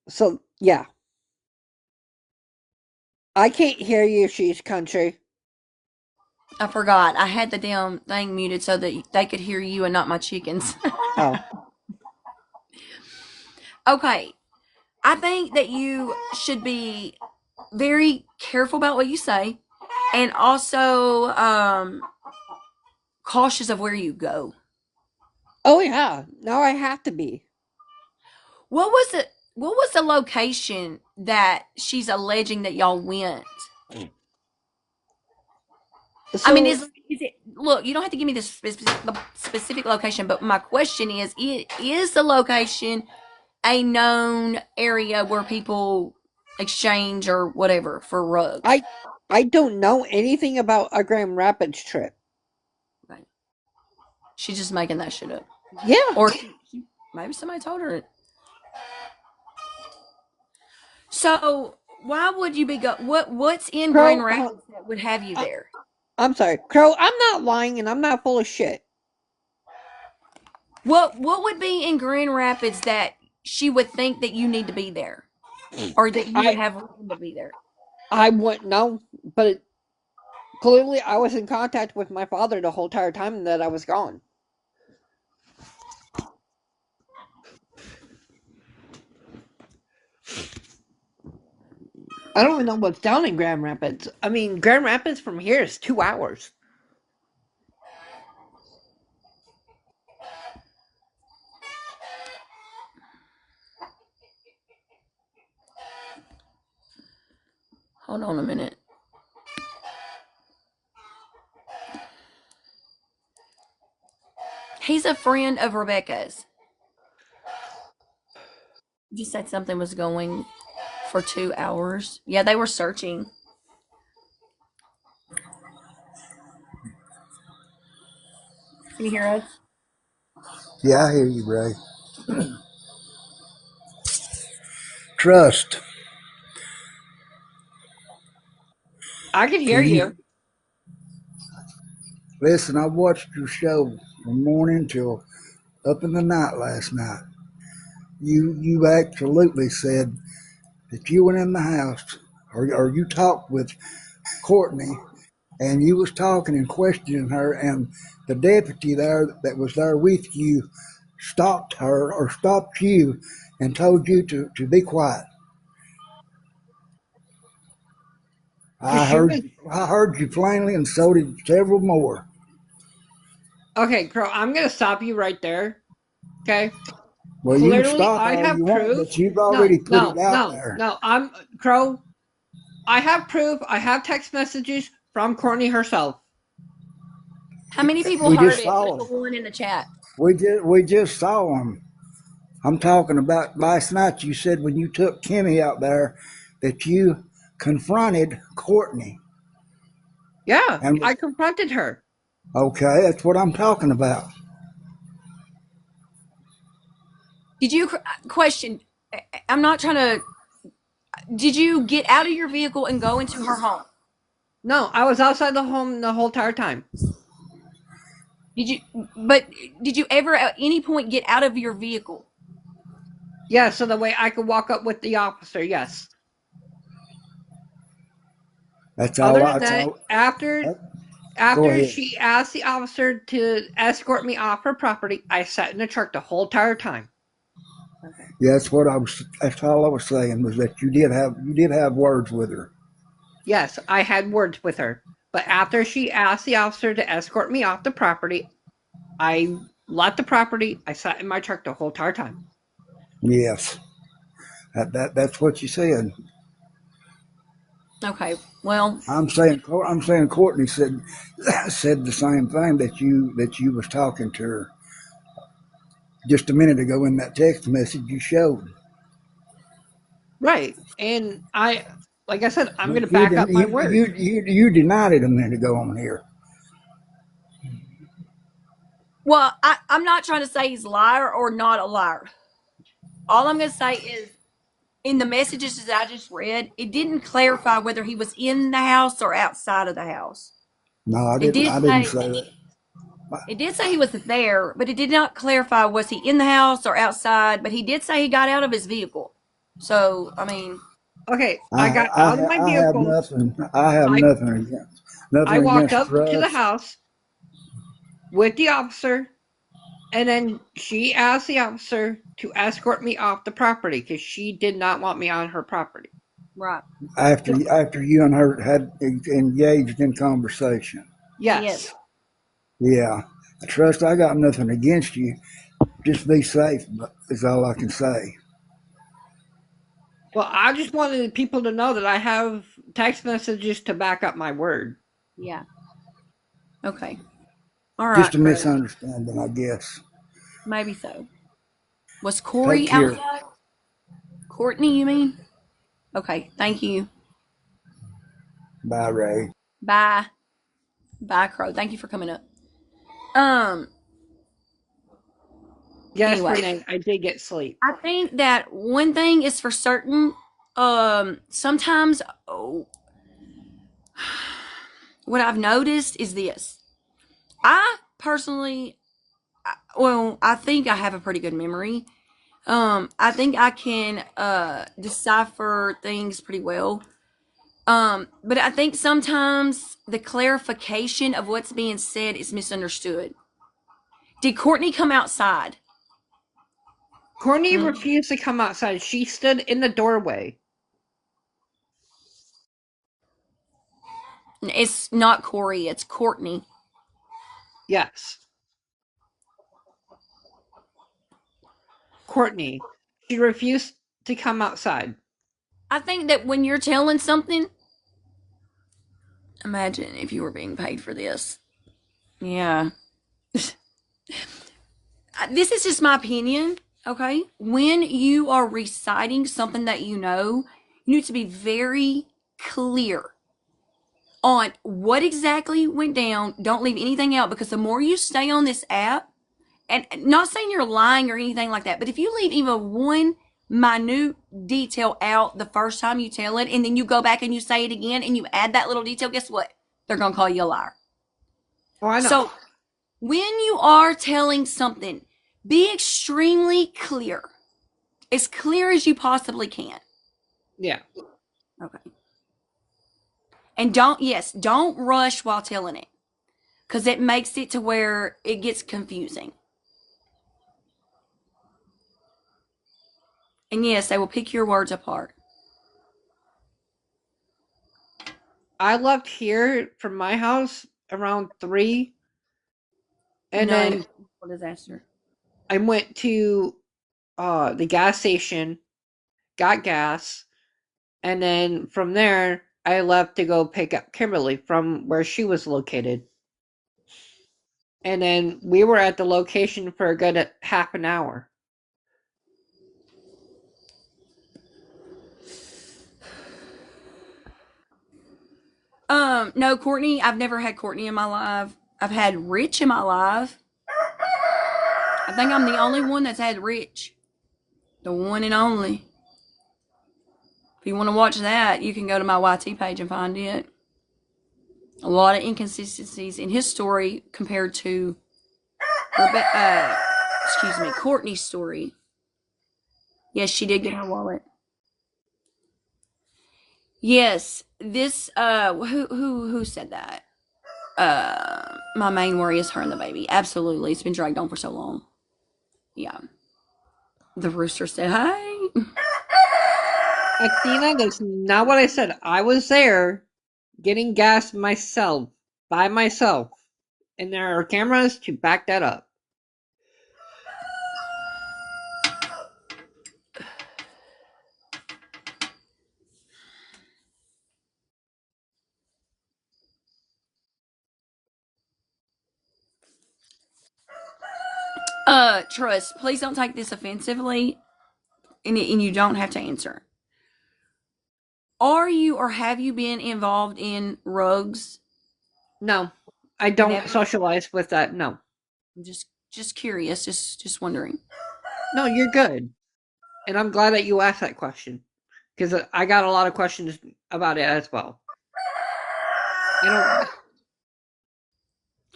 So, yeah. I can't hear you, she's country. I forgot. I had the damn thing muted so that they could hear you and not my chickens. Oh. Okay. I think that you should be very careful about what you say and also cautious of where you go. Oh, yeah. Now I have to be. What was the location that she's alleging that y'all went? I mean, So, is it look, you don't have to give me the specific location, but my question is the location a known area where people exchange or whatever for rugs? I I don't know anything about a Grand Rapids trip. Right. She's just making that shit up. Yeah. Or maybe somebody told her. So why would you be what's in Grand Crow, Rapids that would have you uh, there? I'm sorry. Crow, I'm not lying and I'm not full of shit. What would be in Grand Rapids that she would think that you need to be there? Or that you would I have reason to be there? I wouldn't know, but clearly I was in contact with my father the whole entire time that I was gone. I don't even know what's down in Grand Rapids. I mean, Grand Rapids from here is 2 hours. Hold on a minute. He's a friend of Rebecca's. You said something was going for 2 hours. Yeah, they were searching. Can you hear us? Yeah, I hear you, Ray. Trust. I can hear Can you. you listen? I watched your show from morning till up in the night last night. You absolutely said that you went in the house or you talked with Courtney and you was talking and questioning her and the deputy there that was there with you stopped her or stopped you and told you to be quiet. Cause she was I heard you plainly and so did several more. okay, Crow. I'm gonna stop you right there. Okay. Well, you can Clearly, stop I all have you want, proof. but you've No, already put it no, out no, there. no. I'm Crow. I have proof. I have text messages from Courtney herself. How many people We heard just it? Put saw the them. one in the chat. We just saw them. I'm talking about last night. You said when you took Kimmy out there that you confronted Courtney, Yeah, and I confronted her. okay, that's what I'm talking about. Did you question? I'm not trying to. Did you get out of your vehicle and go into her home? No, I was outside the home the whole entire time. Did you? But did you ever at any point get out of your vehicle? Yeah, so the way I could walk up with the officer. Yes. That's all. Other than That's that, all. after Go after ahead. she asked the officer to escort me off her property, I sat in the truck the whole entire time. Okay. Yeah, that's what I was. That's all I was saying was that you did have words with her. Yes, I had words with her. But after she asked the officer to escort me off the property, I left the property. I sat in my truck the whole entire time. Yes, that's what you said. Okay. Well, I'm saying Courtney said said the same thing that you was talking to her just a minute ago in that text message you showed. Right. And like I said, I'm going to But you back didn't up my word. you denied it a minute ago on here. well, I'm not trying to say he's a liar or not a liar. All I'm going to say is in the messages that I just read, it didn't clarify whether he was in the house or outside of the house. No, It did I didn't say say that. it did say he was there, but it did not clarify was he in the house or outside. But he did say he got out of his vehicle. So I mean, Okay, I got out of my I have vehicle. nothing. I have I nothing I walked against up to the trust. house with the officer, and then she asked the officer to escort me off the property because she did not want me on her property. right? After you and her had engaged in conversation. Yes. Yes. Yeah, trust. I got nothing against you. Just be safe. Is all I can say. Well, I just wanted people to know that I have text messages to back up my word. Yeah. Okay. All right, Just a Crow. misunderstanding, I guess. Maybe so. Was Take Corey care. outside? Courtney, you mean? Okay. Thank you. Bye, Ray. Bye. Bye, Crow. Thank you for coming up. Um. Yes, Anyway, Renee, I did get sleep. I think that one thing is for certain. Sometimes what I've noticed is this. I personally, well, I think I have a pretty good memory. I think I can decipher things pretty well. But I think sometimes the clarification of what's being said is misunderstood. Did Courtney come outside? Courtney Hmm? refused to come outside. She stood in the doorway. It's not Corey, it's Courtney. Yes, Courtney. She refused to come outside. I think that when you're telling something, imagine if you were being paid for this. Yeah. This is just my opinion, okay? When you are reciting something that you need to be very clear on what exactly went down. Don't leave anything out because the more you stay on this app, and not saying you're lying or anything like that, but if you leave even one minute detail out the first time you tell it, and then you go back and you say it again and you add that little detail, guess what? They're going to call you a liar. Oh, I know. So when you are telling something, be extremely clear as you possibly can. Yeah. Okay. And don't rush while telling it because it makes it to where it gets confusing. And yes, they will pick your words apart. I left here from my house around 3, and No then natural disaster. I went to the gas station, got gas, and then from there I left to go pick up Kimberly from where she was located. And then we were at the location for a good half an hour. No, Courtney. I've never had Courtney in my life. I've had Rich in my life. I think I'm the only one that's had Rich, the one and only. If you want to watch that, you can go to my YT page and find it. A lot of inconsistencies in his story compared to Courtney's story. Yes, she did get her wallet. Yes, this who said that? My main worry is her and the baby. Absolutely, it's been dragged on for so long. Yeah. The rooster said, "Hey." Athena, that's not what I said. I was there getting gas myself, by myself. And there are cameras to back that up. Trust, please don't take this offensively, and you don't have to answer. Are you or have you been involved in rugs? No, I don't Never. socialize with that. No. I'm just curious, just wondering. No, you're good. And I'm glad that you asked that question. Because I got a lot of questions about it as well. I don't.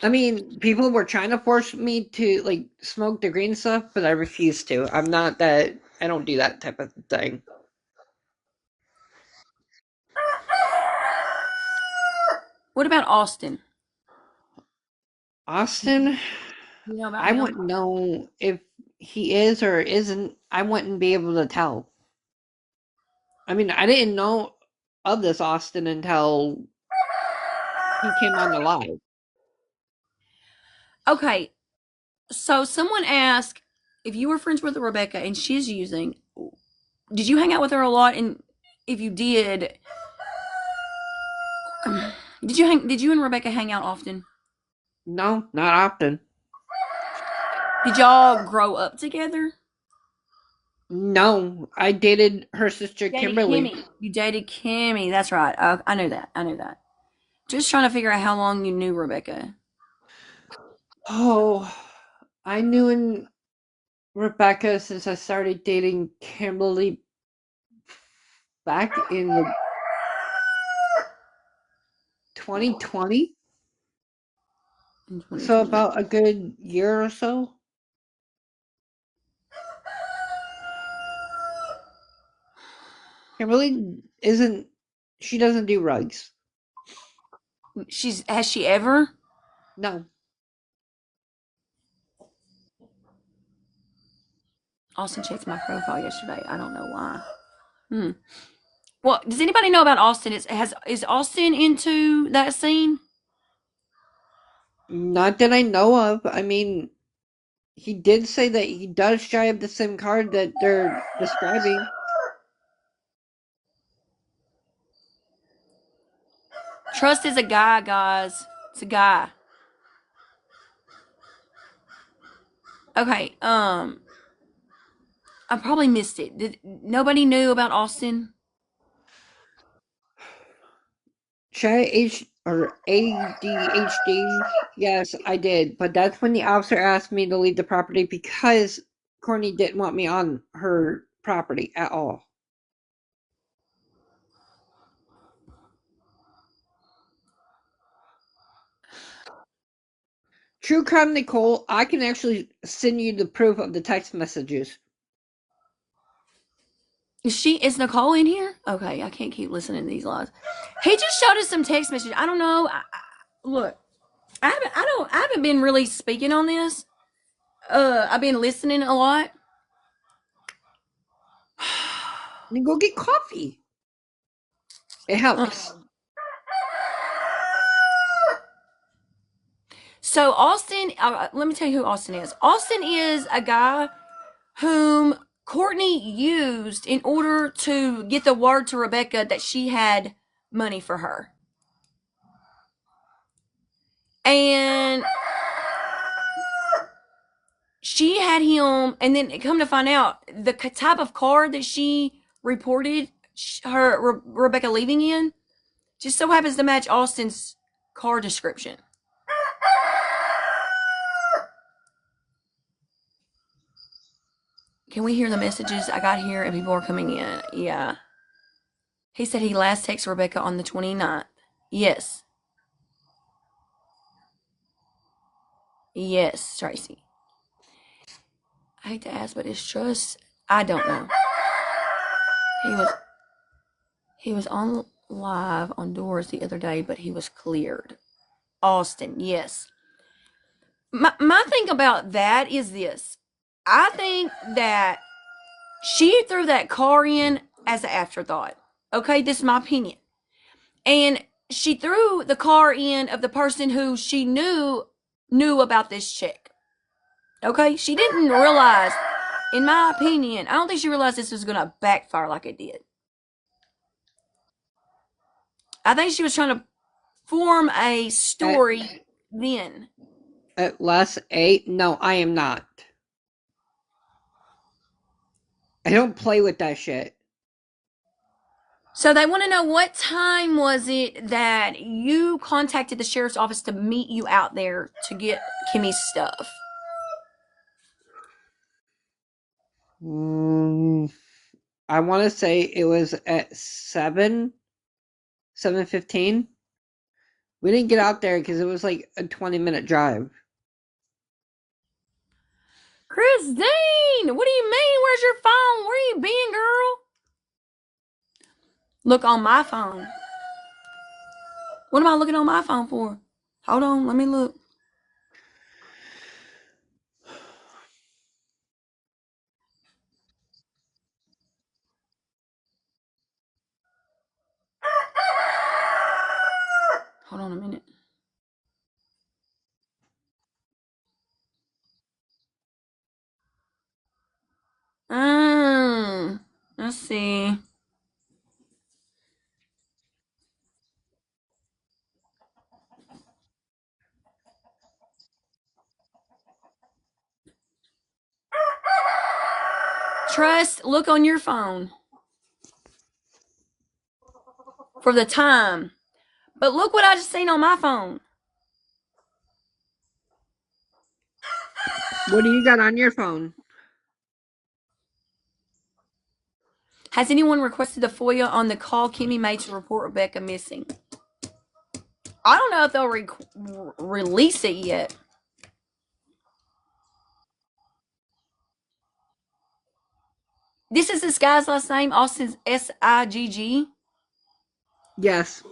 I mean, people were trying to force me to like smoke the green stuff, but I refused to. I'm not that. I don't do that type of thing. What about Austin? Austin, You know about I him? wouldn't know if he is or isn't. I wouldn't be able to tell. I mean, I didn't know of this Austin until he came on the live. Okay, so someone asked if you were friends with Rebecca and she's using. Did you hang out with her a lot? And if you did, Did you and Rebecca hang out often? No, not often. Did y'all grow up together? No, I dated her sister Dated Kimberly. Kimmy. You dated Kimmy. That's right. I knew that. I knew that. Just trying to figure out how long you knew Rebecca. Oh, I knew Rebecca since I started dating Kimberly back in the 2020. In So 2020. about a good year or so. Kimberly isn't. She doesn't do rugs. Has she ever? No. Austin checked my profile yesterday. I don't know why. Hmm. Well, does anybody know about Austin? Is Austin into that scene? Not that I know of. I mean, he did say that he does drive the same car that they're describing. Trust is a guy, guys. It's a guy. Okay. I probably missed it. Did nobody knew about Austin? Try H or ADHD. Yes, I did. But that's when the officer asked me to leave the property because Courtney didn't want me on her property at all. True Crime Nicole, I can actually send you the proof of the text messages. Is Nicole in here? Okay, I can't keep listening to these lies. He just showed us some text messages. I don't know. Look, I haven't been really speaking on this. I've been listening a lot. Then go get coffee. It helps. So Austin, let me tell you who Austin is. Austin is a guy whom Courtney used in order to get the word to Rebecca that she had money for her. And she had him, and then come to find out, the type of car that she reported Rebecca leaving in just so happens to match Austin's car description. Can we hear the messages I got here and people are coming in? Yeah. He said he last texted Rebecca on the 29th. Yes. Yes, Tracy. I hate to ask, but is trust? I don't know. He was he was on live on Doors the other day, but he was cleared. Austin, yes. My thing about that is this. I think that She threw that car in as an afterthought. Okay, this is my opinion. And she threw the car in of the person who she knew about this chick. Okay, she didn't realize, in my opinion, I don't think she realized this was going to backfire like it did. I think she was trying to form a story then. At last 8? No, I am not. I don't play with that shit. So they want to know, what time was it that you contacted the sheriff's office to meet you out there to get Kimmy's stuff? I want to say it was at 7:15. We didn't get out there because it was like a 20-minute drive. Christine, what do you mean? Where's your phone? Where you been, girl? Look on my phone. What am I looking on my phone for? Hold on, let me look. Hold on a minute. Let's see. Trust, look on your phone for the time. But look what I just seen on my phone. What do you got on your phone? Has anyone requested a FOIA on the call Kimmy made to report Rebecca missing? I don't know if they'll release it yet. This is this guy's last name, Austin Sigg. Yes.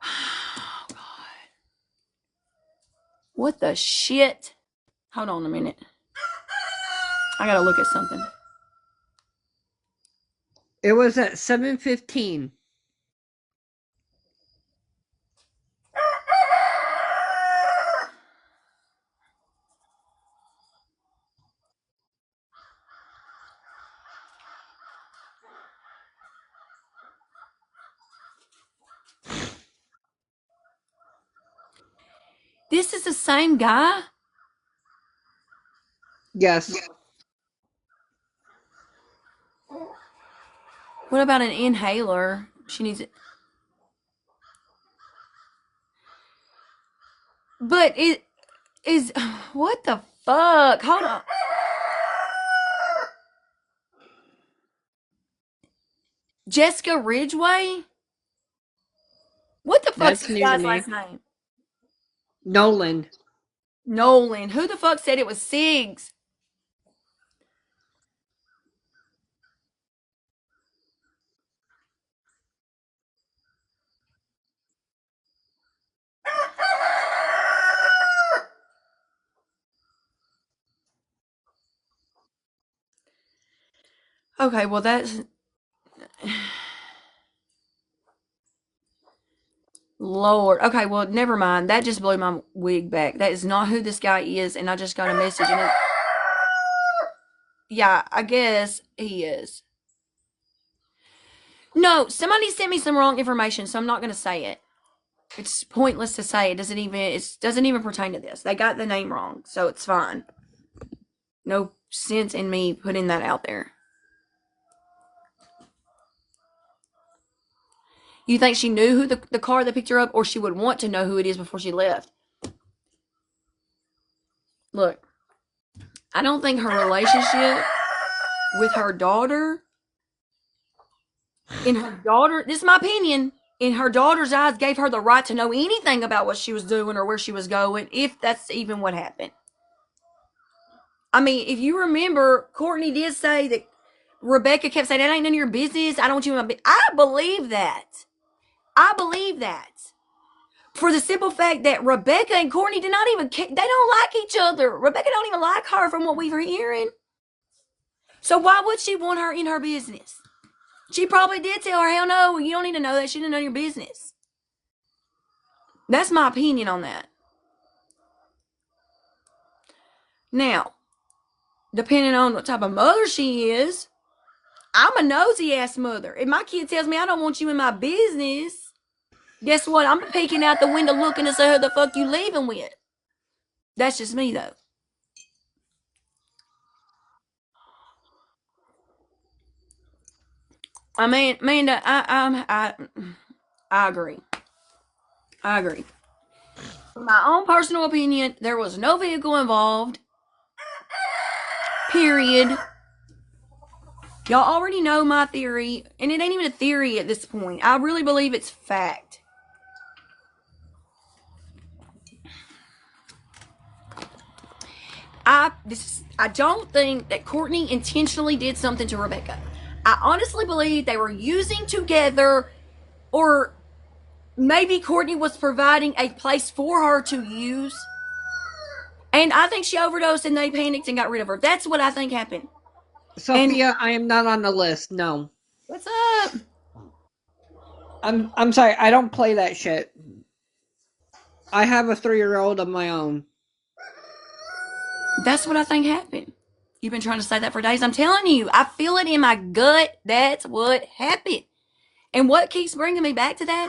Oh, God. What the shit? Hold on a minute. I gotta look at something. It was at 7:15. This is the same guy? Yes. What about an inhaler? She needs it. But it is. What the fuck? Hold on. Jessica Ridgway? What the fuck's That's this new to guy's me. last name? Nolan. Nolan. Who the fuck said it was Siggs? Okay, well that's Lord. Okay, well never mind. That just blew my wig back. That is not who this guy is, and I just got a message and yeah, I guess he is. No, somebody sent me some wrong information, so I'm not gonna say it. It's pointless to say it. Doesn't even pertain to this. They got the name wrong, so it's fine. No sense in me putting that out there. You think she knew who the car that picked her up, or she would want to know who it is before she left? Look, I don't think her relationship with her daughter, this is my opinion, in her daughter's eyes, gave her the right to know anything about what she was doing or where she was going, if that's even what happened. I mean, if you remember, Courtney did say that Rebecca kept saying, that ain't none of your business. I don't want you in my business. I believe that. For the simple fact that Rebecca and Courtney did not even they don't like each other. Rebecca don't even like her from what we were hearing. So why would she want her in her business? She probably did tell her, hell no, you don't need to know that. She didn't know your business. That's my opinion on that. Now, depending on what type of mother she is, I'm a nosy ass mother. If my kid tells me I don't want you in my business, guess what? I'm peeking out the window looking to see who the fuck you leaving with. That's just me though. I mean, Amanda, I agree. I agree. My own personal opinion, there was no vehicle involved. Period. Y'all already know my theory, and it ain't even a theory at this point. I really believe it's fact. I don't think that Courtney intentionally did something to Rebecca. I honestly believe they were using together, or maybe Courtney was providing a place for her to use. And I think she overdosed and they panicked and got rid of her. That's what I think happened. Sophia, I am not on the list. No. What's up? I'm sorry, I don't play that shit. I have a 3-year-old of my own. That's what I think happened. You've been trying to say that for days. I'm telling you, I feel it in my gut. That's what happened. And what keeps bringing me back to that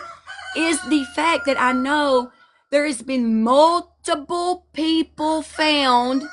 is the fact that I know there has been multiple people found